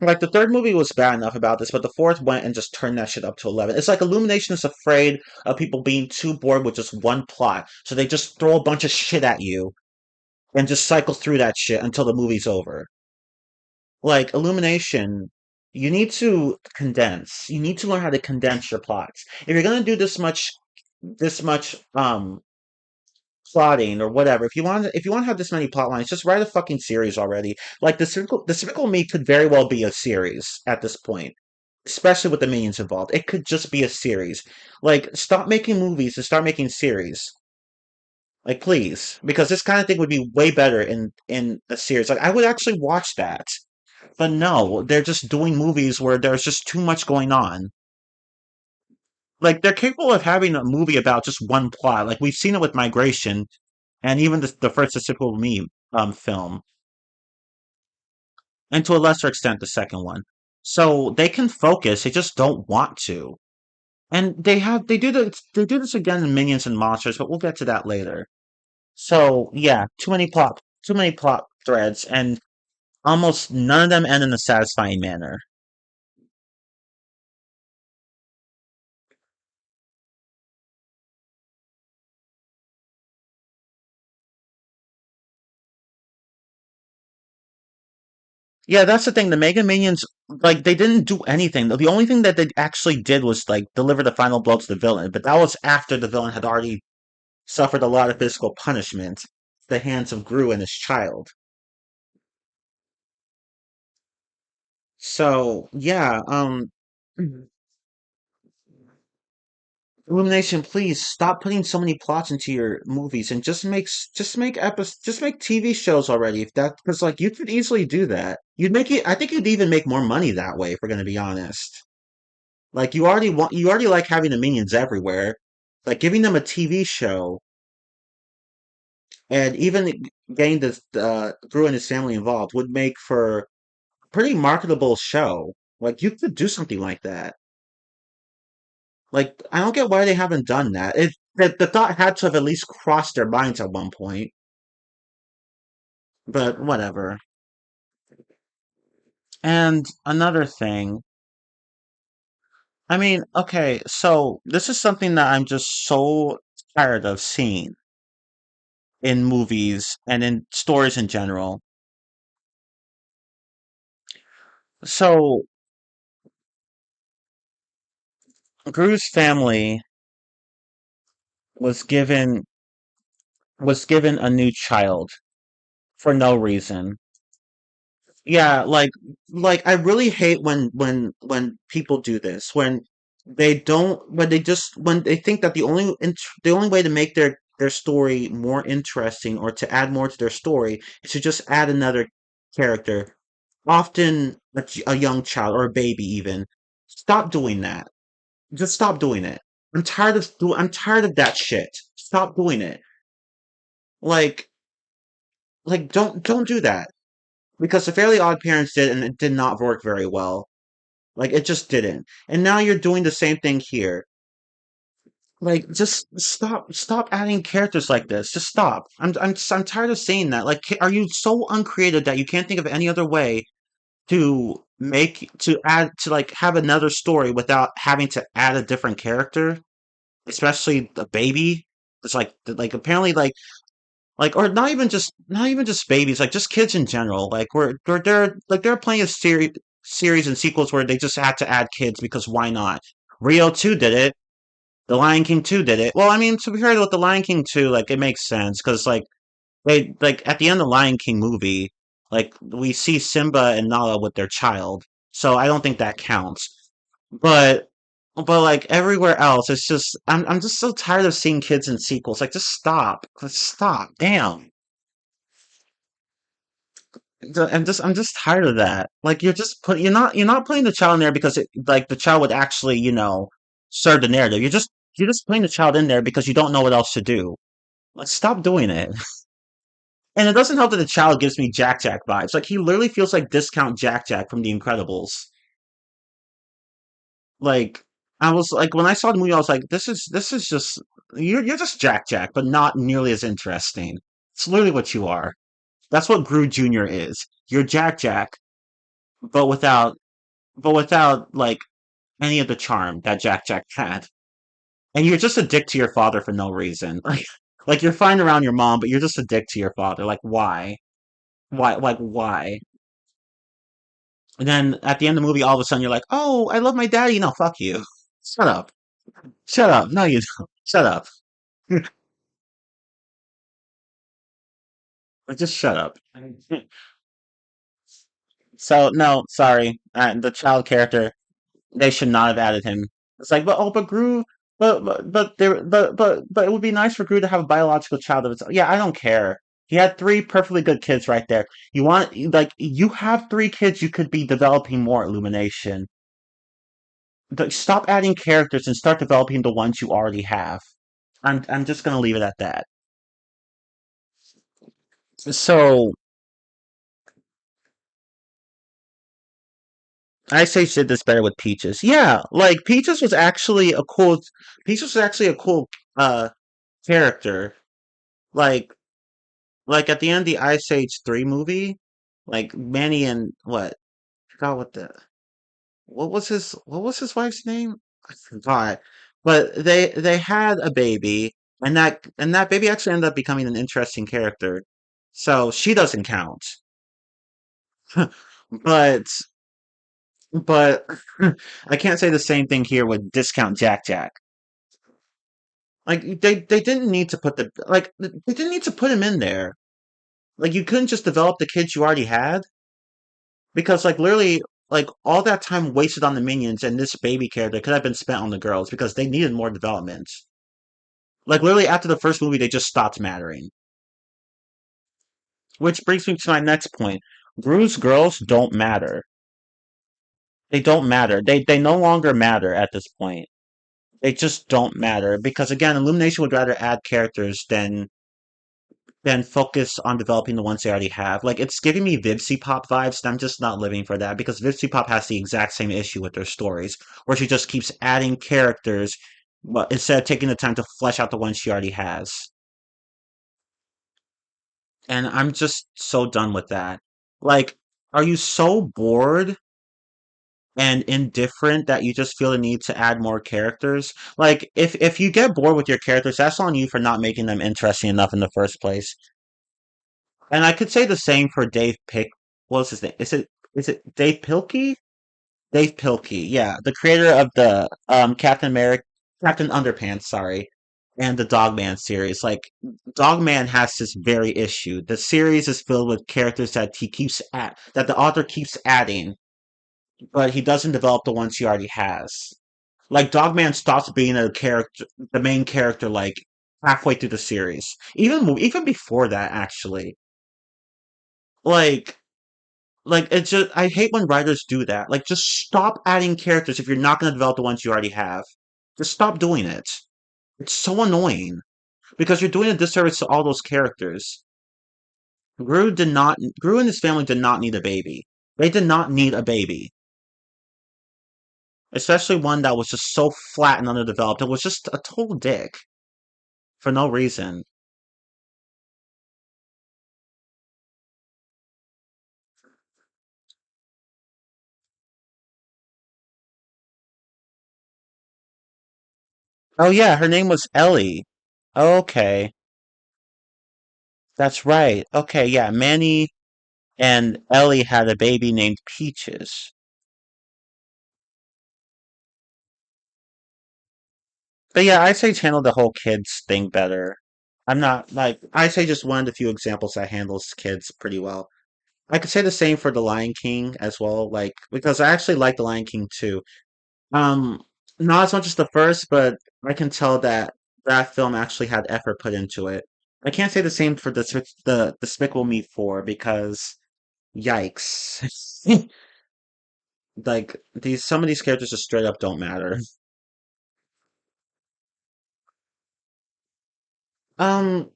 like the third movie was bad enough about this, but the fourth went and just turned that shit up to 11. It's like Illumination is afraid of people being too bored with just one plot, so they just throw a bunch of shit at you and just cycle through that shit until the movie's over. Like Illumination, you need to condense. You need to learn how to condense your plots. If you're gonna do this much plotting or whatever, if you want to have this many plot lines, just write a fucking series already. Like the Despicable Me could very well be a series at this point. Especially with the minions involved. It could just be a series. Like, stop making movies and start making series. Like, please. Because this kind of thing would be way better in a series. Like, I would actually watch that. But no, they're just doing movies where there's just too much going on. Like they're capable of having a movie about just one plot. Like we've seen it with Migration and even the first Despicable Me film, and to a lesser extent the second one. So they can focus. They just don't want to. And they do this again in Minions and Monsters, but we'll get to that later. So yeah, too many plot threads, and almost none of them end in a satisfying manner. Yeah, that's the thing. The Mega Minions, like, they didn't do anything. The only thing that they actually did was, like, deliver the final blow to the villain. But that was after the villain had already suffered a lot of physical punishment at the hands of Gru and his child. So, yeah, Illumination, please stop putting so many plots into your movies and just make TV shows already. If that, because, like, you could easily do that. I think you'd even make more money that way, if we're going to be honest. Like you already like having the minions everywhere. Like giving them a TV show and even getting this Gru and his family involved would make for a pretty marketable show. Like you could do something like that. Like I don't get why they haven't done that. The thought had to have at least crossed their minds at one point, but whatever. And another thing, I mean, okay, so this is something that I'm just so tired of seeing in movies and in stories in general. So Gru's family was given was given a new child for no reason. Yeah, like I really hate when people do this. When they think that the only way to make their story more interesting or to add more to their story is to just add another character, often a young child or a baby even. Stop doing that. Just stop doing it. I'm tired of that shit. Stop doing it. Like don't do that. Because the Fairly Odd Parents did, and it did not work very well. Like it just didn't. And now you're doing the same thing here. Like just stop adding characters like this. Just stop. I'm tired of seeing that. Like are you so uncreative that you can't think of any other way to add to like have another story without having to add a different character, especially the baby? It's like apparently like or not even just babies, like just kids in general. Like there are plenty of series and sequels where they just had to add kids because why not? Rio 2 did it. The Lion King 2 did it. Well, I mean, to be fair with the Lion King 2, like it makes sense because like at the end of the Lion King movie, like we see Simba and Nala with their child. So I don't think that counts. But like everywhere else, it's just I'm just so tired of seeing kids in sequels. Like just stop. Just stop. Damn. I'm just tired of that. Like you're not putting the child in there because like the child would actually, serve the narrative. You're just putting the child in there because you don't know what else to do. Like stop doing it. And it doesn't help that the child gives me Jack Jack vibes. Like he literally feels like discount Jack Jack from The Incredibles. Like I was like when I saw the movie, I was like, this is just you're just Jack Jack, but not nearly as interesting. It's literally what you are. That's what Gru Jr. is. You're Jack Jack, but without like any of the charm that Jack Jack had. And you're just a dick to your father for no reason. Like you're fine around your mom, but you're just a dick to your father. Like why? Why? Like why? And then at the end of the movie, all of a sudden you're like, "Oh, I love my daddy." No, fuck you. Shut up. Shut up. No, you don't. Shut up. Like, just shut up. So no, sorry. The child character, they should not have added him. It's like, but Gru, but it would be nice for Gru to have a biological child of its own. Yeah, I don't care. He had three perfectly good kids right there. You have three kids. You could be developing more Illumination. Stop adding characters and start developing the ones you already have. I'm just gonna leave it at that. So I say did this better with Peaches. Yeah, like Peaches was actually a cool character. Like like at the end of the Ice Age 3 movie, like Manny and what? I forgot what was his wife's name? I forgot. But they had a baby and that baby actually ended up becoming an interesting character. So she doesn't count. But but I can't say the same thing here with Discount Jack Jack. Like they didn't need to put they didn't need to put him in there. Like you couldn't just develop the kids you already had because like literally like all that time wasted on the minions and this baby character could have been spent on the girls because they needed more development. Like literally after the first movie they just stopped mattering. Which brings me to my next point. Gru's girls don't matter. They don't matter. They no longer matter at this point. They just don't matter because again, Illumination would rather add characters than focus on developing the ones they already have. Like it's giving me Vivsy Pop vibes, and I'm just not living for that because Vivsy Pop has the exact same issue with their stories, where she just keeps adding characters, but instead of taking the time to flesh out the ones she already has. And I'm just so done with that. Like, are you so bored and indifferent that you just feel the need to add more characters? Like, if you get bored with your characters, that's on you for not making them interesting enough in the first place. And I could say the same for Dave Pick. What's his name? Is it Dave Pilkey? Dave Pilkey, yeah, the creator of the Captain America, Captain Underpants, sorry, and the Dogman series. Like Dogman has this very issue. The series is filled with characters that the author keeps adding, but he doesn't develop the ones he already has. Like Dogman stops being the main character, like halfway through the series. Even before that, actually. Like it's just I hate when writers do that. Like just stop adding characters if you're not going to develop the ones you already have. Just stop doing it. It's so annoying because you're doing a disservice to all those characters. Gru and his family did not need a baby. They did not need a baby. Especially one that was just so flat and underdeveloped. It was just a total dick for no reason. Oh yeah, her name was Ellie. Okay, that's right. Okay, yeah, Manny and Ellie had a baby named Peaches. But yeah, I say channel the whole kids thing better. I'm not like I say just one of the few examples that handles kids pretty well. I could say the same for The Lion King as well, like because I actually like The Lion King too. Um, not as much as the first, but I can tell that that film actually had effort put into it. I can't say the same for the Despicable Me 4 because yikes. Like these some of these characters just straight up don't matter. Um,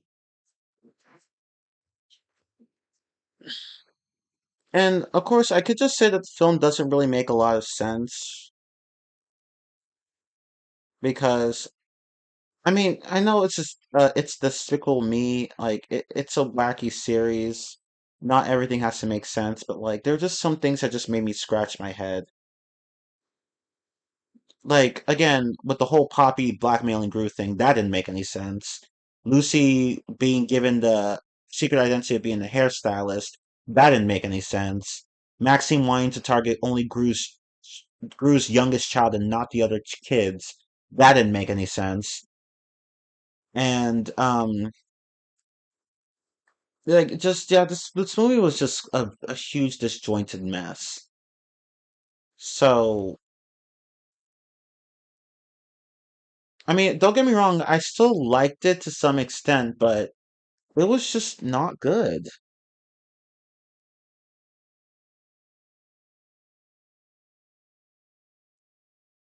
and of course, I could just say that the film doesn't really make a lot of sense because I mean, I know it's Despicable Me, like it's a wacky series. Not everything has to make sense, but like there are just some things that just made me scratch my head. Like again, with the whole Poppy blackmailing Gru thing, that didn't make any sense. Lucy being given the secret identity of being a hairstylist, that didn't make any sense. Maxine wanting to target only Gru's youngest child and not the other kids, that didn't make any sense. And like just yeah, this movie was just a huge disjointed mess. So I mean, don't get me wrong, I still liked it to some extent, but it was just not good.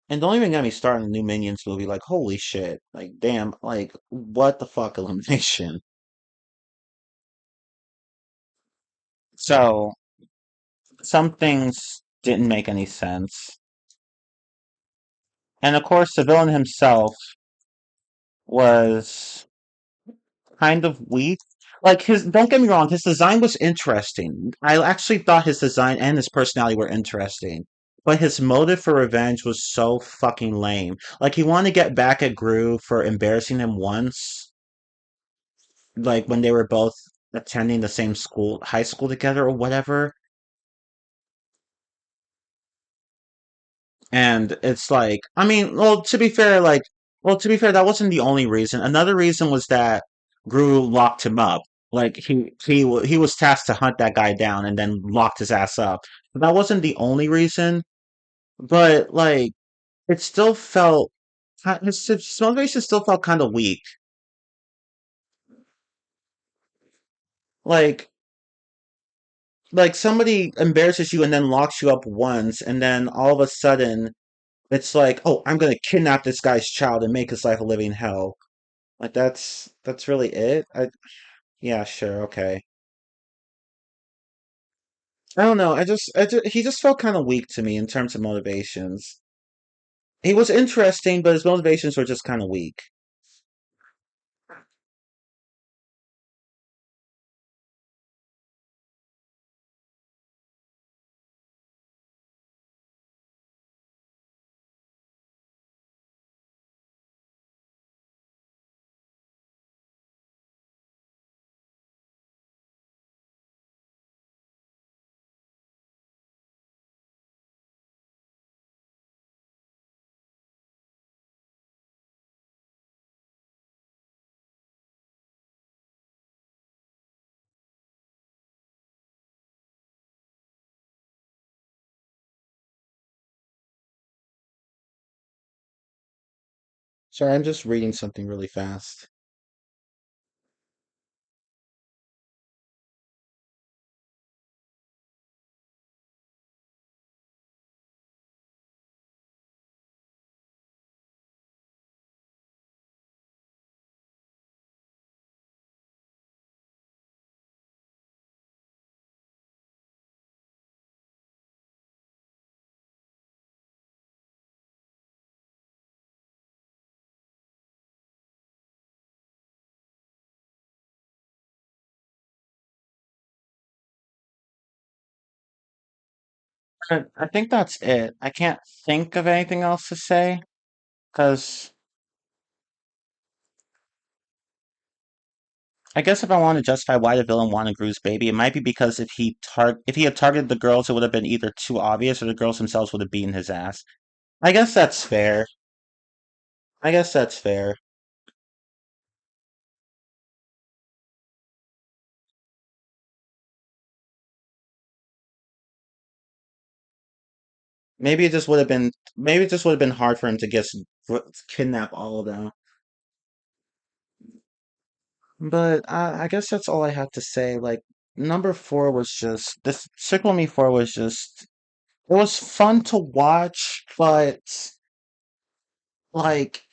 And don't even get me started on the new Minions movie. Like, holy shit. Like, damn, like, what the fuck, Illumination? So, some things didn't make any sense. And of course, the villain himself was kind of weak. Like, don't get me wrong, his design was interesting. I actually thought his design and his personality were interesting. But his motive for revenge was so fucking lame. Like, he wanted to get back at Gru for embarrassing him once, like when they were both attending the same school, high school together or whatever. And it's like, I mean, well, to be fair, that wasn't the only reason. Another reason was that Gru locked him up. Like he was tasked to hunt that guy down and then locked his ass up. But that wasn't the only reason. But like, it still felt his motivation still felt kind of weak. Like somebody embarrasses you and then locks you up once, and then all of a sudden It's like, oh, I'm gonna kidnap this guy's child and make his life a living hell. Like that's really it. Yeah, sure, okay. I don't know. He just felt kind of weak to me in terms of motivations. He was interesting, but his motivations were just kind of weak. Sorry, I'm just reading something really fast. I think that's it. I can't think of anything else to say because I guess if I want to justify why the villain wanted Gru's baby, it might be because if he had targeted the girls, it would have been either too obvious or the girls themselves would have beaten his ass. I guess that's fair. I guess that's fair. Maybe it just would have been hard for him to kidnap all of them. But I guess that's all I have to say. Like number four was just this Sickle Me Four was just it was fun to watch, but like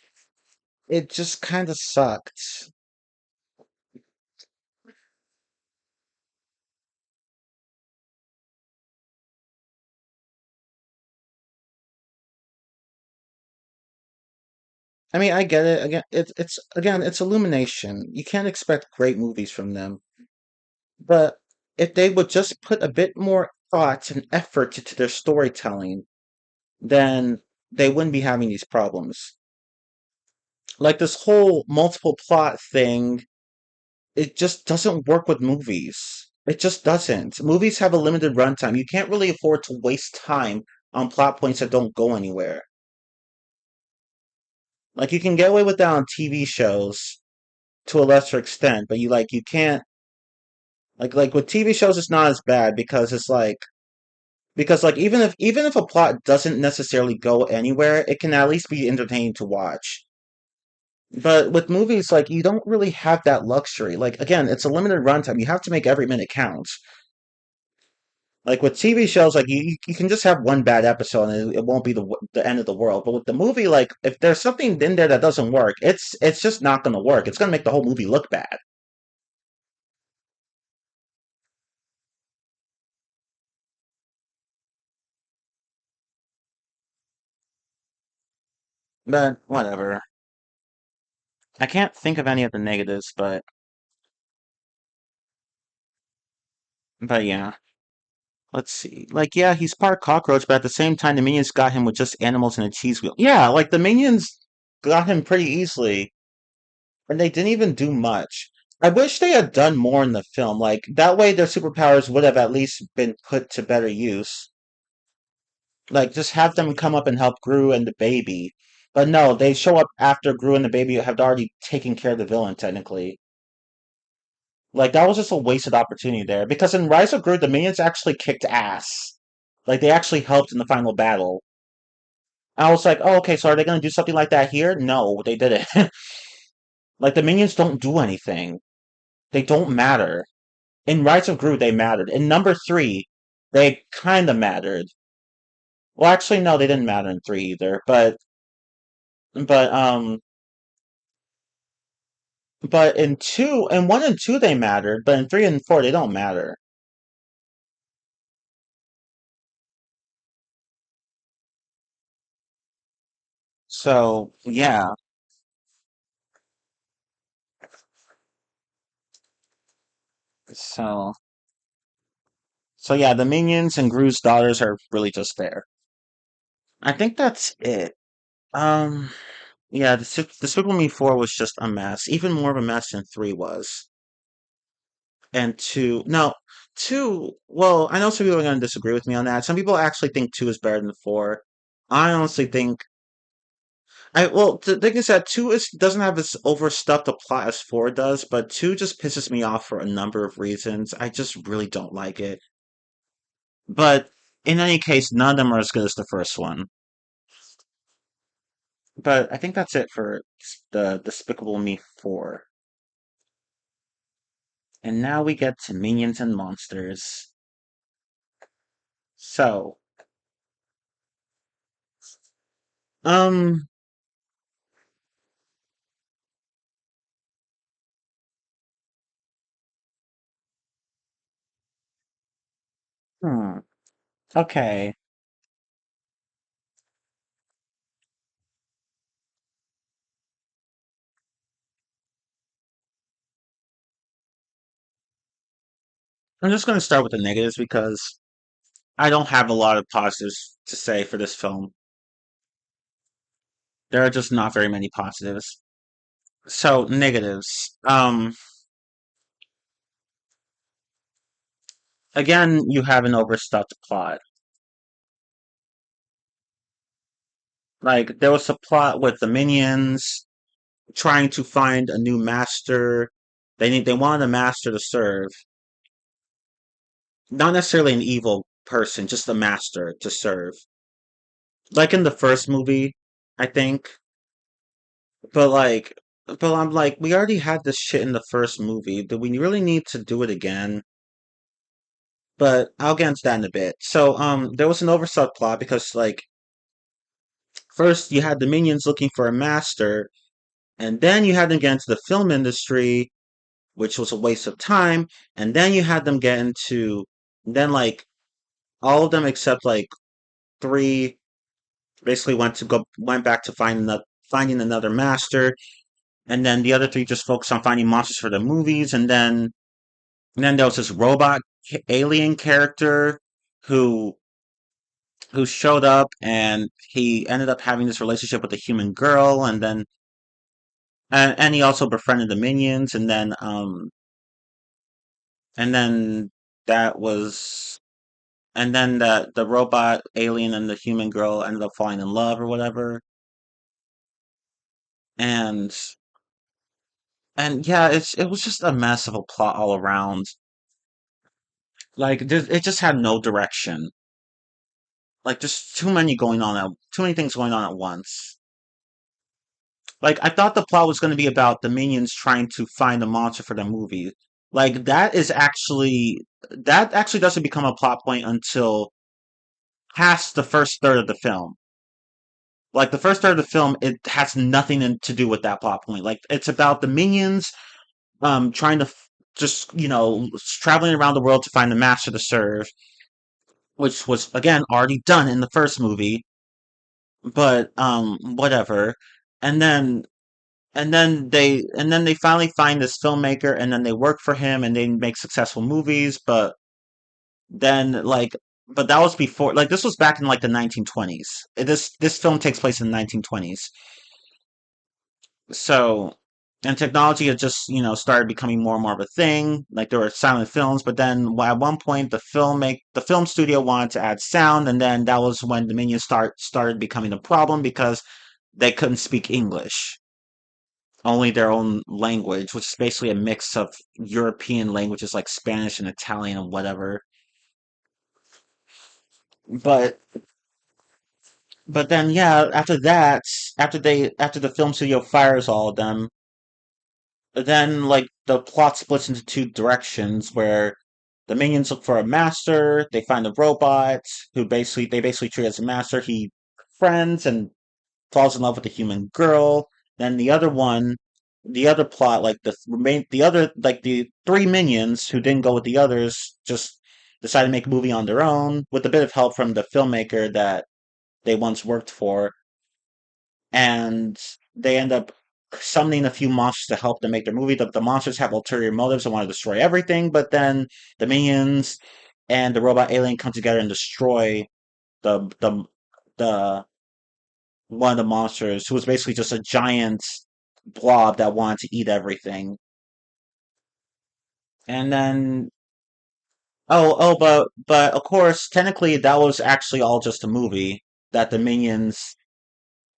it just kind of sucked. I mean, I get it. It's Illumination. You can't expect great movies from them. But if they would just put a bit more thought and effort into their storytelling, then they wouldn't be having these problems. Like this whole multiple plot thing, it just doesn't work with movies. It just doesn't. Movies have a limited runtime. You can't really afford to waste time on plot points that don't go anywhere. Like you can get away with that on TV shows to a lesser extent, but you can't like with TV shows it's not as bad because even if a plot doesn't necessarily go anywhere, it can at least be entertaining to watch. But with movies, like you don't really have that luxury. Like again, it's a limited runtime. You have to make every minute count. Like with TV shows, like you can just have one bad episode and it won't be the end of the world. But with the movie, like if there's something in there that doesn't work, it's just not going to work. It's going to make the whole movie look bad. But whatever. I can't think of any of the negatives, but yeah. Let's see. Like yeah, he's part cockroach, but at the same time, the minions got him with just animals and a cheese wheel. Yeah, like the minions got him pretty easily. And they didn't even do much. I wish they had done more in the film. Like that way their superpowers would have at least been put to better use. Like just have them come up and help Gru and the baby. But no, they show up after Gru and the baby have already taken care of the villain technically. Like that was just a wasted opportunity there. Because in Rise of Gru, the minions actually kicked ass. Like they actually helped in the final battle. I was like, oh, okay, so are they gonna do something like that here? No, they didn't. Like the minions don't do anything. They don't matter. In Rise of Gru, they mattered. In number three, they kind of mattered. Well, actually, no, they didn't matter in three either. But but in two, in one and two they mattered, but in three and four they don't matter. So yeah, so so yeah, the minions and Gru's daughters are really just there. I think that's it. Um, yeah, Despicable Me 4 was just a mess, even more of a mess than 3 was. And 2, no, 2, well, I know some people are going to disagree with me on that. Some people actually think 2 is better than 4. I honestly think, well, the thing is that 2 doesn't have as overstuffed a plot as 4 does, but 2 just pisses me off for a number of reasons. I just really don't like it. But in any case, none of them are as good as the first one. But I think that's it for the Despicable Me 4. And now we get to Minions and Monsters. So, um, hmm, okay. I'm just going to start with the negatives because I don't have a lot of positives to say for this film. There are just not very many positives. So, negatives. Again, you have an overstuffed plot. Like, there was a plot with the minions trying to find a new master. They wanted a master to serve. Not necessarily an evil person, just a master to serve. Like in the first movie, I think. But I'm like, we already had this shit in the first movie. Do we really need to do it again? But I'll get into that in a bit. So, there was an oversight plot because, like, first you had the minions looking for a master, and then you had them get into the film industry, which was a waste of time, and then you had them get into, then, like, all of them except, like, three basically went back to finding another master, and then the other three just focused on finding monsters for the movies, and then there was this robot alien character who who showed up, and he ended up having this relationship with a human girl, and he also befriended the minions, and then that was and then the robot alien and the human girl ended up falling in love or whatever, and yeah, it was just a mess of a plot all around. Like, it just had no direction. Like, just too many things going on at once. Like, I thought the plot was going to be about the minions trying to find a monster for the movie. Like, that actually doesn't become a plot point until past the first third of the film. Like, the first third of the film, it has nothing to do with that plot point. Like, it's about the minions trying to just, traveling around the world to find the master to serve, which was again already done in the first movie, but whatever. And then and then they finally find this filmmaker, and then they work for him, and they make successful movies, then like but that was before, like, this was back in like the 1920s. This film takes place in the 1920s. So, and technology had just, started becoming more and more of a thing. Like, there were silent films, but then at one point the film studio wanted to add sound, and then that was when the minions started becoming a problem because they couldn't speak English, only their own language, which is basically a mix of European languages like Spanish and Italian and whatever. But then, yeah, after that, after the film studio fires all of them, then, like, the plot splits into two directions where The minions look for a master. They find a robot who basically treat as a master. He friends and falls in love with a human girl. Then the other plot, like the three minions who didn't go with the others, just decided to make a movie on their own with a bit of help from the filmmaker that they once worked for, and they end up summoning a few monsters to help them make their movie. The monsters have ulterior motives and want to destroy everything, but then the minions and the robot alien come together and destroy the the one of the monsters who was basically just a giant blob that wanted to eat everything. And then but of course technically that was actually all just a movie that the minions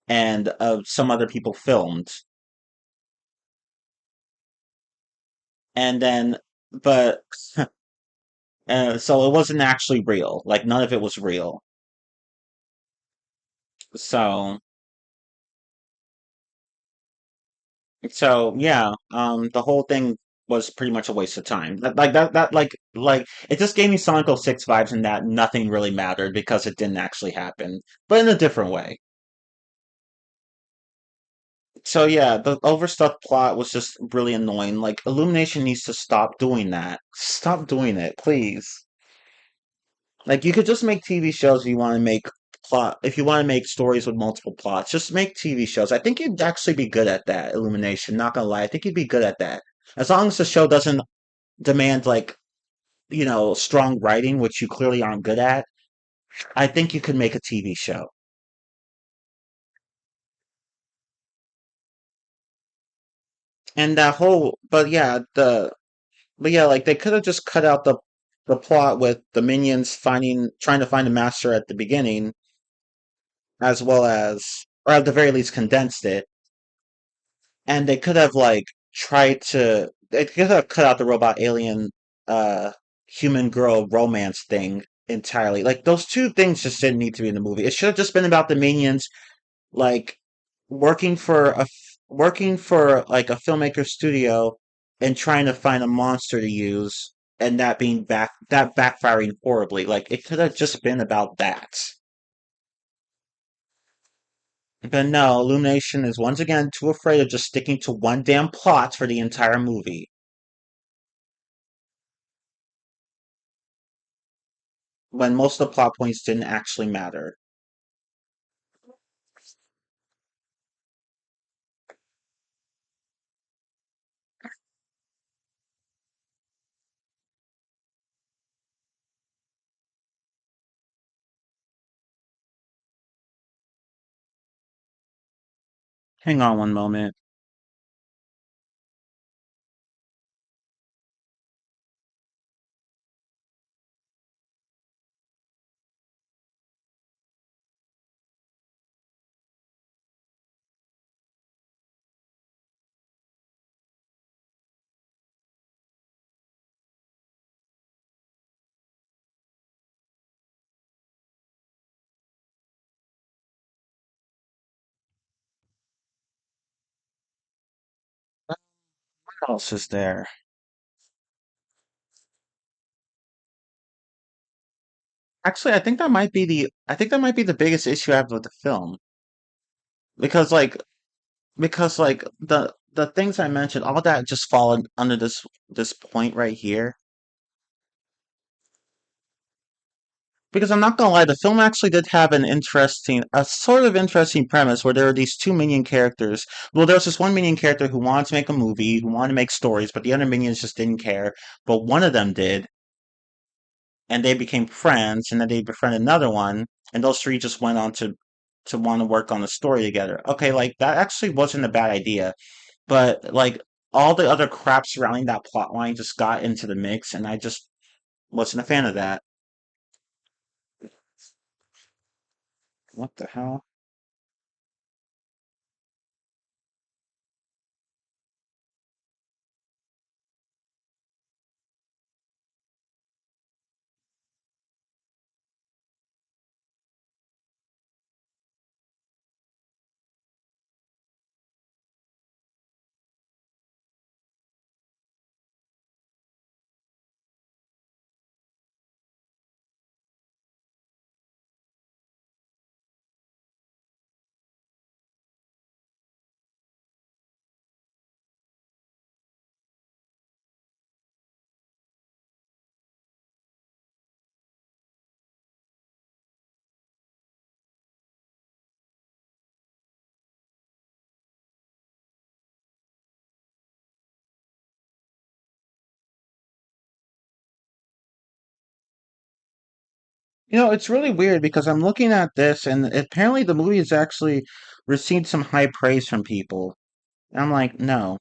and some other people filmed. And then but so it wasn't actually real. Like none of it was real. So yeah, the whole thing was pretty much a waste of time. Like it just gave me Sonic 06 vibes in that nothing really mattered because it didn't actually happen, but in a different way. So yeah, the overstuffed plot was just really annoying. Like Illumination needs to stop doing that. Stop doing it, please. Like you could just make TV shows if you want to make plot if you want to make stories with multiple plots. Just make TV shows. I think you'd actually be good at that, Illumination. Not gonna lie, I think you'd be good at that. As long as the show doesn't demand like, strong writing, which you clearly aren't good at, I think you could make a TV show. And that whole but yeah, like they could have just cut out the plot with the minions trying to find a master at the beginning, as well as, or at the very least condensed it, and they could have like they could have cut out the robot alien uh human girl romance thing entirely. Like those two things just didn't need to be in the movie. It should have just been about the minions like working for working for like a filmmaker studio and trying to find a monster to use, and that backfiring horribly. Like it could have just been about that. But no, Illumination is once again too afraid of just sticking to one damn plot for the entire movie, when most of the plot points didn't actually matter. Hang on one moment. What else is there? Actually, I think that might be the biggest issue I have with the film. Because like the things I mentioned, all that just fall under this point right here. Because I'm not gonna lie, the film actually did have a sort of interesting premise where there are these two minion characters. Well, there was this one minion character who wanted to make a movie, who wanted to make stories, but the other minions just didn't care. But one of them did, and they became friends, and then they befriended another one, and those three just went on to want to work on the story together. Okay, like that actually wasn't a bad idea, but like all the other crap surrounding that plot line just got into the mix, and I just wasn't a fan of that. What the hell? It's really weird because I'm looking at this and apparently the movie has actually received some high praise from people. And I'm like, no.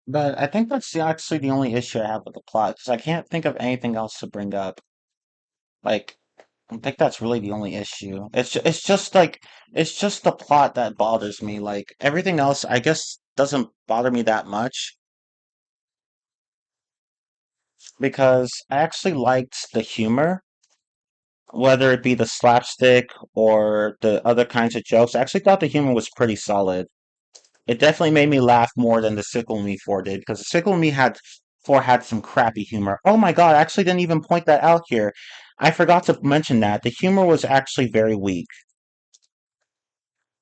But I think that's actually the only issue I have with the plot because I can't think of anything else to bring up. Like, I think that's really the only issue. It's just like it's just the plot that bothers me. Like everything else, I guess doesn't bother me that much because I actually liked the humor, whether it be the slapstick or the other kinds of jokes. I actually thought the humor was pretty solid. It definitely made me laugh more than the Sickle Me 4 did, because the Sickle Me had 4 had some crappy humor. Oh my god, I actually didn't even point that out here. I forgot to mention that. The humor was actually very weak.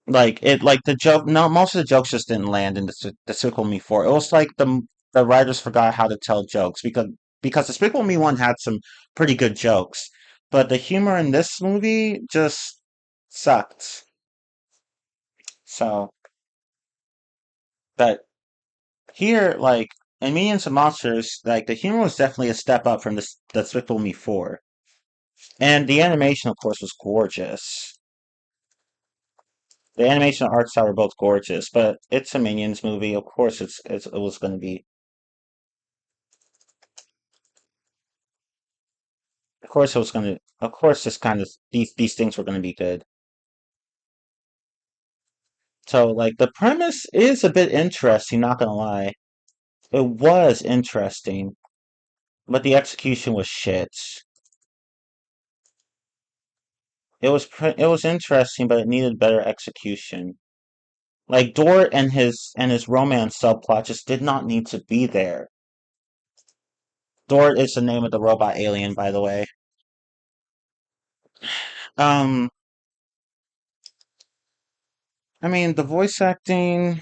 Like the joke, no, most of the jokes just didn't land in the Sickle Me 4. It was like the writers forgot how to tell jokes because the Sickle Me 1 had some pretty good jokes, but the humor in this movie just sucked. So, but here, like in Minions and Monsters, like the humor was definitely a step up from the Despicable Me 4. And the animation, of course, was gorgeous. The animation and art style were both gorgeous, but it's a Minions movie. Of course, it was going to be. Of course, it was going to. Of course, this kind of these things were going to be good. So, like, the premise is a bit interesting. Not gonna lie, it was interesting, but the execution was shit. It was interesting, but it needed better execution. Like Dort and his romance subplot just did not need to be there. Dort is the name of the robot alien, by the way. Um, I mean, the voice acting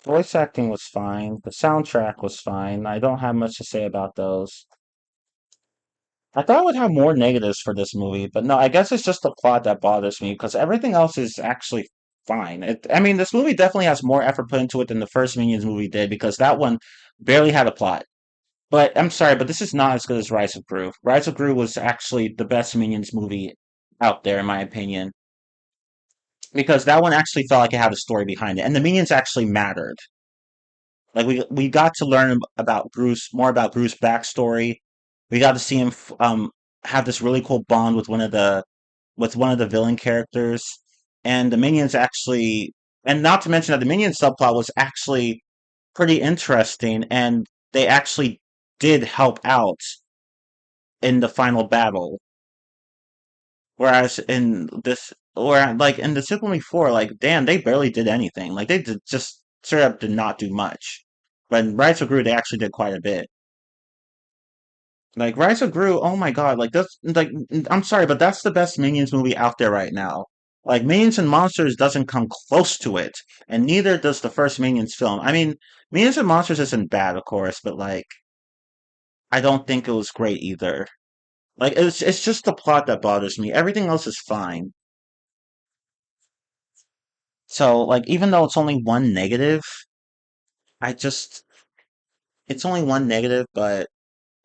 was fine. The soundtrack was fine. I don't have much to say about those. I thought I would have more negatives for this movie, but no, I guess it's just the plot that bothers me because everything else is actually fine. I mean, this movie definitely has more effort put into it than the first Minions movie did because that one barely had a plot. But I'm sorry, but this is not as good as Rise of Gru. Rise of Gru was actually the best Minions movie out there, in my opinion, because that one actually felt like it had a story behind it, and the Minions actually mattered. Like we got to learn about Gru's more about Gru's backstory. We got to see him have this really cool bond with one of the villain characters, and the Minions actually, and not to mention that the Minions subplot was actually pretty interesting, and they actually did help out in the final battle. Whereas in this, or like in the Super 4, like damn, they barely did anything. Like they did just straight up did not do much. But in Rise of Gru, they actually did quite a bit. Like Rise of Gru, oh my god, like that's like I'm sorry, but that's the best Minions movie out there right now. Like Minions and Monsters doesn't come close to it, and neither does the first Minions film. I mean, Minions and Monsters isn't bad, of course, but like I don't think it was great either. Like it's just the plot that bothers me. Everything else is fine. So like even though it's only one negative, I just it's only one negative, but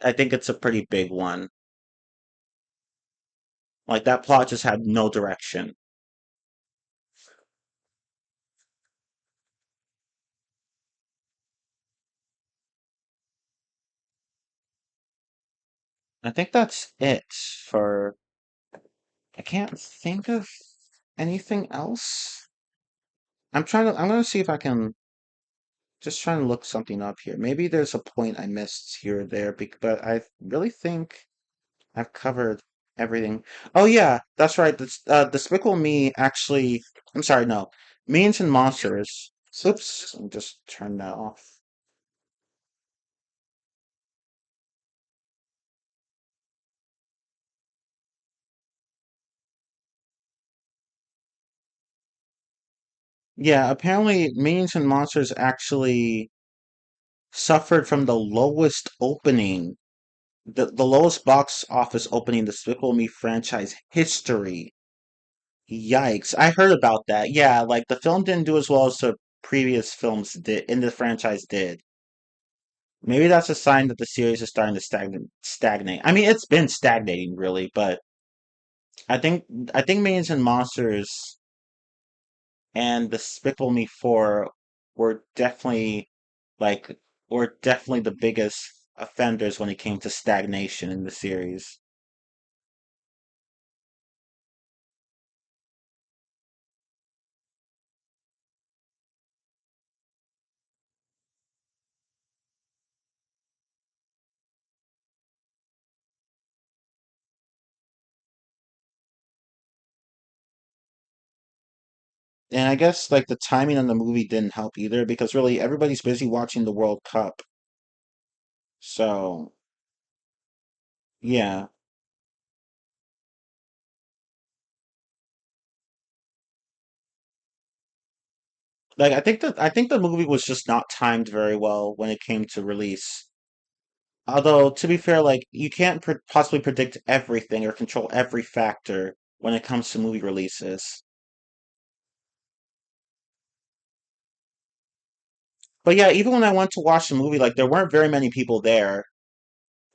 I think it's a pretty big one. Like that plot just had no direction. I think that's it for I can't think of anything else. I'm gonna see if I can just trying to look something up here. Maybe there's a point I missed here or there, but I really think I've covered everything. Oh yeah, that's right. Despicable Me actually. I'm sorry, no. Minions and Monsters. Oops, let me just turn that off. Yeah, apparently Minions and Monsters actually suffered from the lowest opening, the lowest box office opening in the Despicable Me franchise history. Yikes. I heard about that. Yeah, like the film didn't do as well as the previous films did in the franchise did. Maybe that's a sign that the series is starting to stagnate. I mean, it's been stagnating really, but I think I think Minions and Monsters and Despicable Me 4 were definitely like were definitely the biggest offenders when it came to stagnation in the series. And I guess like the timing on the movie didn't help either because really everybody's busy watching the World Cup. So, yeah. Like I think the movie was just not timed very well when it came to release. Although to be fair, like you can't possibly predict everything or control every factor when it comes to movie releases. But yeah, even when I went to watch the movie, like there weren't very many people there.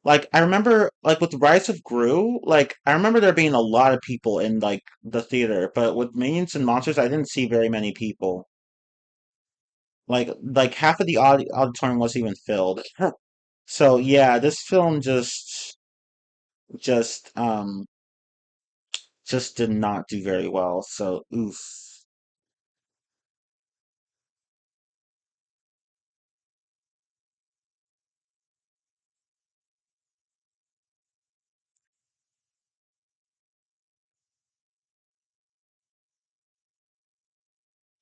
Like I remember like with Rise of Gru, like I remember there being a lot of people in like the theater, but with Minions and Monsters, I didn't see very many people. Like half of the auditorium wasn't even filled. So yeah, this film just just did not do very well. So oof.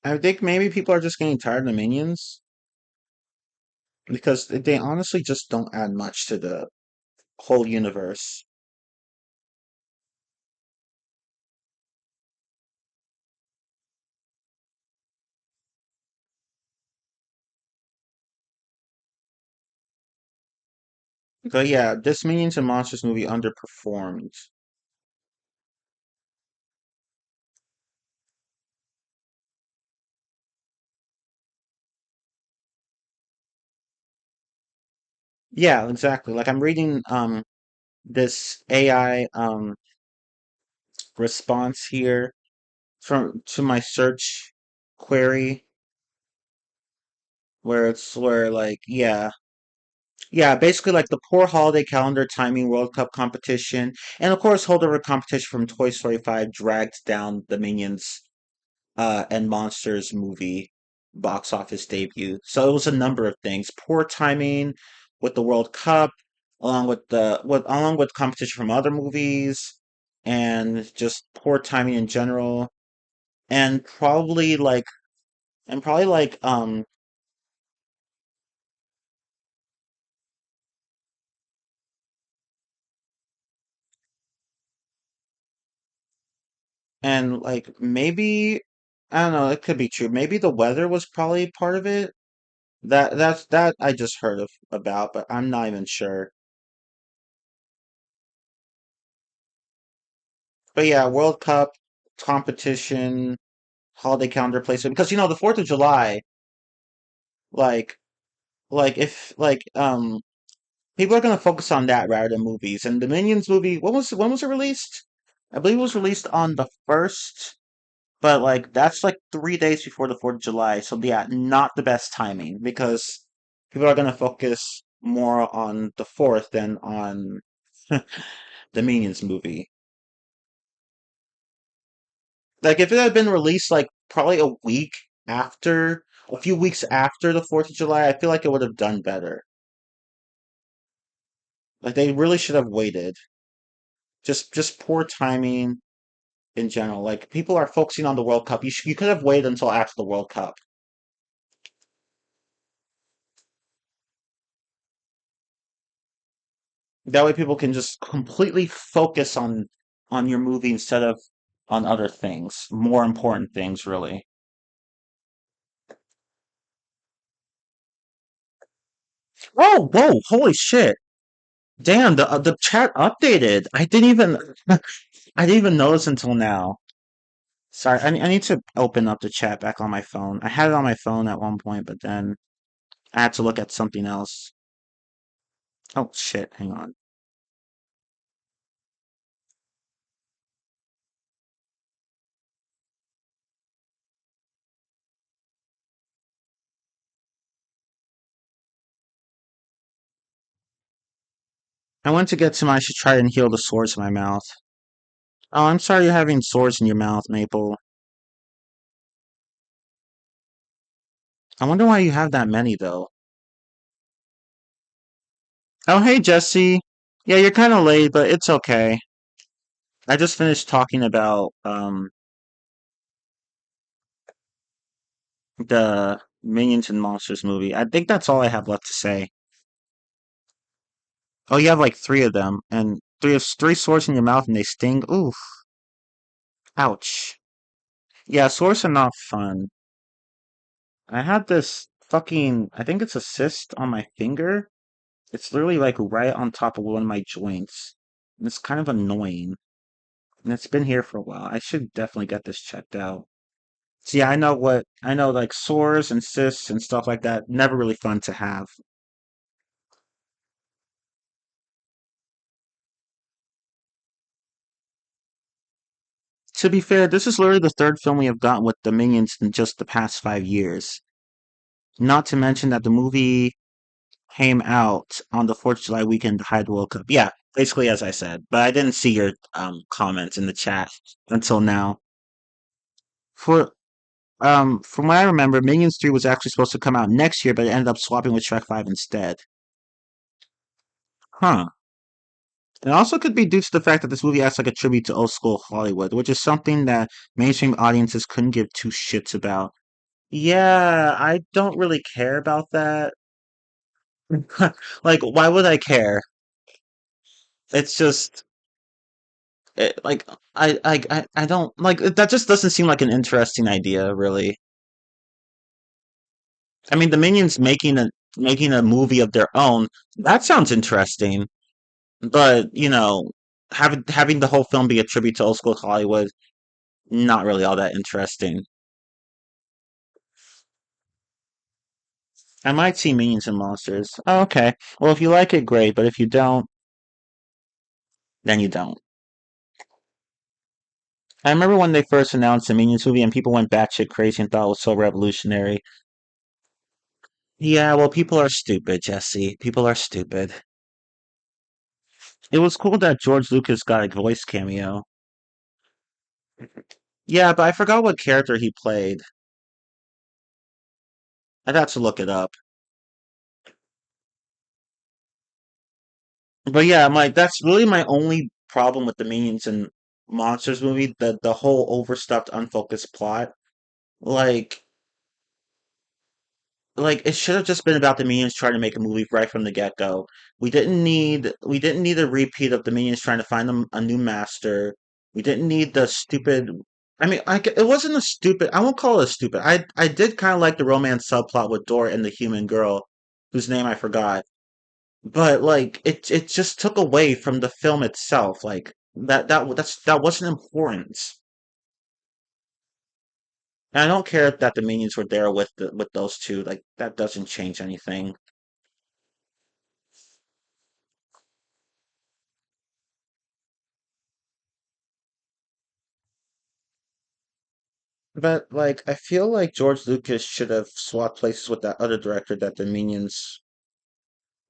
I think maybe people are just getting tired of the Minions because they honestly just don't add much to the whole universe. But yeah, this Minions and Monsters movie underperformed. Yeah, exactly. Like I'm reading this AI response here from to my search query where it's where like yeah, basically like the poor holiday calendar timing World Cup competition and of course holdover competition from Toy Story 5 dragged down the Minions and Monsters movie box office debut. So it was a number of things. Poor timing with the World Cup, along with competition from other movies, and just poor timing in general. And probably like and like maybe I don't know, it could be true. Maybe the weather was probably part of it. That I just heard of about, but I'm not even sure. But yeah, World Cup competition, holiday calendar placement, because you know the 4th of July, like if people are gonna focus on that rather than movies. And the Minions movie, when was it released? I believe it was released on the first, but like that's like 3 days before the 4th of July. So yeah, not the best timing because people are gonna focus more on the 4th than on the Minions movie. Like if it had been released like probably a few weeks after the 4th of July, I feel like it would have done better. Like they really should have waited. Just poor timing in general. Like people are focusing on the World Cup. You could have waited until after the World Cup. That way people can just completely focus on your movie instead of on other things, more important things, really. Oh, whoa, holy shit. Damn, the chat updated. I didn't even notice until now. Sorry, I need to open up the chat back on my phone. I had it on my phone at one point, but then I had to look at something else. Oh shit, hang on. I went to get some. I should try and heal the sores in my mouth. Oh, I'm sorry you're having sores in your mouth, Maple. I wonder why you have that many, though. Oh, hey, Jesse. Yeah, you're kind of late, but it's okay. I just finished talking about the Minions and Monsters movie. I think that's all I have left to say. Oh, you have like three of them, and three swords in your mouth, and they sting. Oof, ouch. Yeah, swords are not fun. I had this fucking, I think it's a cyst on my finger. It's literally like right on top of one of my joints, and it's kind of annoying. And it's been here for a while. I should definitely get this checked out. So yeah, I know, like sores and cysts and stuff like that. Never really fun to have. To be fair, this is literally the third film we have gotten with the Minions in just the past 5 years. Not to mention that the movie came out on the 4th of July weekend to hide the World Cup. Yeah, basically as I said. But I didn't see your comments in the chat until now. For from what I remember, Minions 3 was actually supposed to come out next year, but it ended up swapping with Shrek 5 instead. Huh. It also could be due to the fact that this movie acts like a tribute to old school Hollywood, which is something that mainstream audiences couldn't give two shits about. Yeah, I don't really care about that. Like, why would I care? It's just like I don't like that. Just doesn't seem like an interesting idea, really. I mean, the Minions making a movie of their own, that sounds interesting. But having the whole film be a tribute to old school Hollywood, not really all that interesting. I might see Minions and Monsters. Oh, okay. Well, if you like it, great. But if you don't, then you don't. I remember when they first announced the Minions movie and people went batshit crazy and thought it was so revolutionary. Yeah, well, people are stupid, Jesse. People are stupid. It was cool that George Lucas got a voice cameo. Yeah, but I forgot what character he played. I'd have to look it up. But yeah, that's really my only problem with the Minions and Monsters movie, the whole overstuffed, unfocused plot. Like it should have just been about the Minions trying to make a movie right from the get-go. We didn't need a repeat of the Minions trying to find them a new master. We didn't need the stupid. I mean, it wasn't a stupid. I won't call it a stupid. I did kind of like the romance subplot with Dora and the human girl, whose name I forgot. But like it just took away from the film itself. Like that wasn't important. And I don't care that the Minions were there with those two. Like that doesn't change anything. But like, I feel like George Lucas should have swapped places with that other director that the Minions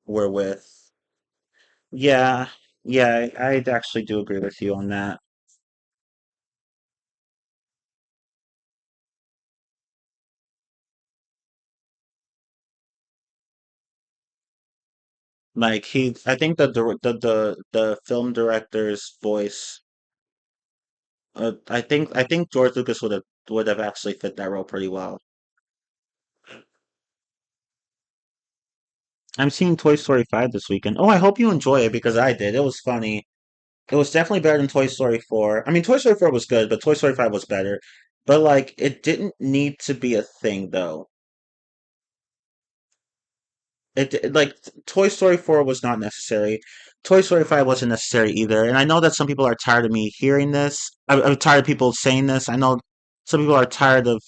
were with. Yeah, yeah, I actually do agree with you on that. Like I think the film director's voice. I think George Lucas would have actually fit that role pretty well. I'm seeing Toy Story 5 this weekend. Oh, I hope you enjoy it because I did. It was funny. It was definitely better than Toy Story 4. I mean, Toy Story 4 was good, but Toy Story 5 was better. But like, it didn't need to be a thing though. Like Toy Story 4 was not necessary. Toy Story 5 wasn't necessary either. And I know that some people are tired of me hearing this. I'm tired of people saying this. I know some people are tired of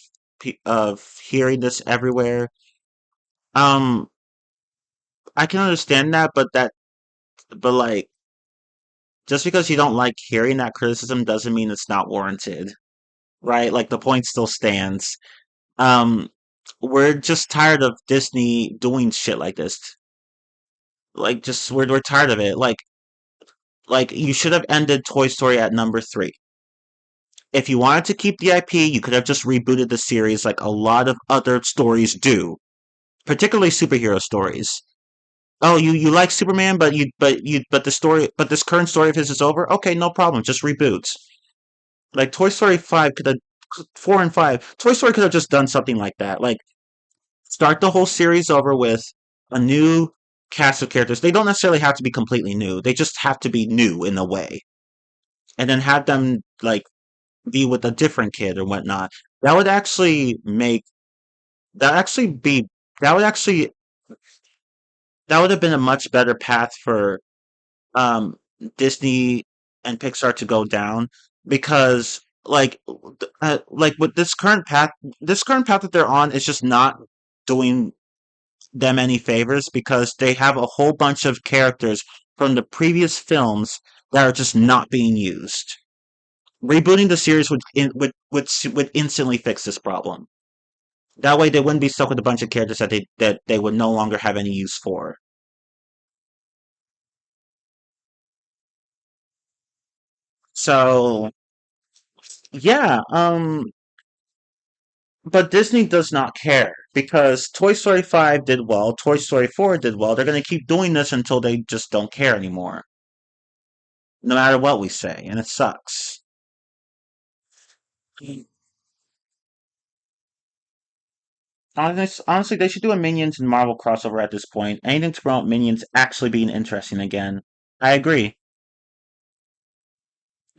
hearing this everywhere. Um, I can understand that, but like, just because you don't like hearing that criticism doesn't mean it's not warranted, right? Like the point still stands. Um, we're just tired of Disney doing shit like this. Like, just we're tired of it. Like you should have ended Toy Story at number three. If you wanted to keep the IP, you could have just rebooted the series like a lot of other stories do, particularly superhero stories. Oh, you like Superman, but the story but this current story of his is over. Okay, no problem. Just reboot. Like Toy Story 5 could have 4 and 5. Toy Story could have just done something like that. Like start the whole series over with a new cast of characters. They don't necessarily have to be completely new. They just have to be new in a way. And then have them like be with a different kid or whatnot. That would actually make that actually be that would actually that would have been a much better path for um Disney and Pixar to go down because like with this current path that they're on is just not doing them any favors because they have a whole bunch of characters from the previous films that are just not being used. Rebooting the series would instantly fix this problem. That way, they wouldn't be stuck with a bunch of characters that they would no longer have any use for. So yeah, but Disney does not care because Toy Story 5 did well, Toy Story 4 did well. They're going to keep doing this until they just don't care anymore, no matter what we say, and it sucks. Honestly, they should do a Minions and Marvel crossover at this point. Anything to promote Minions actually being interesting again. I agree.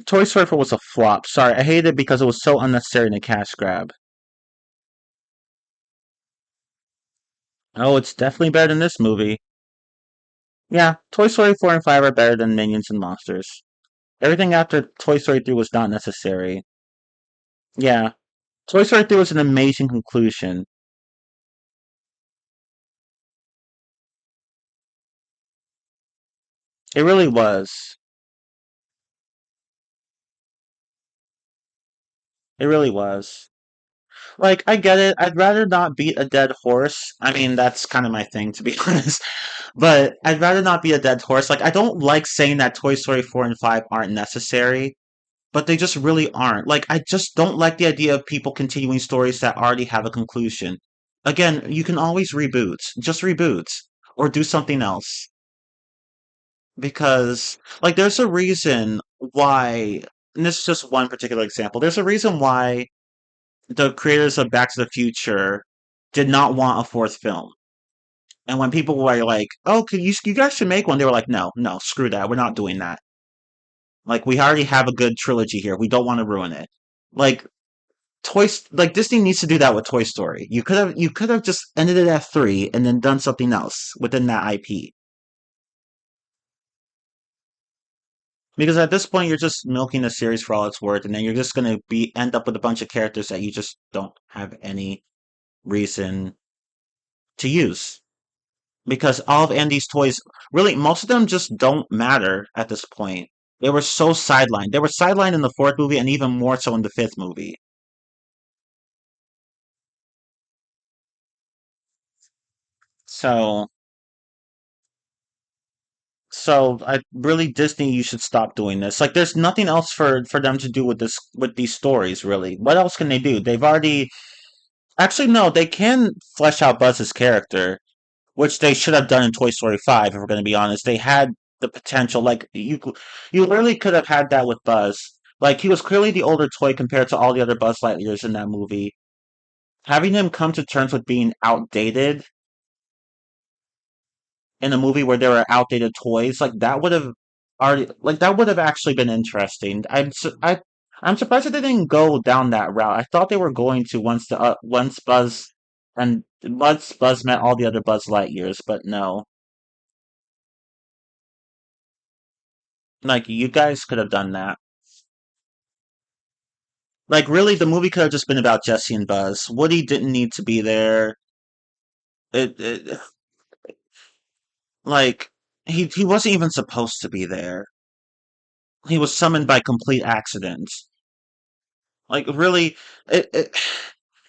Toy Story 4 was a flop. Sorry, I hated it because it was so unnecessary in a cash grab. Oh, it's definitely better than this movie. Yeah, Toy Story 4 and 5 are better than Minions and Monsters. Everything after Toy Story 3 was not necessary. Yeah, Toy Story 3 was an amazing conclusion. It really was. It really was. Like, I get it. I'd rather not beat a dead horse. I mean, that's kind of my thing, to be honest. But I'd rather not be a dead horse. Like, I don't like saying that Toy Story 4 and 5 aren't necessary, but they just really aren't. Like, I just don't like the idea of people continuing stories that already have a conclusion. Again, you can always reboot. Just reboot. Or do something else. Because, like, there's a reason why, and this is just one particular example, there's a reason why the creators of Back to the Future did not want a fourth film. And when people were like, "Oh, you guys should make one," they were like, "No, no, screw that. We're not doing that. Like, we already have a good trilogy here. We don't want to ruin it." Like, like Disney needs to do that with Toy Story. You could have just ended it at three and then done something else within that IP. Because at this point, you're just milking the series for all it's worth, and then you're just gonna be end up with a bunch of characters that you just don't have any reason to use. Because all of Andy's toys, really, most of them just don't matter at this point. They were so sidelined. They were sidelined in the fourth movie, and even more so in the fifth movie. So, I really Disney, you should stop doing this. Like, there's nothing else for them to do with these stories. Really, what else can they do? They've already actually no, they can flesh out Buzz's character, which they should have done in Toy Story 5, if we're going to be honest. They had the potential. Like, you literally could have had that with Buzz. Like, he was clearly the older toy compared to all the other Buzz Lightyears in that movie. Having him come to terms with being outdated, in a movie where there were outdated toys, like that would have already like that would have actually been interesting. I'm surprised that they didn't go down that route. I thought they were going to once Buzz met all the other Buzz Lightyears, but no. Like you guys could have done that. Like really, the movie could have just been about Jesse and Buzz. Woody didn't need to be there. It like he wasn't even supposed to be there. He was summoned by complete accident. Like really, it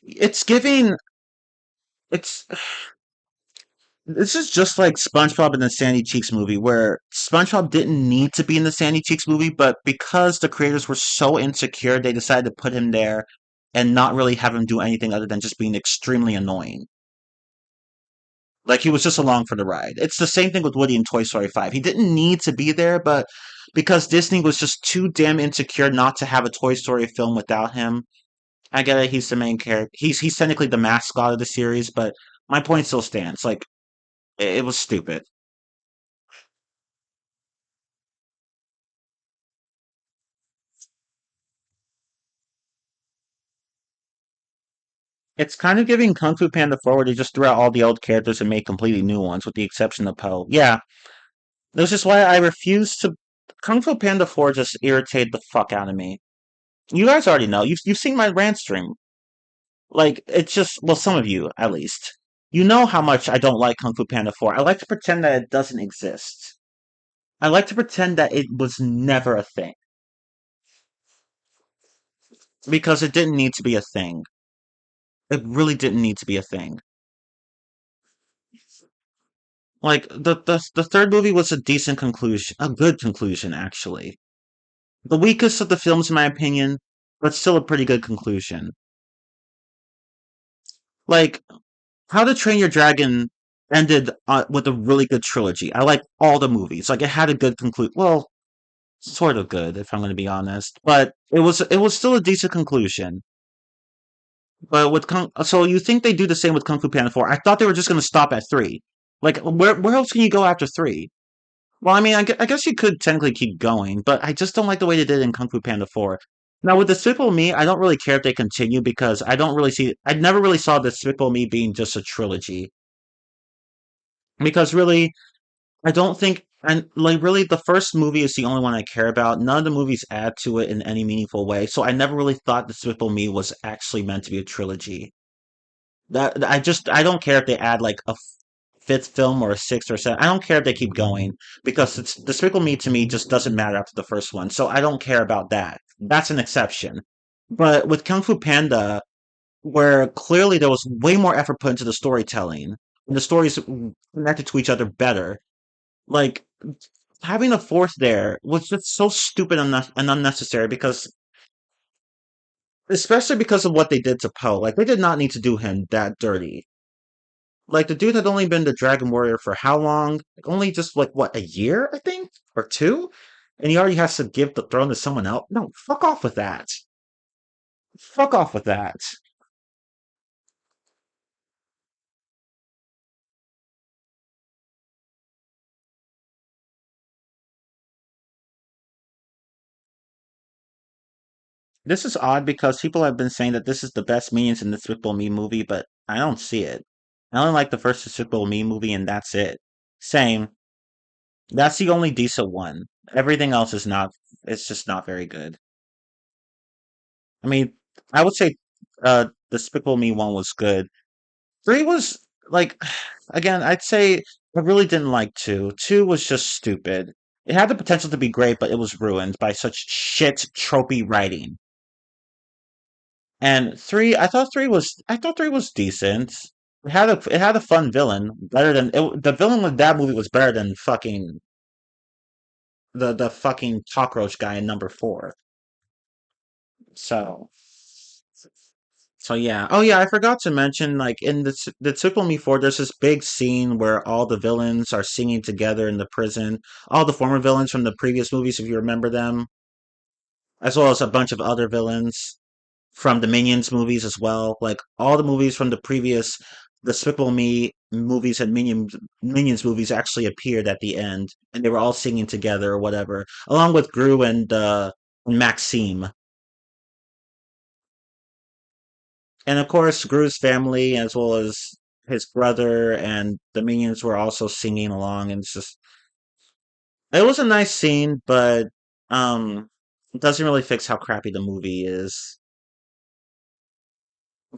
it's giving it's this is just like SpongeBob in the Sandy Cheeks movie, where SpongeBob didn't need to be in the Sandy Cheeks movie, but because the creators were so insecure, they decided to put him there and not really have him do anything other than just being extremely annoying. Like he was just along for the ride. It's the same thing with Woody in Toy Story 5. He didn't need to be there, but because Disney was just too damn insecure not to have a Toy Story film without him. I get it, he's the main character. He's technically the mascot of the series, but my point still stands. Like it was stupid. It's kind of giving Kung Fu Panda forward. They just threw out all the old characters and made completely new ones, with the exception of Poe. Yeah, this is why I refuse to. Kung Fu Panda 4 just irritated the fuck out of me. You guys already know. You've seen my rant stream. Like, it's just, well, some of you, at least. You know how much I don't like Kung Fu Panda 4. I like to pretend that it doesn't exist. I like to pretend that it was never a thing. Because it didn't need to be a thing. It really didn't need to be a thing. Like, the third movie was a decent conclusion. A good conclusion, actually. The weakest of the films, in my opinion, but still a pretty good conclusion. Like, How to Train Your Dragon ended with a really good trilogy. I like all the movies. Like, it had a good conclusion. Well, sort of good, if I'm going to be honest. But it was still a decent conclusion. But so you think they do the same with Kung Fu Panda 4? I thought they were just going to stop at 3. Like, where else can you go after 3? Well, I mean, I guess you could technically keep going, but I just don't like the way they did it in Kung Fu Panda 4. Now, with Despicable Me, I don't really care if they continue because I never really saw Despicable Me being just a trilogy. Because really, I don't think, and like really, the first movie is the only one I care about. None of the movies add to it in any meaningful way, so I never really thought Despicable Me was actually meant to be a trilogy. I don't care if they add like a fifth film or a sixth or seventh. I don't care if they keep going because it's Despicable Me to me just doesn't matter after the first one. So I don't care about that. That's an exception. But with Kung Fu Panda, where clearly there was way more effort put into the storytelling and the stories connected to each other better, like having a fourth there was just so stupid and unnecessary because especially because of what they did to Poe. Like they did not need to do him that dirty. Like the dude had only been the Dragon Warrior for how long? Like, only just like what, a year, I think, or two, and he already has to give the throne to someone else. No, fuck off with that. Fuck off with that. This is odd because people have been saying that this is the best Minions in the Despicable Me movie, but I don't see it. I only like the first Despicable Me movie, and that's it. Same. That's the only decent one. Everything else is not. It's just not very good. I mean, I would say Despicable Me one was good. Three was like again, I'd say I really didn't like two. Two was just stupid. It had the potential to be great, but it was ruined by such shit tropey writing. And I thought three was decent. It had a fun villain, better than the villain with that movie was better than fucking the fucking cockroach guy in number 4. So So yeah. Oh yeah, I forgot to mention, like in the Tickle Me 4, there's this big scene where all the villains are singing together in the prison. All the former villains from the previous movies, if you remember them, as well as a bunch of other villains from the Minions movies as well. Like all the movies from the previous Despicable Me movies and Minions movies actually appeared at the end, and they were all singing together or whatever, along with Gru and Maxime, and of course Gru's family as well as his brother and the Minions were also singing along, and it's just it was a nice scene, but it doesn't really fix how crappy the movie is.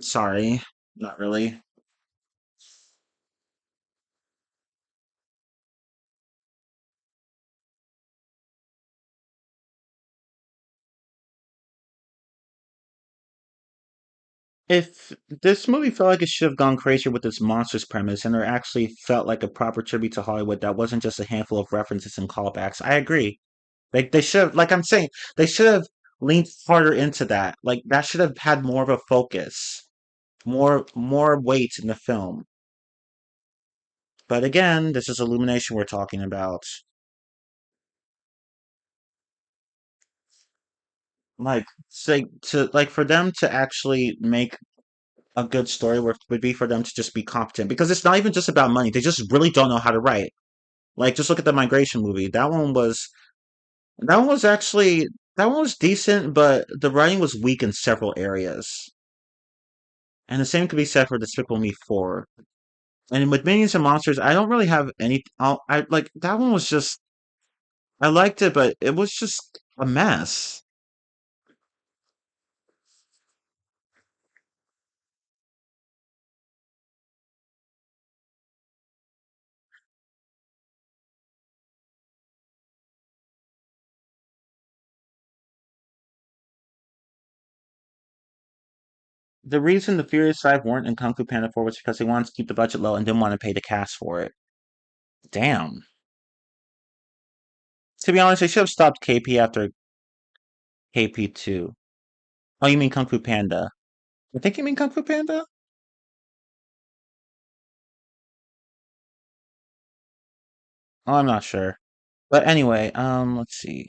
Sorry, not really. If this movie felt like it should have gone crazier with its monsters premise, and it actually felt like a proper tribute to Hollywood that wasn't just a handful of references and callbacks, I agree. They should have, like I'm saying, they should have leaned harder into that. Like that should have had more of a focus, more weight in the film. But again, this is Illumination we're talking about. Like, say to like for them to actually make a good story would be for them to just be competent because it's not even just about money. They just really don't know how to write. Like, just look at the migration movie. That one was actually that one was decent, but the writing was weak in several areas. And the same could be said for Despicable Me 4. And with Minions and Monsters, I don't really have any. I like that one was just I liked it, but it was just a mess. The reason the Furious Five weren't in Kung Fu Panda 4 was because they wanted to keep the budget low and didn't want to pay the cast for it. Damn. To be honest, they should have stopped KP after KP2. Oh, you mean Kung Fu Panda? I think you mean Kung Fu Panda? Oh, I'm not sure. But anyway, let's see.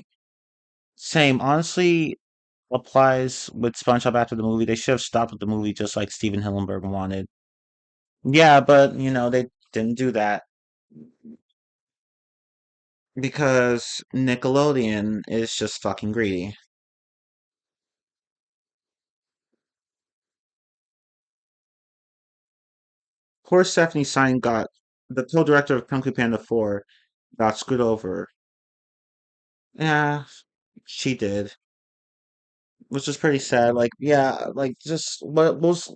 Same, honestly, applies with SpongeBob after the movie. They should have stopped with the movie just like Steven Hillenburg wanted. Yeah, but they didn't do that because Nickelodeon is just fucking greedy. Poor Stephanie Sine got the co-director of Kung Fu Panda 4 got screwed over. Yeah, she did, which is pretty sad. Like, yeah, like just what was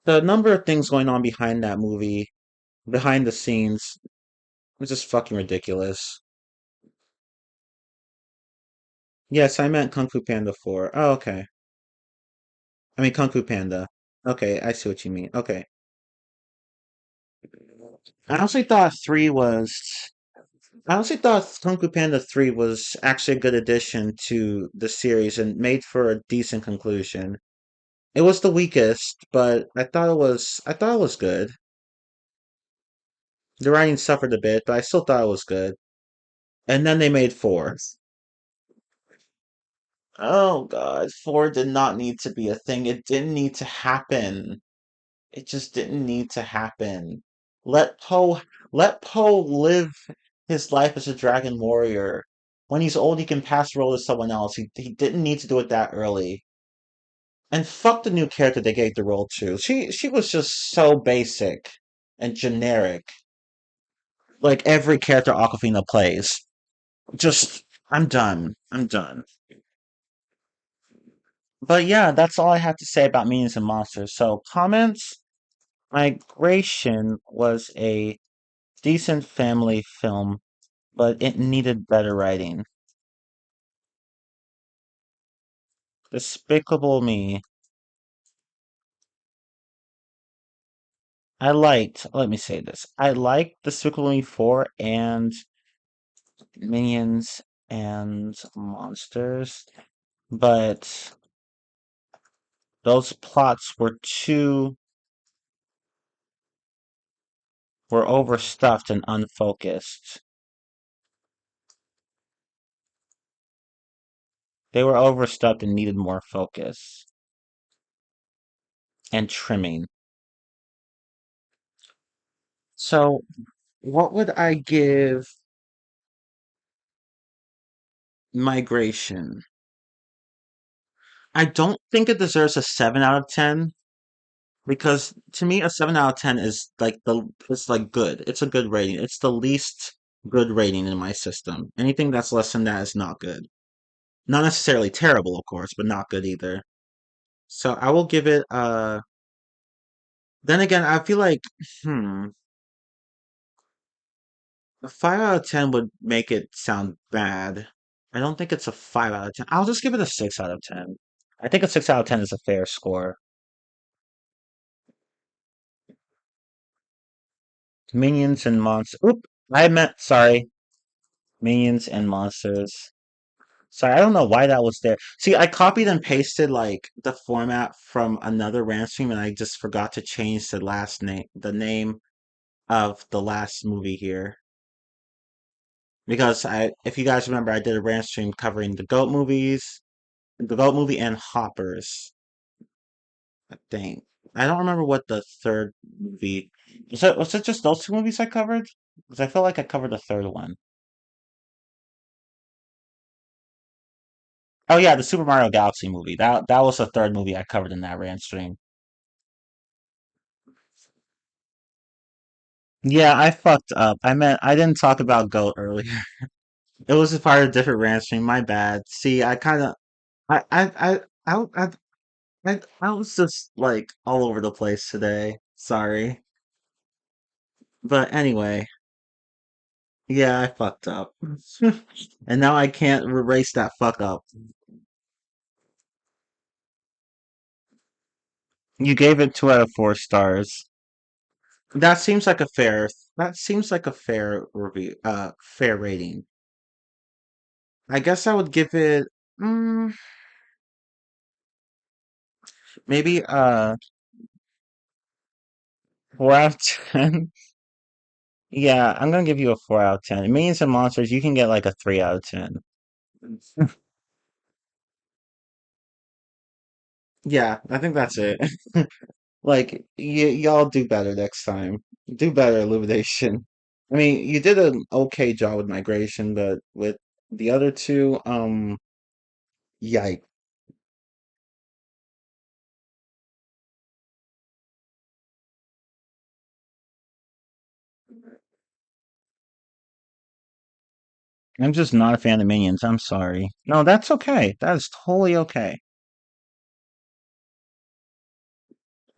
the number of things going on behind that movie, behind the scenes, was just fucking ridiculous. Yes, I meant Kung Fu Panda 4. Oh, okay. I mean Kung Fu Panda. Okay, I see what you mean. Okay. I honestly thought 3 was I honestly thought Kung Fu Panda 3 was actually a good addition to the series and made for a decent conclusion. It was the weakest, but I thought it was good. The writing suffered a bit, but I still thought it was good. And then they made 4. Oh god, 4 did not need to be a thing. It didn't need to happen. It just didn't need to happen. Let Poe let Poe live his life as a dragon warrior. When he's old, he can pass the role to someone else. He didn't need to do it that early. And fuck the new character they gave the role to. She was just so basic and generic. Like every character Aquafina plays. Just I'm done. I'm done. But yeah, that's all I have to say about Minions and Monsters. So comments? Migration was a decent family film, but it needed better writing. Despicable Me. Let me say this. I liked Despicable Me 4 and Minions and Monsters, but those plots were overstuffed and unfocused. They were overstuffed and needed more focus and trimming. So, what would I give Migration? I don't think it deserves a 7 out of 10 because to me a 7 out of 10 is like it's like good. It's a good rating. It's the least good rating in my system. Anything that's less than that is not good. Not necessarily terrible, of course, but not good either. So I will give it then again, I feel like hmm, a 5 out of 10 would make it sound bad. I don't think it's a 5 out of 10. I'll just give it a 6 out of 10. I think a 6 out of 10 is a fair score. Minions and monsters. Oop, I meant sorry. Minions and monsters. Sorry, I don't know why that was there. See, I copied and pasted like the format from another Rantstream, and I just forgot to change the name of the last movie here. Because if you guys remember, I did a Rantstream covering the Goat movie, and Hoppers. I think I don't remember what the third movie was. It just those two movies I covered? Because I feel like I covered the third one. Oh yeah, the Super Mario Galaxy movie. That was the third movie I covered in that rant stream. Yeah, I fucked up. I meant I didn't talk about Goat earlier. It was a part of a different rant stream. My bad. See, I kind of I was just like all over the place today. Sorry, but anyway, yeah, I fucked up, and now I can't erase that fuck up. You gave it 2 out of 4 stars. That seems like a fair. That seems like a fair review. Fair rating. I guess I would give it mm, maybe 4 out of 10. Yeah, I'm gonna give you a 4 out of 10. Minions and Monsters, you can get like a 3 out of 10. Yeah, I think that's it. Like y'all do better next time. Do better, Illumination. I mean, you did an okay job with Migration, but with the other two, yikes. I'm just not a fan of Minions. I'm sorry. No, that's okay. That is totally okay.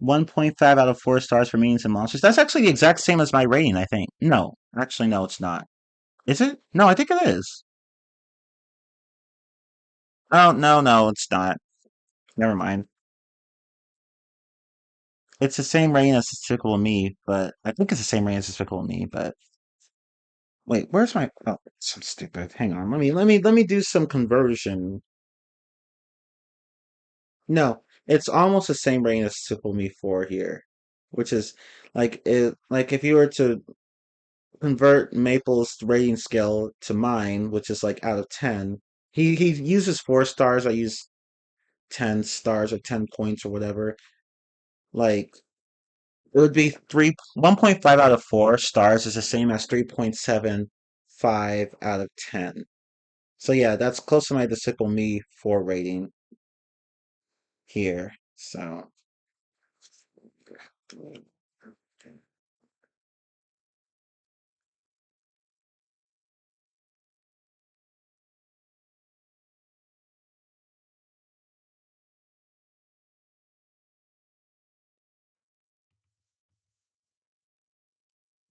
1.5 out of 4 stars for Minions and Monsters. That's actually the exact same as my rating, I think. No, actually, no, it's not. Is it? No, I think it is. Oh, no, no, it's not. Never mind. It's the same rating as Despicable Me, but I think it's the same rating as Despicable Me, but wait, where's my oh, so stupid. Hang on. Let me do some conversion. No, it's almost the same rating as Despicable Me 4 here, which is like if you were to convert Maple's rating scale to mine, which is like out of 10. He uses 4 stars. I use 10 stars or 10 points or whatever. Like it would be 1.5 out of 4 stars is the same as 3.75 out of 10. So yeah, that's close to my Despicable Me 4 rating here. So,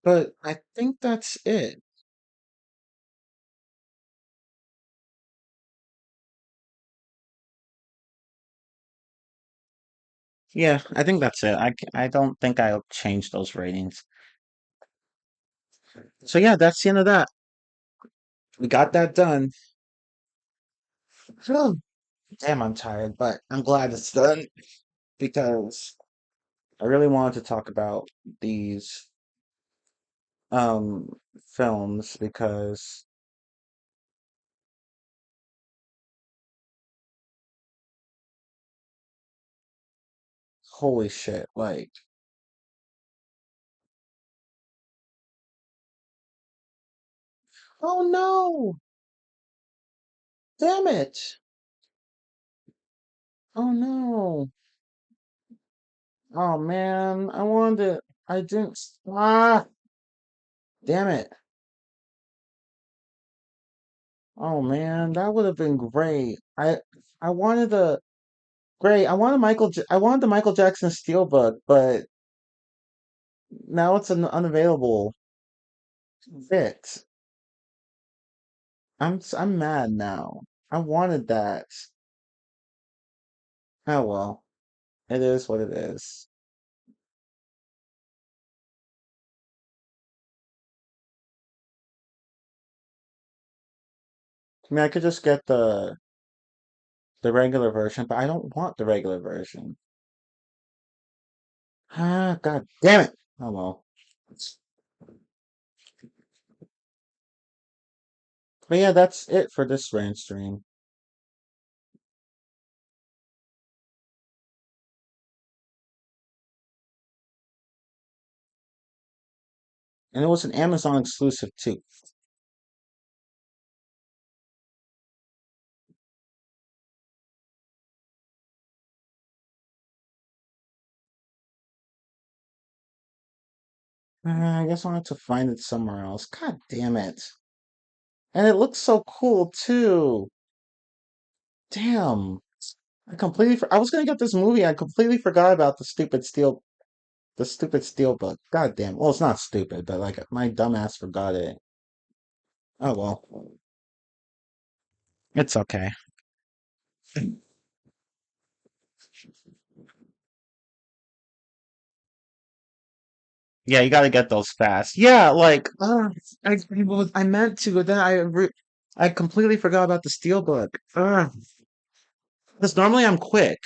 but I think that's it. Yeah, I think that's it. I don't think I'll change those ratings. So yeah, that's the end of that. We got that done. Oh, damn, I'm tired, but I'm glad it's done because I really wanted to talk about these um films because holy shit, like Oh no! Damn it! Oh no! Oh man, I wanted it. I didn't. Ah! Damn it! Oh man, that would have been great. I wanted the great. I wanted the Michael Jackson Steelbook, but now it's an unavailable bit. I'm mad now. I wanted that. Oh well, it is what it is. I mean, I could just get the regular version, but I don't want the regular version. Ah, god damn it! Oh well. But yeah, that's it for this rant stream. And it was an Amazon exclusive too. I guess I'll have to find it somewhere else. God damn it. And it looks so cool too. Damn. I was gonna get this movie. I completely forgot about the stupid steel book. God damn. Well, it's not stupid, but like my dumbass forgot it. Oh well. It's okay. Yeah, you gotta get those fast. Yeah, like, I meant to, but then I completely forgot about the steelbook. Because normally I'm quick.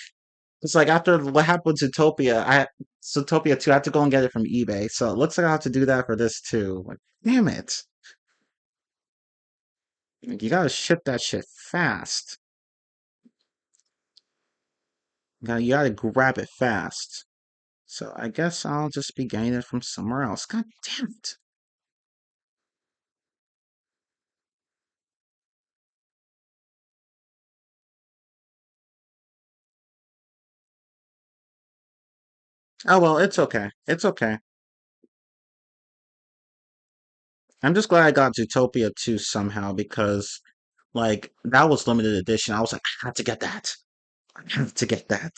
It's like after what happened with Zootopia 2, I had to go and get it from eBay. So it looks like I have to do that for this too. Like, damn it. Like, you gotta ship that shit fast. You gotta grab it fast. So I guess I'll just be getting it from somewhere else. God damn it. Oh well, it's okay. It's okay. I'm just glad I got Zootopia 2 somehow because, like, that was limited edition. I was like, I have to get that. I have to get that.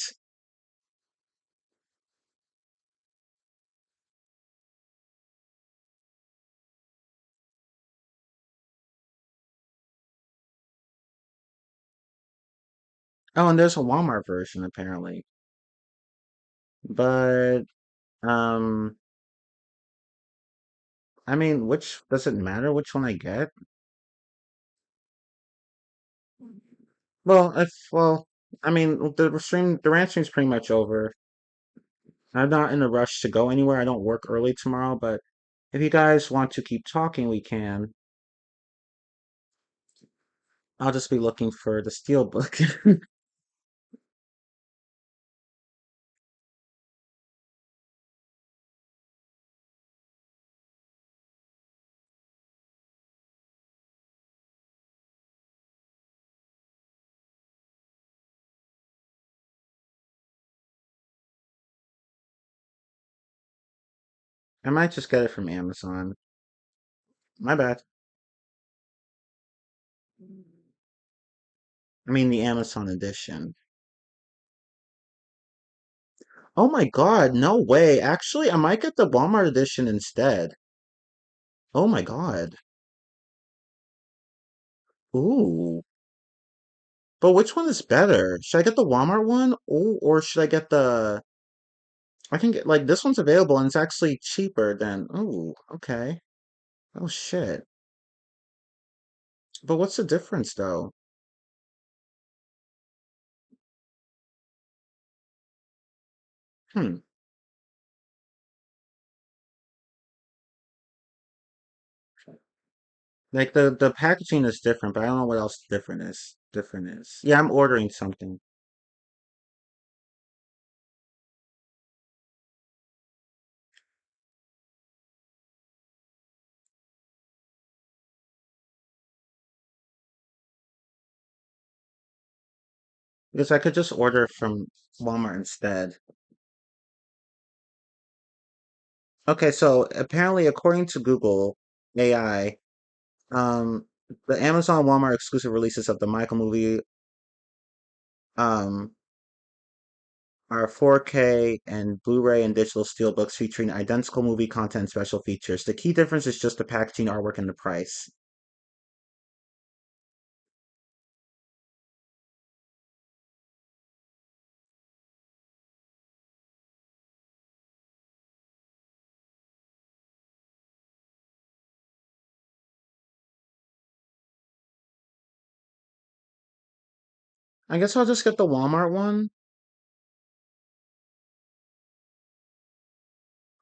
Oh, and there's a Walmart version apparently. But, um, I mean, which does it matter which one I get? Well, I mean, the rant stream's pretty much over. I'm not in a rush to go anywhere. I don't work early tomorrow, but if you guys want to keep talking, we can. I'll just be looking for the steel book. I might just get it from Amazon. My bad. I mean the Amazon edition. Oh my God, no way. Actually, I might get the Walmart edition instead. Oh my God. Ooh. But which one is better? Should I get the Walmart one? Or should I get I can get, like, this one's available and it's actually cheaper than, ooh, okay. Oh shit. But what's the difference though? Hmm. Like the packaging is different, but I don't know what else different is. Yeah, I'm ordering something. Because I could just order from Walmart instead. Okay, so apparently, according to Google AI, um, the Amazon Walmart exclusive releases of the Michael movie um are 4K and Blu-ray and digital steelbooks featuring identical movie content and special features. The key difference is just the packaging, artwork, and the price. I guess I'll just get the Walmart one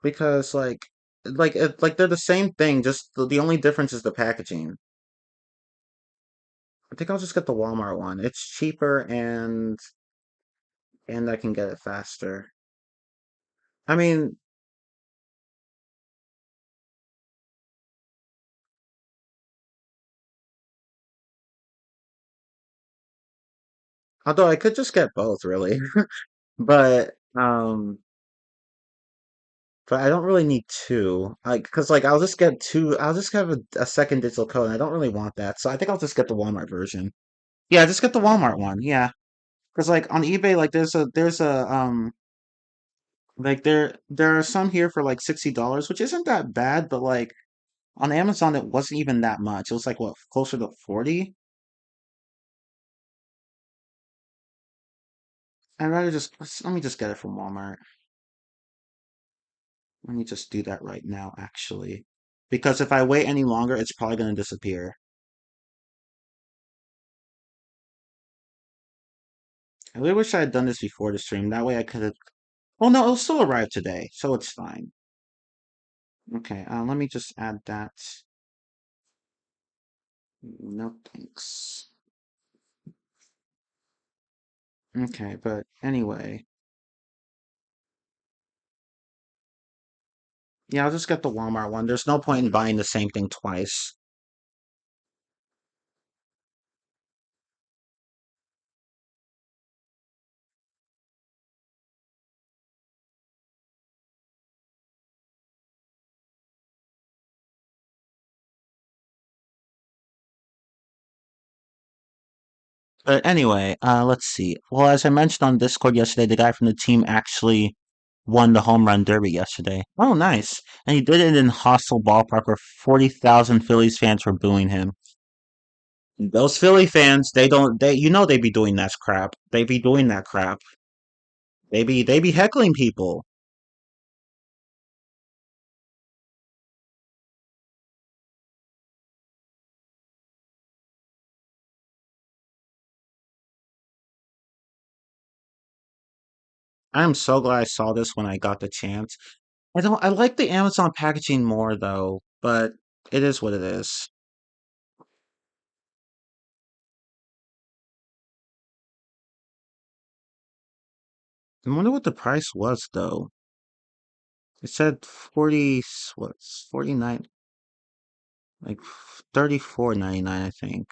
because like they're the same thing, just the only difference is the packaging. I think I'll just get the Walmart one. It's cheaper and I can get it faster. I mean, although I could just get both really. But but I don't really need two. Like, cause like I'll just get two. I'll just have a second digital code, and I don't really want that. So I think I'll just get the Walmart version. Yeah, just get the Walmart one. Yeah, cause like on eBay, like there's a like there are some here for like $60, which isn't that bad, but like on Amazon it wasn't even that much. It was like what closer to 40. I'd rather just let me just get it from Walmart. Let me just do that right now, actually, because if I wait any longer, it's probably gonna disappear. I really wish I had done this before the stream. That way I could have. Oh no, it'll still arrive today, so it's fine. Okay, let me just add that. No thanks. Okay, but anyway, yeah, I'll just get the Walmart one. There's no point in buying the same thing twice. But anyway, let's see. Well, as I mentioned on Discord yesterday, the guy from the team actually won the home run derby yesterday. Oh, nice. And he did it in hostile ballpark where 40,000 Phillies fans were booing him. Those Philly fans, they don't they you know they be doing that crap. They be doing that crap. They be heckling people. I am so glad I saw this when I got the chance. I like the Amazon packaging more though, but it is what it is. I wonder what the price was though. It said 40 what's 49 like 34.99 I think.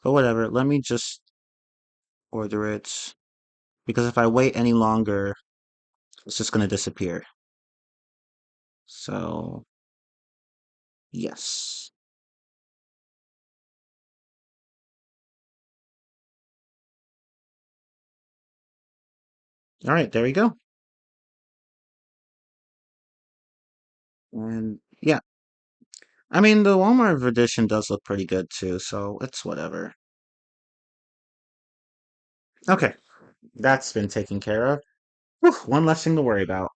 But whatever, let me just order it because if I wait any longer, it's just going to disappear. So, yes. All right, there we go. And yeah, I mean the Walmart edition does look pretty good too, so it's whatever. Okay, that's been taken care of. Whew, one less thing to worry about.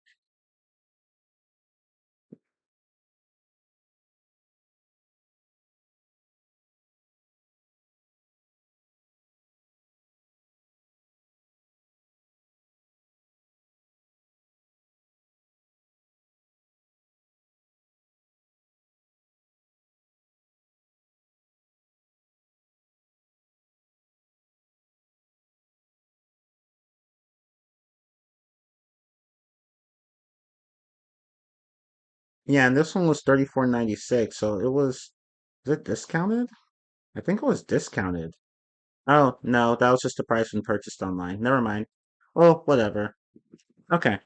Yeah, and this one was 34.96, so it was it discounted? I think it was discounted. Oh, no, that was just the price when purchased online. Never mind. Oh, whatever. Okay.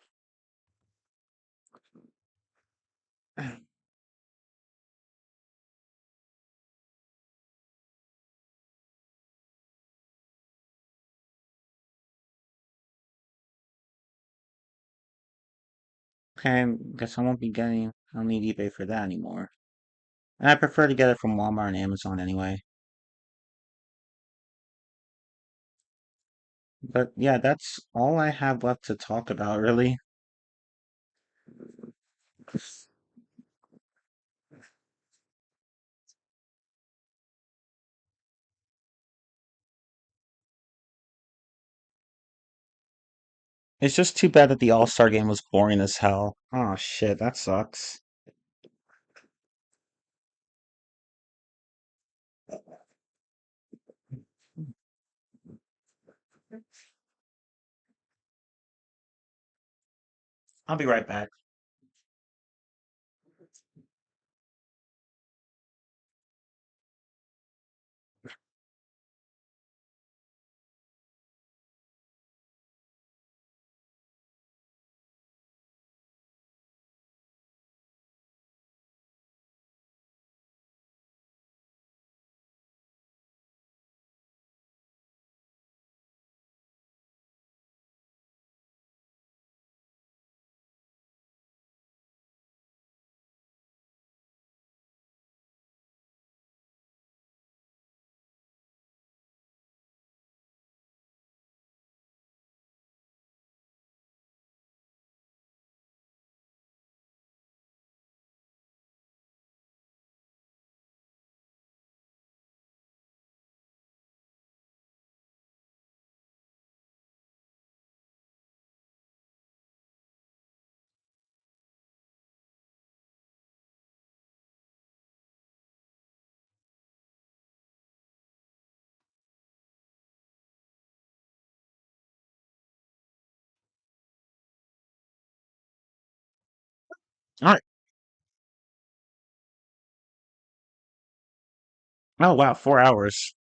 Okay, guess I won't be getting, I don't need eBay for that anymore. And I prefer to get it from Walmart and Amazon anyway. But yeah, that's all I have left to talk about, really. It's just too bad that the All-Star game was boring as hell. Oh shit, that sucks. I'll be right back. Alright. Oh wow, 4 hours.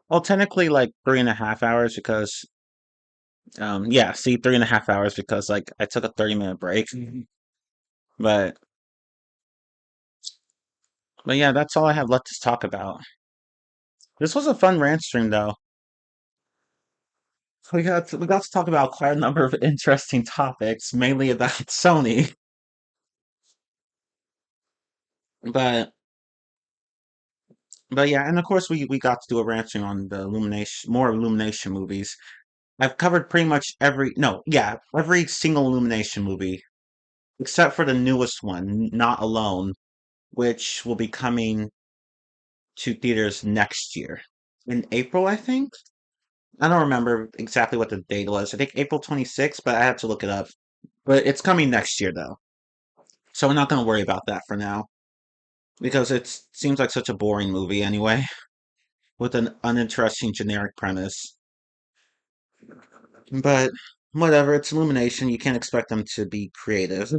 Well, technically like 3.5 hours because yeah, see 3.5 hours because like I took a 30-minute break. But but yeah, that's all I have left to talk about. This was a fun rant stream though. We got to talk about quite a number of interesting topics, mainly about Sony. But but yeah, and of course we got to do a rant stream on the Illumination, more Illumination movies. I've covered pretty much every no, yeah, every single Illumination movie except for the newest one, Not Alone, which will be coming to theaters next year in April, I think. I don't remember exactly what the date was. I think April 26th, but I have to look it up. But it's coming next year though. So we're not going to worry about that for now because it seems like such a boring movie anyway with an uninteresting generic premise. But whatever, it's Illumination. You can't expect them to be creative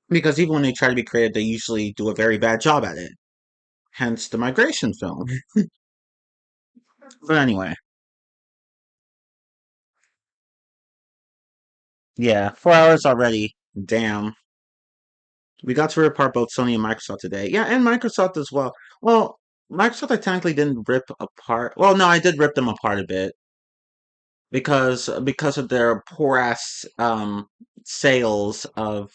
because even when they try to be creative, they usually do a very bad job at it. Hence the migration film. But anyway, yeah, 4 hours already. Damn. We got to rip apart both Sony and Microsoft today. Yeah, and Microsoft as well. Well, Microsoft I technically didn't rip apart. Well, no, I did rip them apart a bit because of their poor ass sales of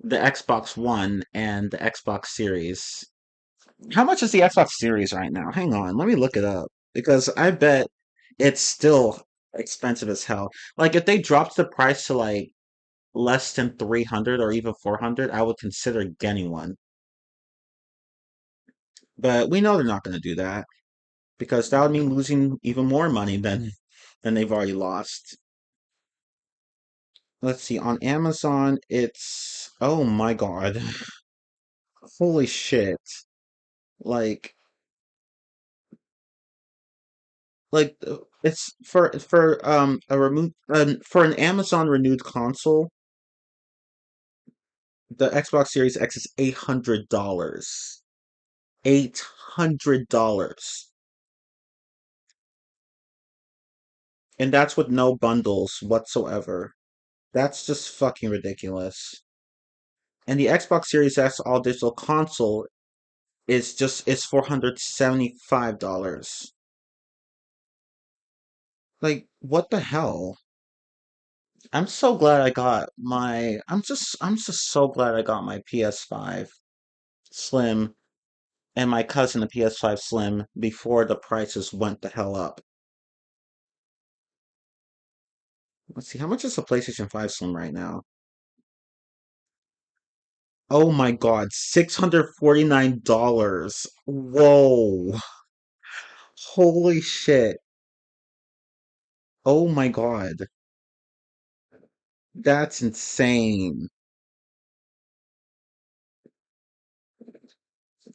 the Xbox One and the Xbox Series. How much is the Xbox Series right now? Hang on, let me look it up because I bet it's still expensive as hell. Like if they dropped the price to like less than 300 or even 400, I would consider getting one. But we know they're not going to do that because that would mean losing even more money than they've already lost. Let's see, on Amazon, it's oh my God. Holy shit. Like it's for a remote for an Amazon renewed console, the Xbox Series X is $800. $800. And that's with no bundles whatsoever. That's just fucking ridiculous. And the Xbox Series X all digital console is $475. Like, what the hell? I'm just so glad I got my PS5 Slim and my cousin the PS5 Slim before the prices went the hell up. Let's see, how much is the PlayStation 5 Slim right now? Oh my God, $649. Whoa. Holy shit. Oh my God. That's insane.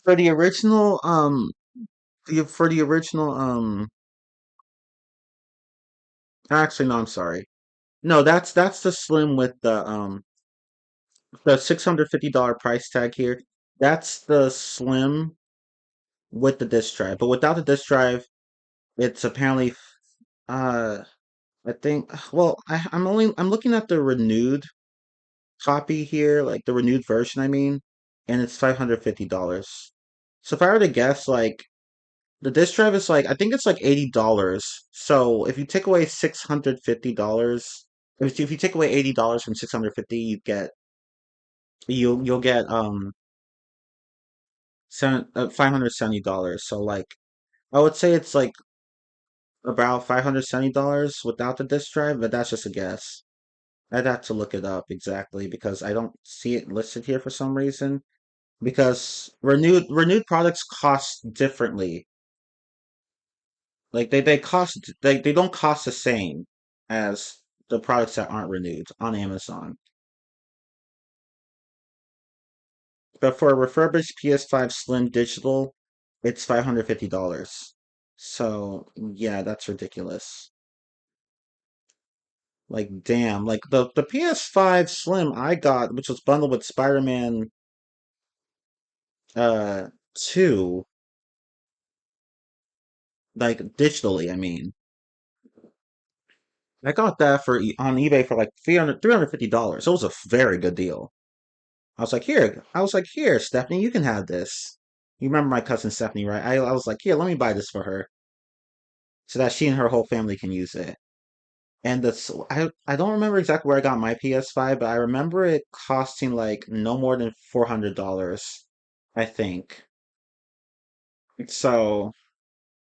For the original, for the original, actually, no, I'm sorry. No, that's the Slim with the $650 price tag here. That's the Slim with the disc drive. But without the disc drive, it's apparently uh I think well, I'm looking at the renewed copy here, like the renewed version, I mean, and it's $550. So if I were to guess, like the disc drive is like I think it's like $80. So if you take away $650, if you take away $80 from 650, you'll get $570. So like I would say it's like about $570 without the disc drive, but that's just a guess. I'd have to look it up exactly because I don't see it listed here for some reason. Because renewed products cost differently. Like they don't cost the same as the products that aren't renewed on Amazon. But for a refurbished PS5 Slim Digital, it's $550. So yeah, that's ridiculous. Like damn, like the PS5 Slim I got, which was bundled with Spider-Man 2, like digitally, I mean. I got that on eBay for like $350. So it was a very good deal. I was like, here, Stephanie, you can have this. You remember my cousin Stephanie, right? I was like, here, let me buy this for her so that she and her whole family can use it. And I don't remember exactly where I got my PS5, but I remember it costing like no more than $400, I think. So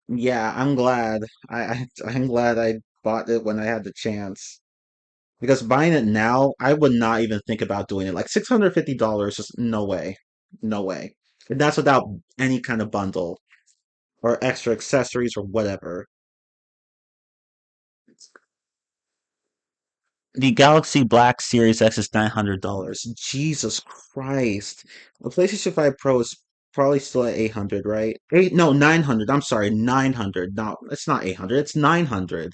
yeah, I'm glad. I'm glad I bought it when I had the chance. Because buying it now, I would not even think about doing it. Like $650, just no way. No way. And that's without any kind of bundle or extra accessories or whatever. The Galaxy Black Series X is $900. Jesus Christ. The PlayStation 5 Pro is probably still at 800, right? Eight, no, 900. I'm sorry, 900. No, it's not 800. It's 900.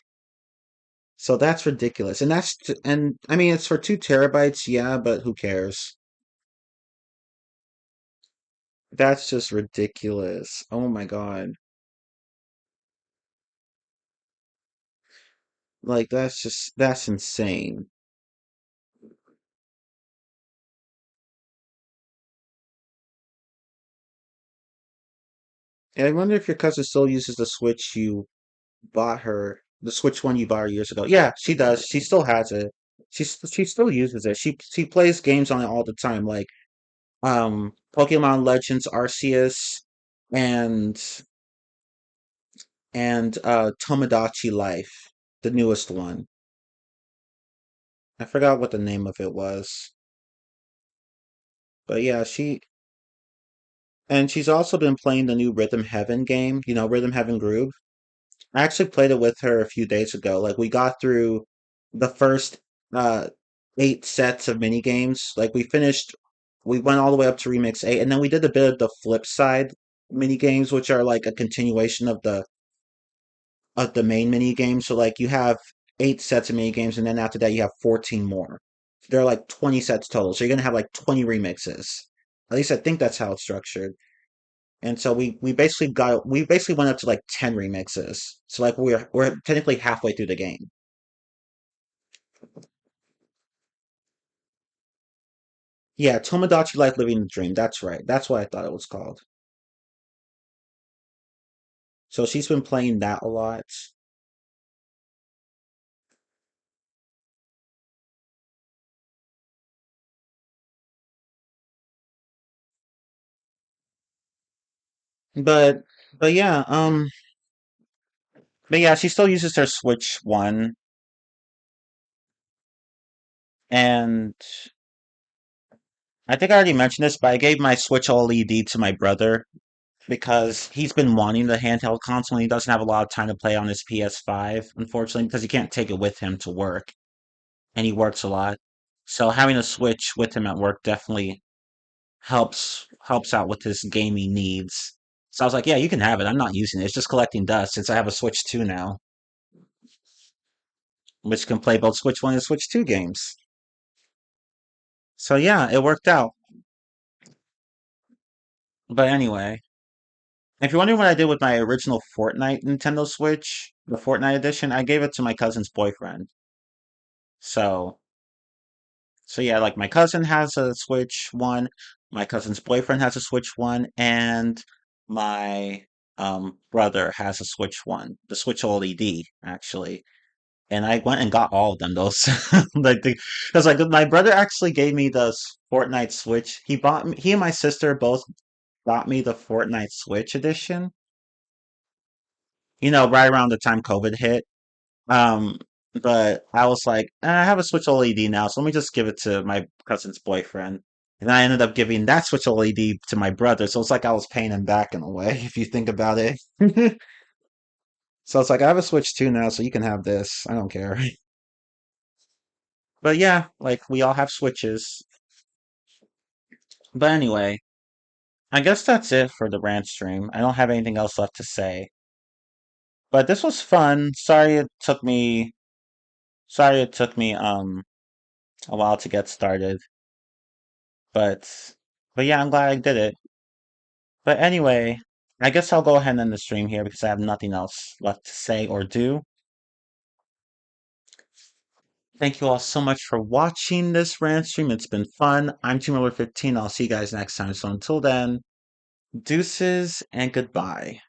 So that's ridiculous. And I mean, it's for 2 terabytes, yeah, but who cares? That's just ridiculous. Oh my God. Like that's insane. And I wonder if your cousin still uses the Switch one you bought her years ago. Yeah, she does. She still has it. She still uses it. She plays games on it all the time, like Pokemon Legends Arceus and Tomodachi Life, the newest one. I forgot what the name of it was. But yeah, she's also been playing the new Rhythm Heaven game, Rhythm Heaven Groove. I actually played it with her a few days ago. Like we got through the first uh 8 sets of mini games. We went all the way up to Remix 8, and then we did a bit of the flip side mini games, which are like a continuation of the main mini game. So like you have 8 sets of mini games, and then after that you have 14 more. There are like 20 sets total. So you're gonna have like 20 remixes. At least I think that's how it's structured. And so we basically went up to like 10 remixes. So like we're technically halfway through the game. Yeah, Tomodachi Life Living the Dream. That's right. That's what I thought it was called. So she's been playing that a lot. But but yeah, but yeah, she still uses her Switch One, and I think I already mentioned this, but I gave my Switch OLED to my brother because he's been wanting the handheld console and he doesn't have a lot of time to play on his PS5, unfortunately, because he can't take it with him to work and he works a lot. So having a Switch with him at work definitely helps out with his gaming needs. So I was like, yeah, you can have it. I'm not using it. It's just collecting dust since I have a Switch 2 now, which can play both Switch 1 and Switch 2 games. So yeah, it worked out. But anyway, if you're wondering what I did with my original Fortnite Nintendo Switch, the Fortnite edition, I gave it to my cousin's boyfriend. So, so yeah, like my cousin has a Switch 1, my cousin's boyfriend has a Switch 1, and my brother has a Switch 1, the Switch OLED actually. And I went and got all of them. Those like because like my brother actually gave me the Fortnite Switch. He and my sister both got me the Fortnite Switch edition. Right around the time COVID hit. Um, but I was like, I have a Switch OLED now, so let me just give it to my cousin's boyfriend. And I ended up giving that Switch OLED to my brother, so it's like I was paying him back in a way, if you think about it. So it's like I have a Switch 2 now, so you can have this. I don't care. But yeah, like we all have Switches. But anyway, I guess that's it for the rant stream. I don't have anything else left to say. But this was fun. Sorry it took me a while to get started. But but yeah, I'm glad I did it. But anyway, I guess I'll go ahead and end the stream here because I have nothing else left to say or do. Thank you all so much for watching this rant stream. It's been fun. I'm Team 15. I'll see you guys next time. So until then, deuces and goodbye.